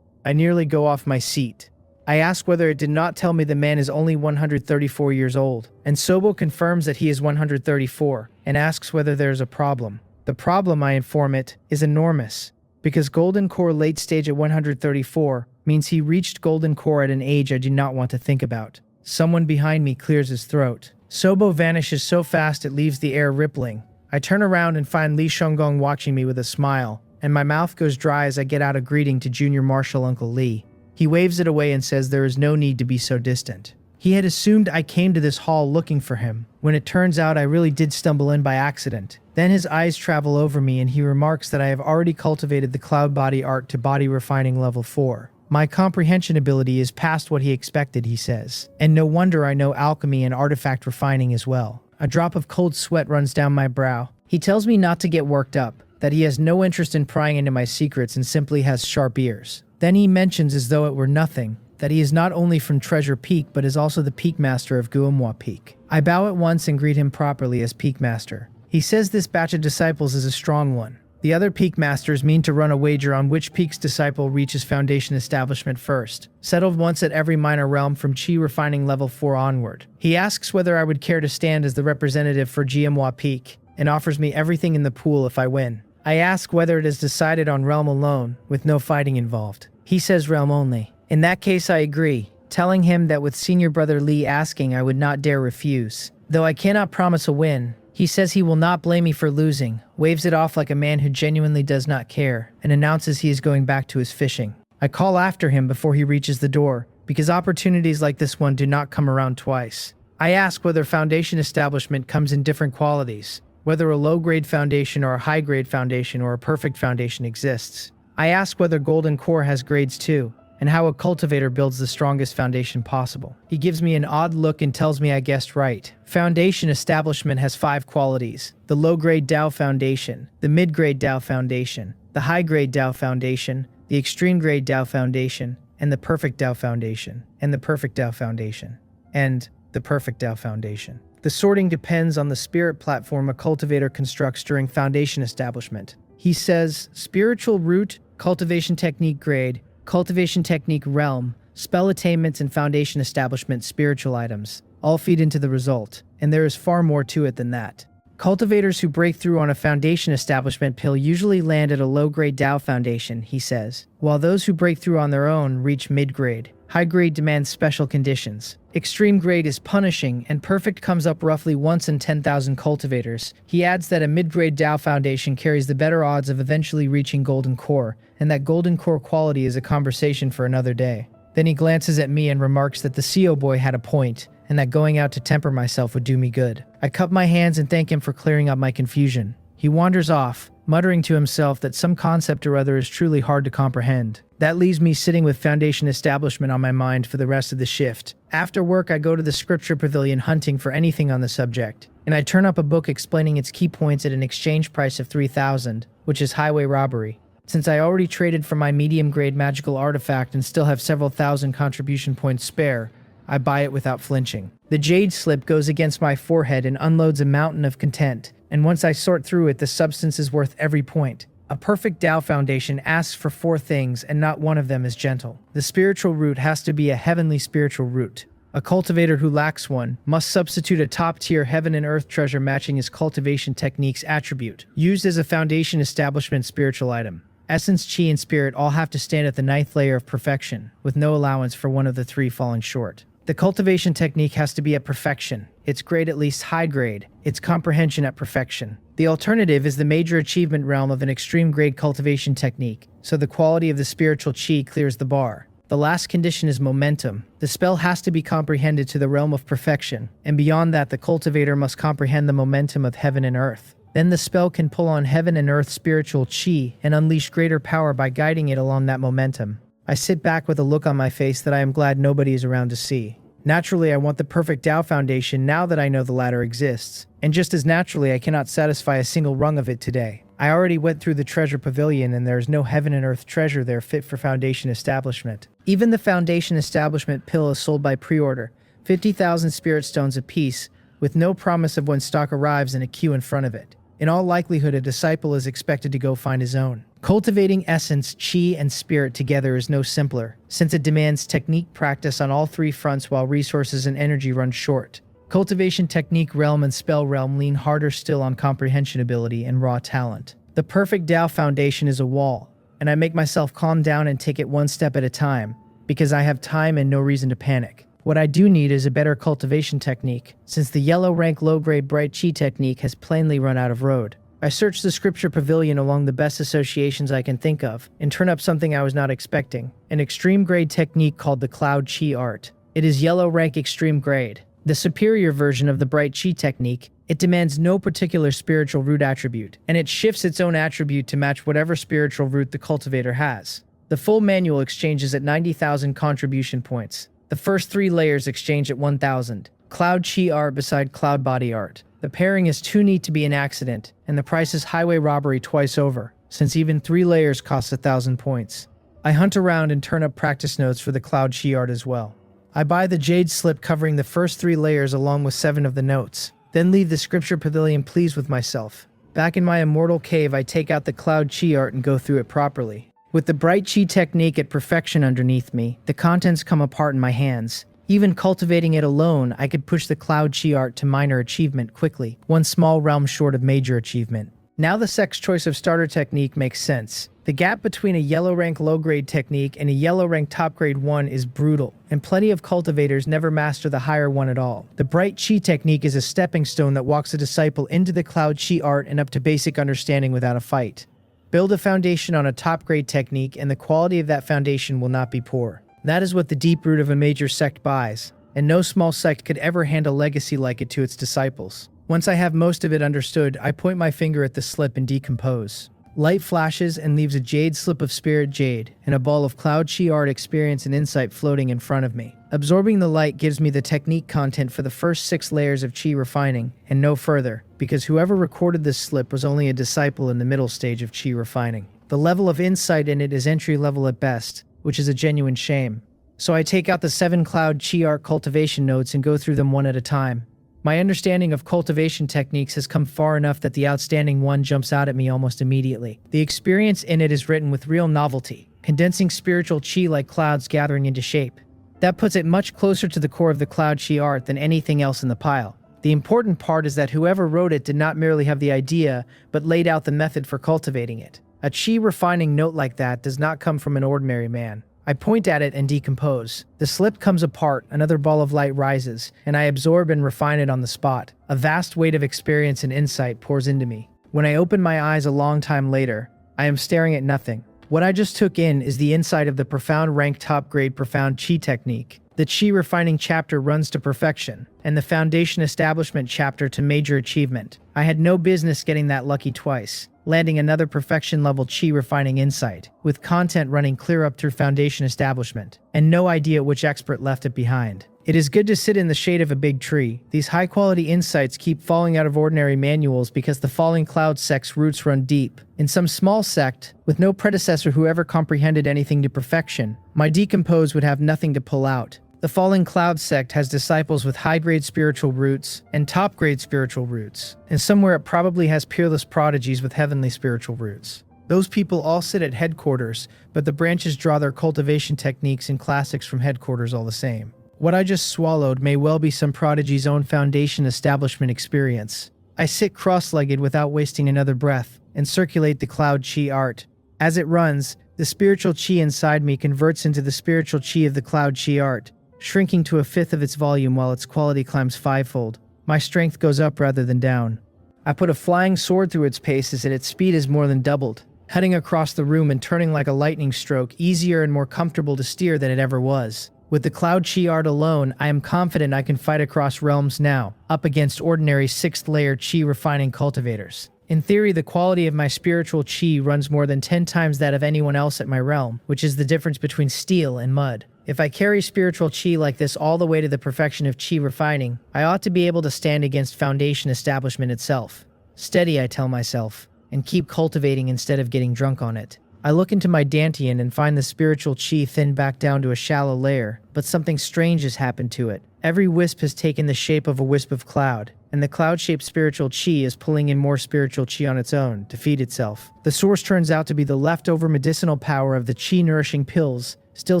S1: I nearly go off my seat. I ask whether it did not tell me the man is only 134 years old, and Sobo confirms that he is 134, and asks whether there is a problem. The problem, I inform it, is enormous, because Golden Core late stage at 134 means he reached Golden Core at an age I do not want to think about. Someone behind me clears his throat. Sobo vanishes so fast it leaves the air rippling. I turn around and find Lee Songgong watching me with a smile, and my mouth goes dry as I get out a greeting to Junior Marshal Uncle Lee. He waves it away and says there is no need to be so distant. He had assumed I came to this hall looking for him, when it turns out I really did stumble in by accident. Then his eyes travel over me and he remarks that I have already cultivated the cloud body art to body refining level 4. My comprehension ability is past what he expected, he says, and no wonder I know alchemy and artifact refining as well. A drop of cold sweat runs down my brow. He tells me not to get worked up, that he has no interest in prying into my secrets and simply has sharp ears. Then he mentions, as though it were nothing, that he is not only from Treasure Peak but is also the Peak Master of Guamwa Peak. I bow at once and greet him properly as Peak Master. He says this batch of disciples is a strong one. The other Peak Masters mean to run a wager on which Peak's disciple reaches Foundation establishment first, settled once at every minor realm from Chi refining level 4 onward. He asks whether I would care to stand as the representative for Guamwa Peak, and offers me everything in the pool if I win. I ask whether it is decided on realm alone, with no fighting involved. He says realm only. In that case I agree, telling him that with senior brother Lee asking I would not dare refuse. Though I cannot promise a win, he says he will not blame me for losing, waves it off like a man who genuinely does not care, and announces he is going back to his fishing. I call after him before he reaches the door, because opportunities like this one do not come around twice. I ask whether Foundation establishment comes in different qualities, whether a low-grade foundation or a high-grade foundation or a perfect foundation exists. I ask whether Golden Core has grades too, and how a cultivator builds the strongest foundation possible. He gives me an odd look and tells me I guessed right. Foundation establishment has 5 qualities: the low-grade Dao Foundation, the mid-grade Dao Foundation, the high-grade Dao Foundation, the extreme-grade Dao Foundation, and the perfect Dao Foundation, and the perfect Dao Foundation, and the perfect Dao Foundation. The sorting depends on the spirit platform a cultivator constructs during foundation establishment. He says spiritual root, cultivation technique grade, cultivation technique realm, spell attainments, and foundation establishment spiritual items all feed into the result, and there is far more to it than that. Cultivators who break through on a foundation establishment pill usually land at a low-grade Dao Foundation, he says, while those who break through on their own reach mid-grade. High-grade demands special conditions. Extreme grade is punishing, and perfect comes up roughly once in 10,000 cultivators. He adds that a mid-grade Dao Foundation carries the better odds of eventually reaching Golden Core, and that Golden Core quality is a conversation for another day. Then he glances at me and remarks that the CO boy had a point, and that going out to temper myself would do me good. I cup my hands and thank him for clearing up my confusion. He wanders off, muttering to himself that some concept or other is truly hard to comprehend. That leaves me sitting with foundation establishment on my mind for the rest of the shift. After work, I go to the scripture pavilion hunting for anything on the subject, and I turn up a book explaining its key points at an exchange price of 3,000, which is highway robbery. Since I already traded for my medium-grade magical artifact and still have several thousand contribution points spare, I buy it without flinching. The jade slip goes against my forehead and unloads a mountain of content, and once I sort through it, the substance is worth every point. A perfect Tao foundation asks for 4 things, and not one of them is gentle. The spiritual root has to be a heavenly spiritual root. A cultivator who lacks one must substitute a top-tier heaven and earth treasure matching his cultivation technique's attribute, used as a foundation establishment spiritual item. Essence, chi, and spirit all have to stand at the 9th layer of perfection, with no allowance for one of the 3 falling short. The cultivation technique has to be at perfection, its grade at least high grade, its comprehension at perfection. The alternative is the major achievement realm of an extreme grade cultivation technique, so the quality of the spiritual chi clears the bar. The last condition is momentum. The spell has to be comprehended to the realm of perfection, and beyond that the cultivator must comprehend the momentum of heaven and earth. Then the spell can pull on heaven and earth spiritual chi and unleash greater power by guiding it along that momentum. I sit back with a look on my face that I am glad nobody is around to see. Naturally, I want the perfect Tao foundation now that I know the ladder exists, and just as naturally I cannot satisfy a single rung of it today. I already went through the treasure pavilion and there is no heaven and earth treasure there fit for foundation establishment. Even the foundation establishment pill is sold by pre-order, 50,000 spirit stones apiece, with no promise of when stock arrives and a queue in front of it. In all likelihood, a disciple is expected to go find his own. Cultivating essence, chi, and spirit together is no simpler, since it demands technique practice on all 3 fronts while resources and energy run short. Cultivation technique realm and spell realm lean harder still on comprehension ability and raw talent. The perfect Tao foundation is a wall, and I make myself calm down and take it one step at a time, because I have time and no reason to panic. What I do need is a better cultivation technique, since the yellow rank low-grade bright chi technique has plainly run out of road. I search the scripture pavilion along the best associations I can think of, and turn up something I was not expecting, an extreme grade technique called the cloud chi art. It is yellow rank extreme grade. The superior version of the bright chi technique, it demands no particular spiritual root attribute, and it shifts its own attribute to match whatever spiritual root the cultivator has. The full manual exchanges at 90,000 contribution points. The first 3 layers exchange at 1,000. Cloud chi art beside cloud body art. The pairing is too neat to be an accident, and the price is highway robbery twice over, since even 3 layers cost 1,000 points. I hunt around and turn up practice notes for the cloud chi art as well. I buy the jade slip covering the first 3 layers along with 7 of the notes, then leave the scripture pavilion pleased with myself. Back in my immortal cave, I take out the cloud chi art and go through it properly. With the bright chi technique at perfection underneath me, the contents come apart in my hands. Even cultivating it alone, I could push the cloud chi art to minor achievement quickly, one small realm short of major achievement. Now the Sect's choice of starter technique makes sense. The gap between a yellow rank low grade technique and a yellow rank top grade one is brutal, and plenty of cultivators never master the higher one at all. The bright chi technique is a stepping stone that walks a disciple into the cloud chi art and up to basic understanding without a fight. Build a foundation on a top grade technique and the quality of that foundation will not be poor. That is what the deep root of a major sect buys, and no small sect could ever hand a legacy like it to its disciples. Once I have most of it understood, I point my finger at the slip and decompose. Light flashes and leaves a jade slip of spirit jade, and a ball of cloud chi art experience and insight floating in front of me. Absorbing the light gives me the technique content for the first 6 layers of chi refining, and no further, because whoever recorded this slip was only a disciple in the middle stage of chi refining. The level of insight in it is entry level at best, which is a genuine shame. So I take out the 7 cloud chi art cultivation notes and go through them one at a time. My understanding of cultivation techniques has come far enough that the outstanding one jumps out at me almost immediately. The experience in it is written with real novelty, condensing spiritual chi like clouds gathering into shape. That puts it much closer to the core of the cloud chi art than anything else in the pile. The important part is that whoever wrote it did not merely have the idea, but laid out the method for cultivating it. A chi refining note like that does not come from an ordinary man. I point at it and decompose. The slip comes apart, another ball of light rises, and I absorb and refine it on the spot. A vast weight of experience and insight pours into me. When I open my eyes a long time later, I am staring at nothing. What I just took in is the insight of the profound rank top grade profound chi technique. The chi refining chapter runs to perfection, and the Foundation Establishment chapter to major achievement. I had no business getting that lucky twice, landing another perfection level chi refining insight, with content running clear up through Foundation Establishment, and no idea which expert left it behind. It is good to sit in the shade of a big tree. These high-quality insights keep falling out of ordinary manuals because the Falling Cloud sect's roots run deep. In some small sect, with no predecessor who ever comprehended anything to perfection, my decompose would have nothing to pull out. The Falling Cloud sect has disciples with high-grade spiritual roots and top-grade spiritual roots, and somewhere it probably has peerless prodigies with heavenly spiritual roots. Those people all sit at headquarters, but the branches draw their cultivation techniques and classics from headquarters all the same. What I just swallowed may well be some prodigy's own Foundation Establishment experience. I sit cross-legged without wasting another breath, and circulate the cloud chi art. As it runs, the spiritual chi inside me converts into the spiritual chi of the cloud chi art, shrinking to a fifth of its volume while its quality climbs fivefold. My strength goes up rather than down. I put a flying sword through its paces and its speed is more than doubled, heading across the room and turning like a lightning stroke, easier and more comfortable to steer than it ever was. With the cloud chi art alone, I am confident I can fight across realms now, up against ordinary 6th layer chi refining cultivators. In theory, the quality of my spiritual chi runs more than 10 times that of anyone else at my realm, which is the difference between steel and mud. If I carry spiritual chi like this all the way to the perfection of chi refining, I ought to be able to stand against Foundation Establishment itself. Steady, I tell myself, and keep cultivating instead of getting drunk on it. I look into my dantian and find the spiritual chi thinned back down to a shallow layer, but something strange has happened to it. Every wisp has taken the shape of a wisp of cloud, and the cloud-shaped spiritual chi is pulling in more spiritual chi on its own to feed itself. The source turns out to be the leftover medicinal power of the chi-nourishing pills still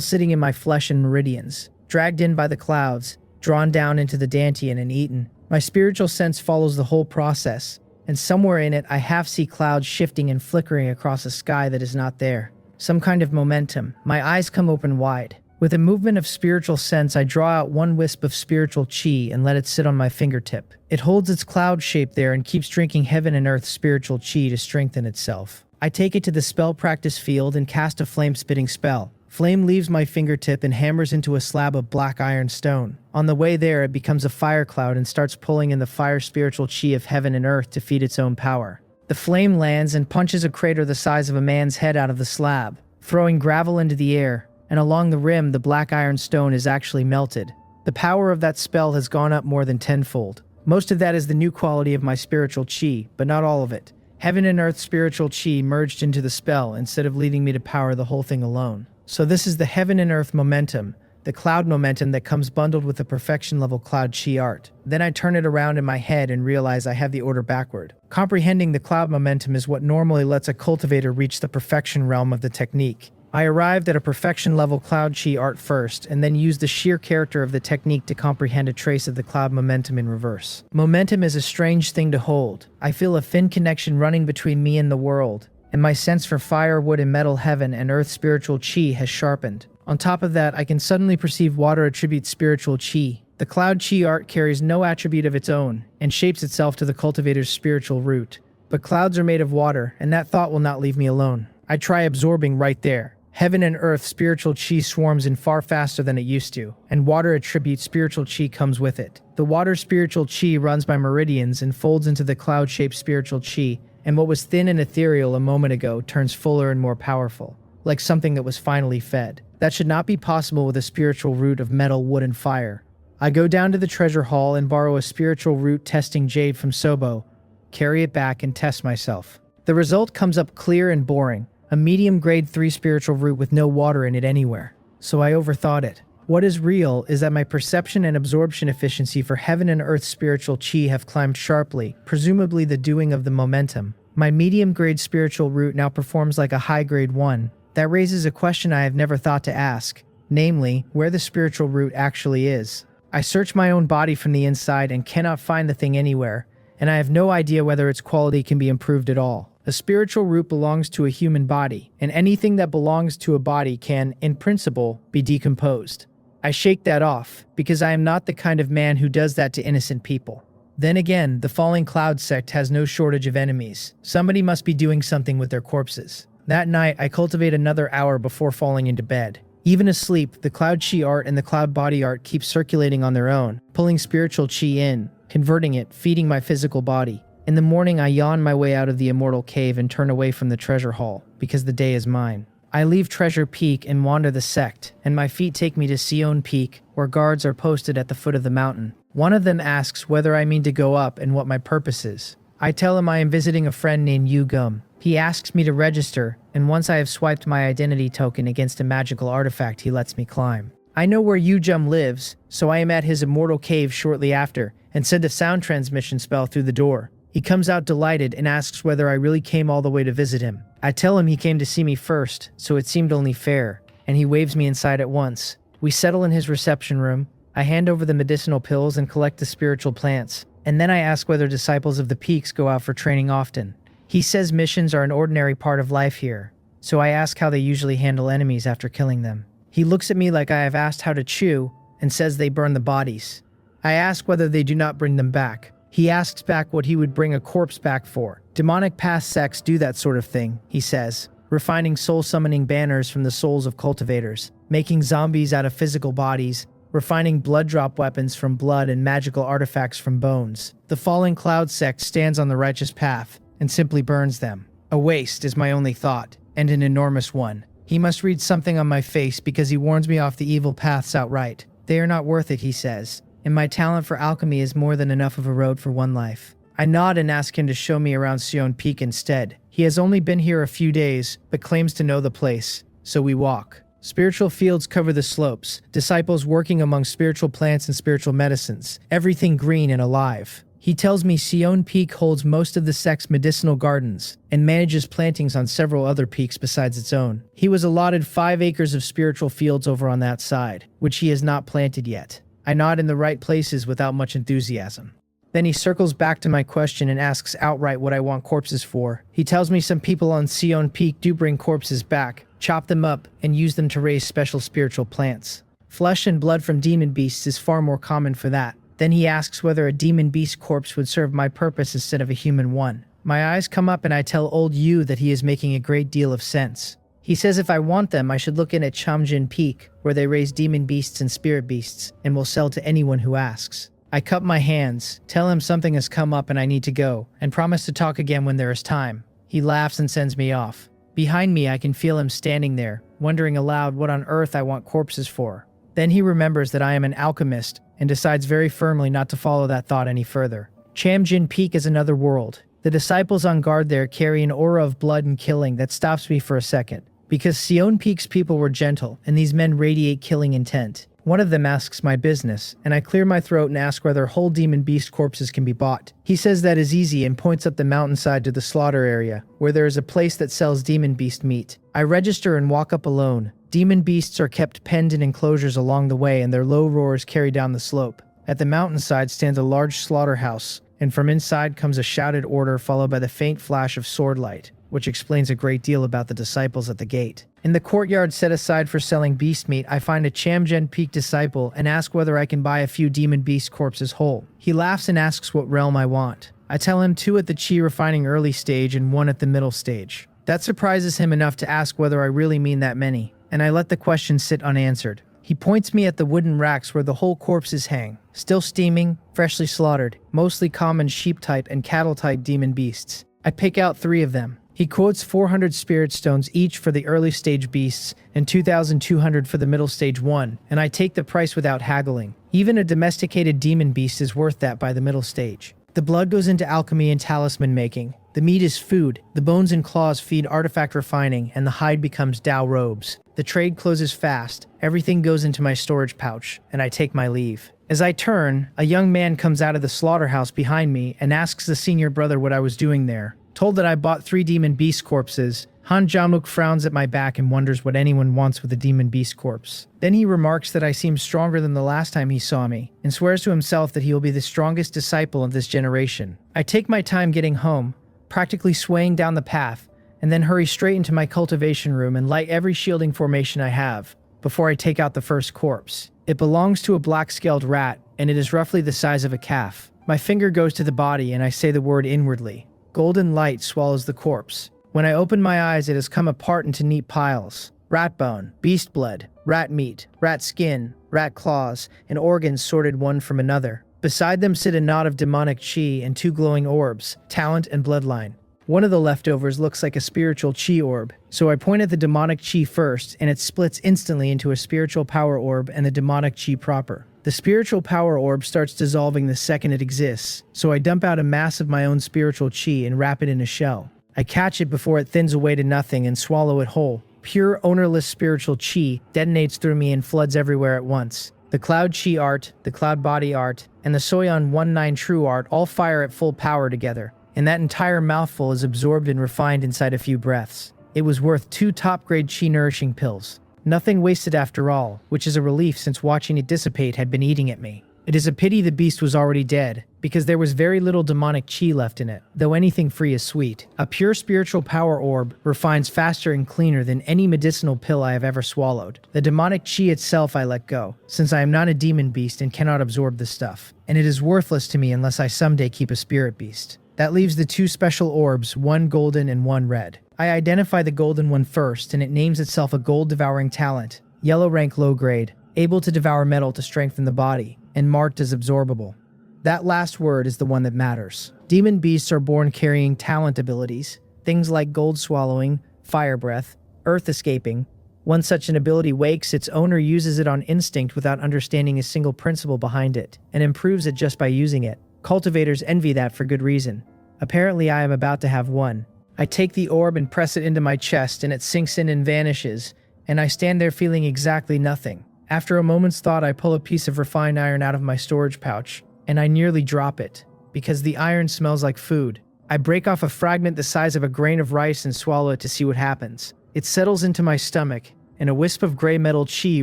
S1: sitting in my flesh and meridians, dragged in by the clouds, drawn down into the dantian and eaten. My spiritual sense follows the whole process, and somewhere in it I half see clouds shifting and flickering across a sky that is not there. Some kind of momentum. My eyes come open wide. With a movement of spiritual sense, I draw out one wisp of spiritual chi and let it sit on my fingertip. It holds its cloud shape there and keeps drinking heaven and earth spiritual chi to strengthen itself. I take it to the spell practice field and cast a flame-spitting spell. Flame leaves my fingertip and hammers into a slab of black iron stone. On the way there, it becomes a fire cloud and starts pulling in the fire spiritual chi of heaven and earth to feed its own power. The flame lands and punches a crater the size of a man's head out of the slab, throwing gravel into the air, and along the rim, the black iron stone is actually melted. The power of that spell has gone up more than tenfold. Most of that is the new quality of my spiritual chi, but not all of it. Heaven and earth spiritual chi merged into the spell instead of leading me to power the whole thing alone. So this is the heaven and earth momentum, the cloud momentum that comes bundled with the perfection level cloud chi art. Then I turn it around in my head and realize I have the order backward. Comprehending the cloud momentum is what normally lets a cultivator reach the perfection realm of the technique. I arrived at a perfection level cloud chi art first, and then used the sheer character of the technique to comprehend a trace of the cloud momentum in reverse. Momentum is a strange thing to hold. I feel a thin connection running between me and the world, and my sense for fire, wood, and metal heaven and earth spiritual chi has sharpened. On top of that, I can suddenly perceive water attribute spiritual chi. The cloud chi art carries no attribute of its own, and shapes itself to the cultivator's spiritual root. But clouds are made of water, and that thought will not leave me alone. I try absorbing right there. Heaven and earth spiritual chi swarms in far faster than it used to, and water attribute spiritual chi comes with it. The water spiritual chi runs my meridians and folds into the cloud-shaped spiritual chi, and what was thin and ethereal a moment ago turns fuller and more powerful, like something that was finally fed. That should not be possible with a spiritual root of metal, wood, and fire. I go down to the treasure hall and borrow a spiritual root testing jade from Sobo, carry it back, and test myself. The result comes up clear and boring. A medium grade 3 spiritual root with no water in it anywhere. So I overthought it. What is real is that my perception and absorption efficiency for heaven and earth spiritual chi have climbed sharply, presumably the doing of the momentum. My medium grade spiritual root now performs like a high grade 1. That raises a question I have never thought to ask, namely, where the spiritual root actually is. I search my own body from the inside and cannot find the thing anywhere, and I have no idea whether its quality can be improved at all. A spiritual root belongs to a human body, and anything that belongs to a body can, in principle, be decomposed. I shake that off, because I am not the kind of man who does that to innocent people. Then again, the Falling Cloud sect has no shortage of enemies. Somebody must be doing something with their corpses. That night, I cultivate another hour before falling into bed. Even asleep, the cloud chi art and the cloud body art keep circulating on their own, pulling spiritual chi in, converting it, feeding my physical body. In the morning, I yawn my way out of the immortal cave and turn away from the treasure hall, because the day is mine. I leave Treasure Peak and wander the Sect, and my feet take me to Sion Peak, where guards are posted at the foot of the mountain. One of them asks whether I mean to go up and what my purpose is. I tell him I am visiting a friend named Yu Gum. He asks me to register, and once I have swiped my identity token against a magical artifact, he lets me climb. I know where Yu Gum lives, so I am at his immortal cave shortly after, and send a sound transmission spell through the door. He comes out delighted and asks whether I really came all the way to visit him. I tell him he came to see me first, so it seemed only fair, and he waves me inside at once. We settle in his reception room. I hand over the medicinal pills and collect the spiritual plants, and then I ask whether disciples of the peaks go out for training often. He says missions are an ordinary part of life here, so I ask how they usually handle enemies after killing them. He looks at me like I have asked how to chew, and says they burn the bodies. I ask whether they do not bring them back. He asks back what he would bring a corpse back for. Demonic past sects do that sort of thing, he says, refining soul-summoning banners from the souls of cultivators, making zombies out of physical bodies, refining blood drop weapons from blood and magical artifacts from bones. The falling cloud sect stands on the righteous path and simply burns them. A waste is my only thought, and an enormous one. He must read something on my face because he warns me off the evil paths outright. They are not worth it, he says, and my talent for alchemy is more than enough of a road for one life. I nod and ask him to show me around Sion Peak instead. He has only been here a few days, but claims to know the place, so we walk. Spiritual fields cover the slopes, disciples working among spiritual plants and spiritual medicines, everything green and alive. He tells me Sion Peak holds most of the sect's medicinal gardens and manages plantings on several other peaks besides its own. He was allotted 5 acres of spiritual fields over on that side, which he has not planted yet. I nod in the right places without much enthusiasm. Then he circles back to my question and asks outright what I want corpses for. He tells me some people on Sion Peak do bring corpses back, chop them up, and use them to raise special spiritual plants. Flesh and blood from demon beasts is far more common for that. Then he asks whether a demon beast corpse would serve my purpose instead of a human one. My eyes come up and I tell old Yu that he is making a great deal of sense. He says if I want them, I should look in at Chamjin Peak, where they raise demon beasts and spirit beasts, and will sell to anyone who asks. I cup my hands, tell him something has come up and I need to go, and promise to talk again when there is time. He laughs and sends me off. Behind me, I can feel him standing there, wondering aloud what on earth I want corpses for. Then he remembers that I am an alchemist, and decides very firmly not to follow that thought any further. Chamjin Peak is another world. The disciples on guard there carry an aura of blood and killing that stops me for a second. Because Sion Peak's people were gentle, and these men radiate killing intent. One of them asks my business, and I clear my throat and ask whether whole demon beast corpses can be bought. He says that is easy and points up the mountainside to the slaughter area, where there is a place that sells demon beast meat. I register and walk up alone. Demon beasts are kept penned in enclosures along the way, and their low roars carry down the slope. At the mountainside stands a large slaughterhouse, and from inside comes a shouted order followed by the faint flash of sword light, which explains a great deal about the disciples at the gate. In the courtyard set aside for selling beast meat, I find a Chamjin Peak disciple and ask whether I can buy a few demon beast corpses whole. He laughs and asks what realm I want. I tell him 2 at the chi refining early stage and 1 at the middle stage. That surprises him enough to ask whether I really mean that many, and I let the question sit unanswered. He points me at the wooden racks where the whole corpses hang, still steaming, freshly slaughtered, mostly common sheep-type and cattle-type demon beasts. I pick out 3 of them. He quotes 400 spirit stones each for the early stage beasts and 2,200 for the middle stage one, and I take the price without haggling. Even a domesticated demon beast is worth that by the middle stage. The blood goes into alchemy and talisman making. The meat is food, the bones and claws feed artifact refining, and the hide becomes Dao robes. The trade closes fast, everything goes into my storage pouch, and I take my leave. As I turn, a young man comes out of the slaughterhouse behind me and asks the senior brother what I was doing there. Told that I bought 3 demon beast corpses, Han Jamuk frowns at my back and wonders what anyone wants with a demon beast corpse. Then he remarks that I seem stronger than the last time he saw me, and swears to himself that he will be the strongest disciple of this generation. I take my time getting home, practically swaying down the path, and then hurry straight into my cultivation room and light every shielding formation I have, before I take out the first corpse. It belongs to a black-scaled rat, and it is roughly the size of a calf. My finger goes to the body and I say the word inwardly. Golden light swallows the corpse. When I open my eyes, it has come apart into neat piles. rat bone, beast blood, rat meat, rat skin, rat claws, and organs sorted one from another. Beside them sit a knot of demonic chi and 2 glowing orbs, talent and bloodline. One of the leftovers looks like a spiritual chi orb, so I point at the demonic chi first, and it splits instantly into a spiritual power orb and the demonic chi proper. The spiritual power orb starts dissolving the second it exists, so I dump out a mass of my own spiritual chi and wrap it in a shell. I catch it before it thins away to nothing and swallow it whole. Pure, ownerless spiritual chi detonates through me and floods everywhere at once. The Cloud Chi art, the Cloud Body art, and the Soyeon 19 True art all fire at full power together, and that entire mouthful is absorbed and refined inside a few breaths. It was worth 2 top-grade chi nourishing pills. Nothing wasted after all, which is a relief since watching it dissipate had been eating at me. It is a pity the beast was already dead, because there was very little demonic chi left in it, though anything free is sweet. A pure spiritual power orb refines faster and cleaner than any medicinal pill I have ever swallowed. The demonic chi itself I let go, since I am not a demon beast and cannot absorb the stuff, and it is worthless to me unless I someday keep a spirit beast. That leaves the 2 special orbs, 1 golden and 1 red. I identify the golden one first, and it names itself a gold-devouring talent, yellow rank low grade, able to devour metal to strengthen the body, and marked as absorbable. That last word is the one that matters. Demon beasts are born carrying talent abilities, things like gold swallowing, fire breath, earth escaping. Once such an ability wakes, its owner uses it on instinct without understanding a single principle behind it, and improves it just by using it. Cultivators envy that for good reason. Apparently I am about to have one. I take the orb and press it into my chest, and it sinks in and vanishes, and I stand there feeling exactly nothing. After a moment's thought, I pull a piece of refined iron out of my storage pouch, and I nearly drop it, because the iron smells like food. I break off a fragment the size of a grain of rice and swallow it to see what happens. It settles into my stomach, and a wisp of gray metal chi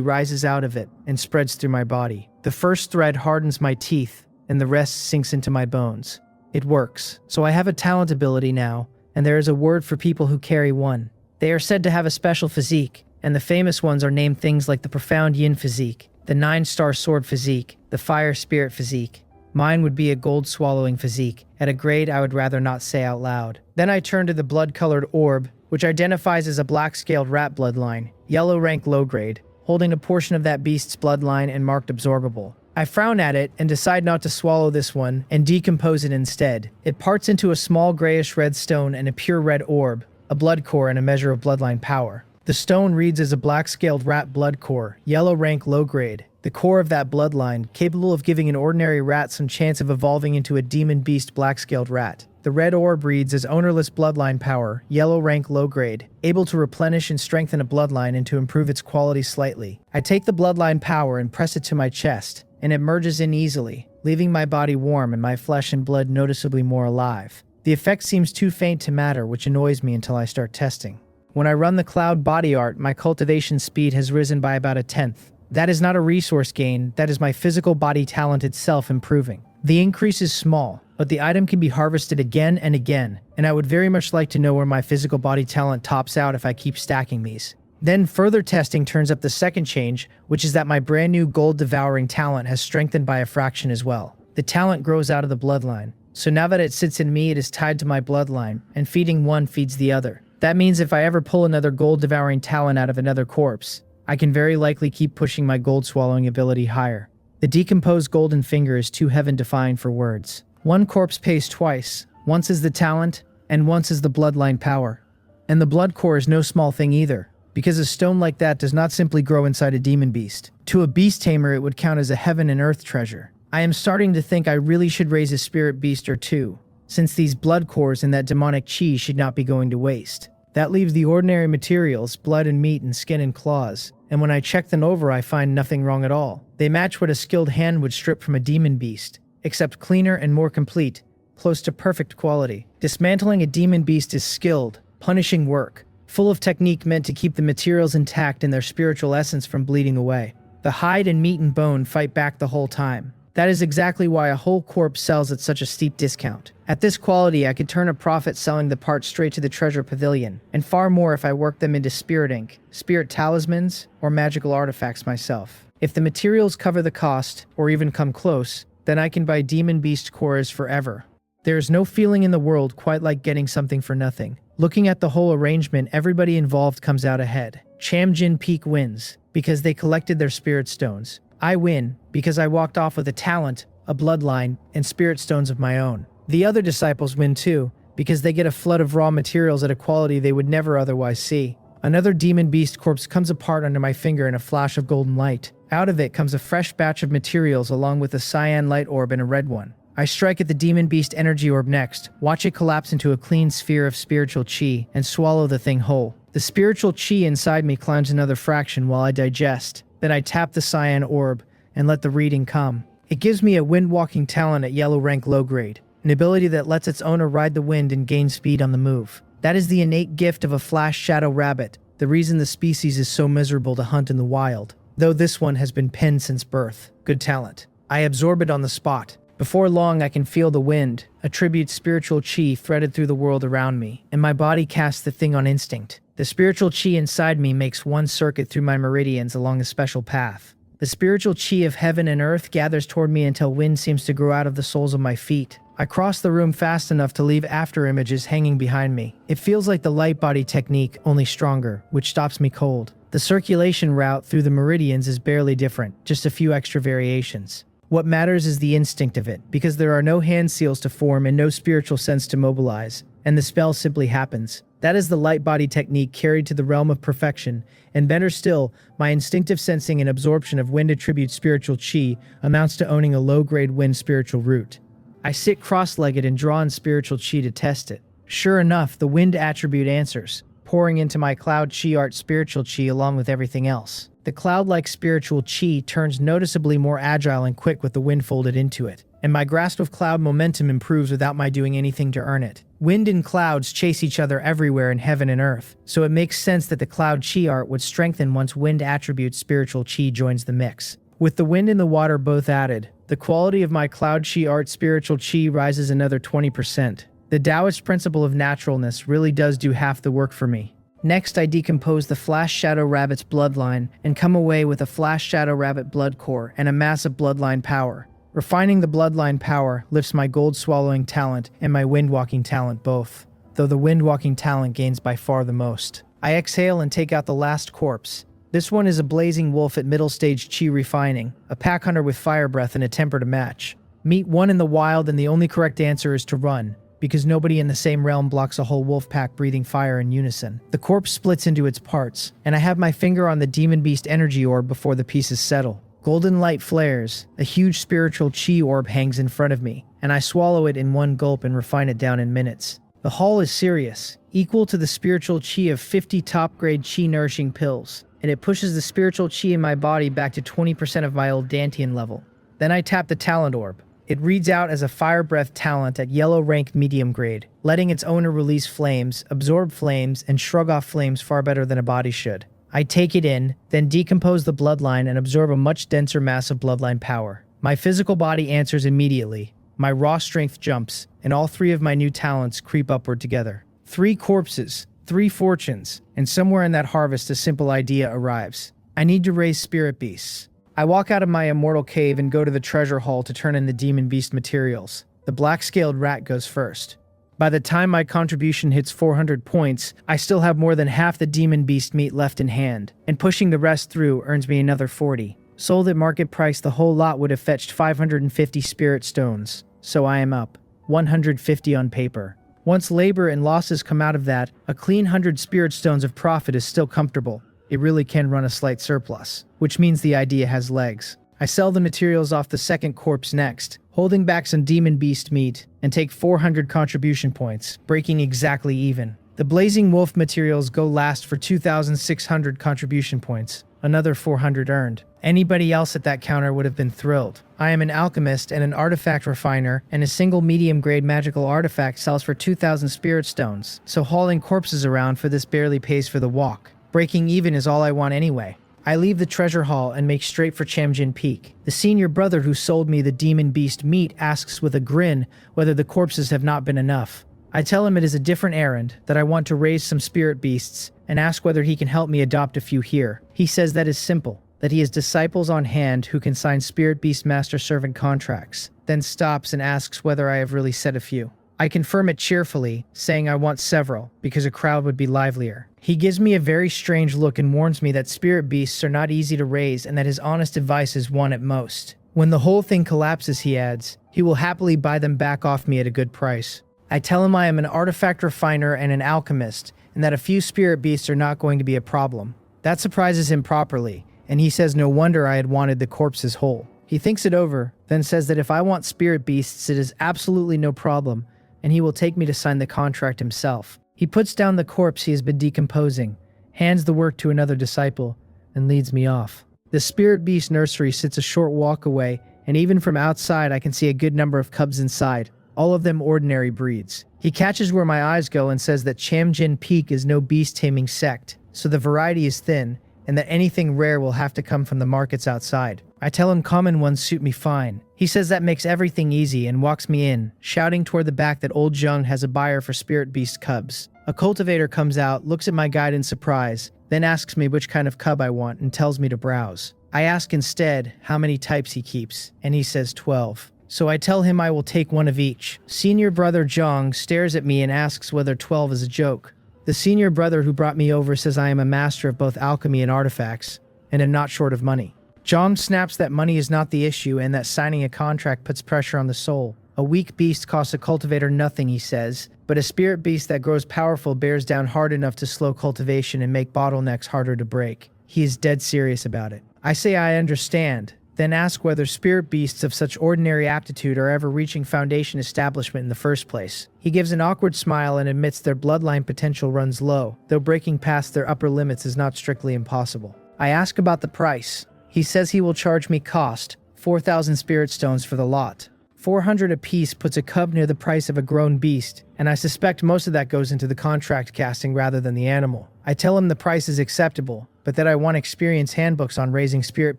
S1: rises out of it and spreads through my body. The first thread hardens my teeth, and the rest sinks into my bones. It works. So I have a talent ability now, and there is a word for people who carry one. They are said to have a special physique, and the famous ones are named things like the Profound Yin Physique, the 9-Star Sword Physique, the Fire Spirit Physique. Mine would be a gold-swallowing physique, at a grade I would rather not say out loud. Then I turn to the blood-colored orb, which identifies as a black-scaled rat bloodline, yellow rank low grade, holding a portion of that beast's bloodline and marked absorbable. I frown at it and decide not to swallow this one and decompose it instead. It parts into a small grayish red stone and a pure red orb, a blood core and a measure of bloodline power. The stone reads as a black-scaled rat blood core, yellow rank low grade. The core of that bloodline, capable of giving an ordinary rat some chance of evolving into a demon beast black-scaled rat. The red orb reads as ownerless bloodline power, yellow rank low grade, able to replenish and strengthen a bloodline and to improve its quality slightly. I take the bloodline power and press it to my chest, and it merges in easily, leaving my body warm and my flesh and blood noticeably more alive. The effect seems too faint to matter, which annoys me until I start testing. When I run the cloud body art, my cultivation speed has risen by about 1/10. That is not a resource gain, that is my physical body talent itself improving. The increase is small, but the item can be harvested again and again, and I would very much like to know where my physical body talent tops out if I keep stacking these. Then further testing turns up the second change, which is that my brand new gold-devouring talent has strengthened by a fraction as well. The talent grows out of the bloodline, so now that it sits in me, it is tied to my bloodline, and feeding one feeds the other. That means if I ever pull another gold-devouring talent out of another corpse, I can very likely keep pushing my gold-swallowing ability higher. The decomposed golden finger is too heaven-defying for words. One corpse pays twice, once is the talent, and once is the bloodline power. And the blood core is no small thing either, because a stone like that does not simply grow inside a demon beast. To a beast tamer, it would count as a heaven and earth treasure. I am starting to think I really should raise a spirit beast or two, since these blood cores and that demonic chi should not be going to waste. That leaves the ordinary materials, blood and meat and skin and claws, and when I check them over I find nothing wrong at all. They match what a skilled hand would strip from a demon beast, except cleaner and more complete, close to perfect quality. Dismantling a demon beast is skilled, punishing work, full of technique meant to keep the materials intact and their spiritual essence from bleeding away. The hide and meat and bone fight back the whole time. That is exactly why a whole corpse sells at such a steep discount. At this quality, I could turn a profit selling the parts straight to the treasure pavilion, and far more if I worked them into spirit ink, spirit talismans, or magical artifacts myself. If the materials cover the cost, or even come close, then I can buy demon beast cores forever. There is no feeling in the world quite like getting something for nothing. Looking at the whole arrangement, everybody involved comes out ahead. Chamjin Peak wins because they collected their spirit stones. I win because I walked off with a talent, a bloodline, and spirit stones of my own. The other disciples win too because they get a flood of raw materials at a quality they would never otherwise see. Another demon beast corpse comes apart under my finger in a flash of golden light. Out of it comes a fresh batch of materials along with a cyan light orb and a red one. I strike at the demon beast energy orb next, watch it collapse into a clean sphere of spiritual chi, and swallow the thing whole. The spiritual chi inside me climbs another fraction while I digest. Then I tap the cyan orb and let the reading come. It gives me a wind-walking talent at yellow rank low grade, an ability that lets its owner ride the wind and gain speed on the move. That is the innate gift of a flash shadow rabbit, the reason the species is so miserable to hunt in the wild. Though this one has been penned since birth. Good talent. I absorb it on the spot. Before long, I can feel the wind, attribute spiritual chi threaded through the world around me, and my body casts the thing on instinct. The spiritual chi inside me makes one circuit through my meridians along a special path. The spiritual chi of heaven and earth gathers toward me until wind seems to grow out of the soles of my feet. I cross the room fast enough to leave after images hanging behind me. It feels like the light body technique, only stronger, which stops me cold. The circulation route through the meridians is barely different, just a few extra variations. What matters is the instinct of it, because there are no hand seals to form and no spiritual sense to mobilize, and the spell simply happens. That is the light body technique carried to the realm of perfection, and better still, my instinctive sensing and absorption of wind attribute spiritual chi amounts to owning a low-grade wind spiritual root. I sit cross-legged and draw on spiritual chi to test it. Sure enough, the wind attribute answers, pouring into my cloud chi art spiritual chi along with everything else. The cloud-like spiritual chi turns noticeably more agile and quick with the wind folded into it, and my grasp of cloud momentum improves without my doing anything to earn it. Wind and clouds chase each other everywhere in heaven and earth, so it makes sense that the cloud chi art would strengthen once wind attribute spiritual chi joins the mix. With the wind and the water both added, the quality of my cloud chi art spiritual chi rises another 20%. The Taoist principle of naturalness really does do half the work for me. Next, I decompose the Flash Shadow Rabbit's bloodline and come away with a Flash Shadow Rabbit blood core and a massive bloodline power. Refining the bloodline power lifts my gold-swallowing talent and my wind-walking talent both, though the wind-walking talent gains by far the most. I exhale and take out the last corpse. This one is a blazing wolf at middle stage chi refining, a pack hunter with fire breath and a temper to match. Meet one in the wild and the only correct answer is to run, because nobody in the same realm blocks a whole wolf pack breathing fire in unison. The corpse splits into its parts, and I have my finger on the demon beast energy orb before the pieces settle. Golden light flares, a huge spiritual chi orb hangs in front of me, and I swallow it in one gulp and refine it down in minutes. The haul is serious, equal to the spiritual chi of 50 top-grade chi-nourishing pills, and it pushes the spiritual chi in my body back to 20% of my old Dantian level. Then I tap the talent orb. It reads out as a fire breath talent at yellow rank medium grade, letting its owner release flames, absorb flames, and shrug off flames far better than a body should. I take it in, then decompose the bloodline and absorb a much denser mass of bloodline power. My physical body answers immediately. My raw strength jumps, and all three of my new talents creep upward together. 3 corpses, 3 fortunes, and somewhere in that harvest a simple idea arrives. I need to raise spirit beasts. I walk out of my immortal cave and go to the treasure hall to turn in the demon beast materials. The black-scaled rat goes first. By the time my contribution hits 400 points, I still have more than half the demon beast meat left in hand, and pushing the rest through earns me another 40. Sold at market price, the whole lot would have fetched 550 spirit stones, so I am up. 150 on paper. Once labor and losses come out of that, a clean 100 spirit stones of profit is still comfortable. It really can run a slight surplus, which means the idea has legs. I sell the materials off the second corpse next, holding back some demon beast meat, and take 400 contribution points, breaking exactly even. The blazing wolf materials go last for 2,600 contribution points, another 400 earned. Anybody else at that counter would have been thrilled. I am an alchemist and an artifact refiner, and a single medium-grade magical artifact sells for 2,000 spirit stones, so hauling corpses around for this barely pays for the walk. Breaking even is all I want anyway. I leave the treasure hall and make straight for Chamjin Peak. The senior brother who sold me the demon beast meat asks with a grin whether the corpses have not been enough. I tell him it is a different errand, that I want to raise some spirit beasts, and ask whether he can help me adopt a few here. He says that is simple, that he has disciples on hand who can sign spirit beast master servant contracts, then stops and asks whether I have really said a few. I confirm it cheerfully, saying I want several, because a crowd would be livelier. He gives me a very strange look and warns me that spirit beasts are not easy to raise and that his honest advice is one at most. When the whole thing collapses, he adds, he will happily buy them back off me at a good price. I tell him I am an artifact refiner and an alchemist, and that a few spirit beasts are not going to be a problem. That surprises him properly, and he says no wonder I had wanted the corpses whole. He thinks it over, then says that if I want spirit beasts, it is absolutely no problem, and he will take me to sign the contract himself. He puts down the corpse he has been decomposing, hands the work to another disciple, and leads me off. The spirit beast nursery sits a short walk away, and even from outside I can see a good number of cubs inside, all of them ordinary breeds. He catches where my eyes go and says that Chamjin Peak is no beast-taming sect, so the variety is thin, and that anything rare will have to come from the markets outside. I tell him common ones suit me fine. He says that makes everything easy and walks me in, shouting toward the back that old Jung has a buyer for spirit beast cubs. A cultivator comes out, looks at my guide in surprise, then asks me which kind of cub I want and tells me to browse. I ask instead how many types he keeps, and he says 12. So I tell him I will take one of each. Senior brother Jong stares at me and asks whether 12 is a joke. The senior brother who brought me over says I am a master of both alchemy and artifacts, and am not short of money. Jong snaps that money is not the issue and that signing a contract puts pressure on the soul. A weak beast costs a cultivator nothing, he says, but a spirit beast that grows powerful bears down hard enough to slow cultivation and make bottlenecks harder to break. He is dead serious about it. I say I understand, then ask whether spirit beasts of such ordinary aptitude are ever reaching Foundation establishment in the first place. He gives an awkward smile and admits their bloodline potential runs low, though breaking past their upper limits is not strictly impossible. I ask about the price. He says he will charge me cost, 4,000 spirit stones for the lot. 400 apiece puts a cub near the price of a grown beast, and I suspect most of that goes into the contract casting rather than the animal. I tell him the price is acceptable, but that I want experience handbooks on raising spirit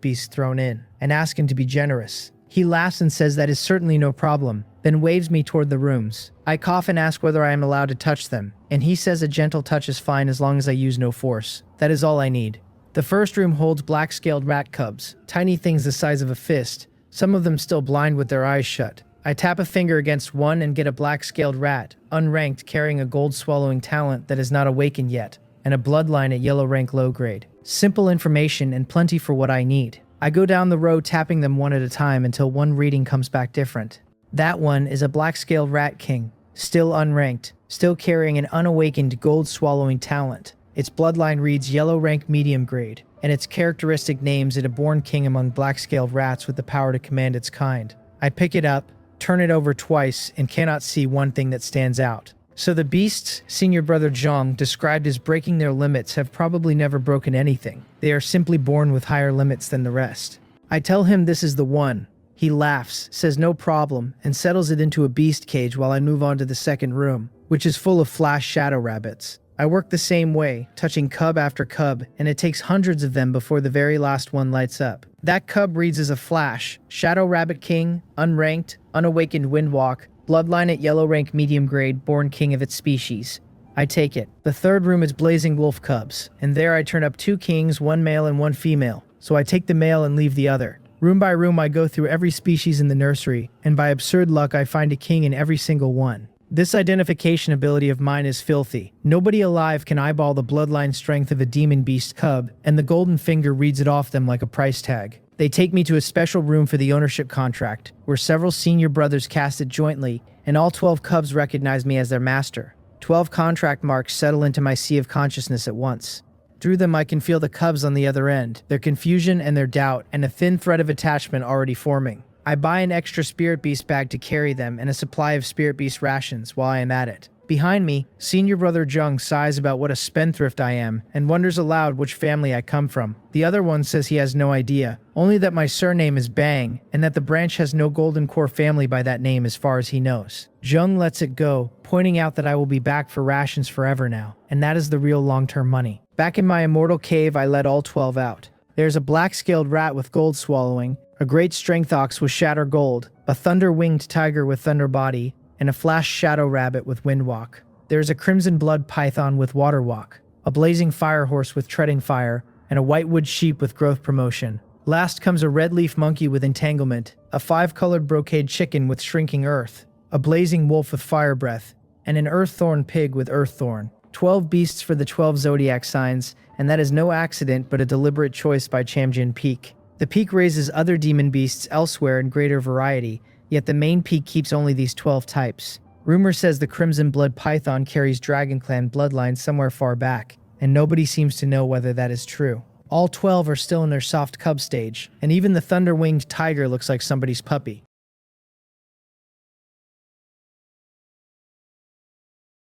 S1: beasts thrown in, and ask him to be generous. He laughs and says that is certainly no problem, then waves me toward the rooms. I cough and ask whether I am allowed to touch them, and he says a gentle touch is fine as long as I use no force. That is all I need. The first room holds black-scaled rat cubs, tiny things the size of a fist, some of them still blind with their eyes shut. I tap a finger against one and get a black-scaled rat, unranked, carrying a gold-swallowing talent that is not awakened yet, and a bloodline at yellow rank low grade. Simple information and plenty for what I need. I go down the row tapping them one at a time until one reading comes back different. That one is a black-scaled rat king, still unranked, still carrying an unawakened gold-swallowing talent. Its bloodline reads yellow rank medium grade, and its characteristic names it a born king among black-scaled rats with the power to command its kind. I pick it up, turn it over twice, and cannot see one thing that stands out. So the beasts senior brother Zhang described as breaking their limits have probably never broken anything. They are simply born with higher limits than the rest. I tell him this is the one. He laughs, says no problem, and settles it into a beast cage while I move on to the second room, which is full of flash shadow rabbits. I work the same way, touching cub after cub, and it takes hundreds of them before the very last one lights up. That cub reads as a flash, Shadow Rabbit King, unranked, unawakened windwalk, bloodline at yellow rank medium grade, born king of its species. I take it. The third room is blazing wolf cubs, and there I turn up 2 kings, 1 male and 1 female, so I take the male and leave the other. Room by room I go through every species in the nursery, and by absurd luck I find a king in every single one. This identification ability of mine is filthy. Nobody alive can eyeball the bloodline strength of a demon beast cub, and the golden finger reads it off them like a price tag. They take me to a special room for the ownership contract, where several senior brothers cast it jointly, and all 12 cubs recognize me as their master. 12 contract marks settle into my sea of consciousness at once. Through them I can feel the cubs on the other end, their confusion and their doubt, and a thin thread of attachment already forming. I buy an extra spirit beast bag to carry them and a supply of spirit beast rations while I am at it. Behind me, senior brother Jung sighs about what a spendthrift I am and wonders aloud which family I come from. The other one says he has no idea, only that my surname is Bang and that the branch has no golden core family by that name as far as he knows. Jung lets it go, pointing out that I will be back for rations forever now, and that is the real long-term money. Back in my immortal cave, I let all 12 out. There's a black-scaled rat with gold swallowing, a great strength ox with shatter gold, a thunder-winged tiger with thunder body, and a flash shadow rabbit with windwalk. There is a crimson blood python with water walk, a blazing fire horse with treading fire, and a whitewood sheep with growth promotion. Last comes a red leaf monkey with entanglement, a 5-colored brocade chicken with shrinking earth, a blazing wolf with fire breath, and an earth-thorn pig with earth-thorn. 12 beasts for the 12 zodiac signs, and that is no accident but a deliberate choice by Chamjin Peak. The peak raises other demon beasts elsewhere in greater variety, yet the main peak keeps only these 12 types. Rumor says the Crimson Blood Python carries Dragon Clan bloodline somewhere far back, and nobody seems to know whether that is true. All 12 are still in their soft cub stage, and even the thunder-winged tiger looks like somebody's puppy.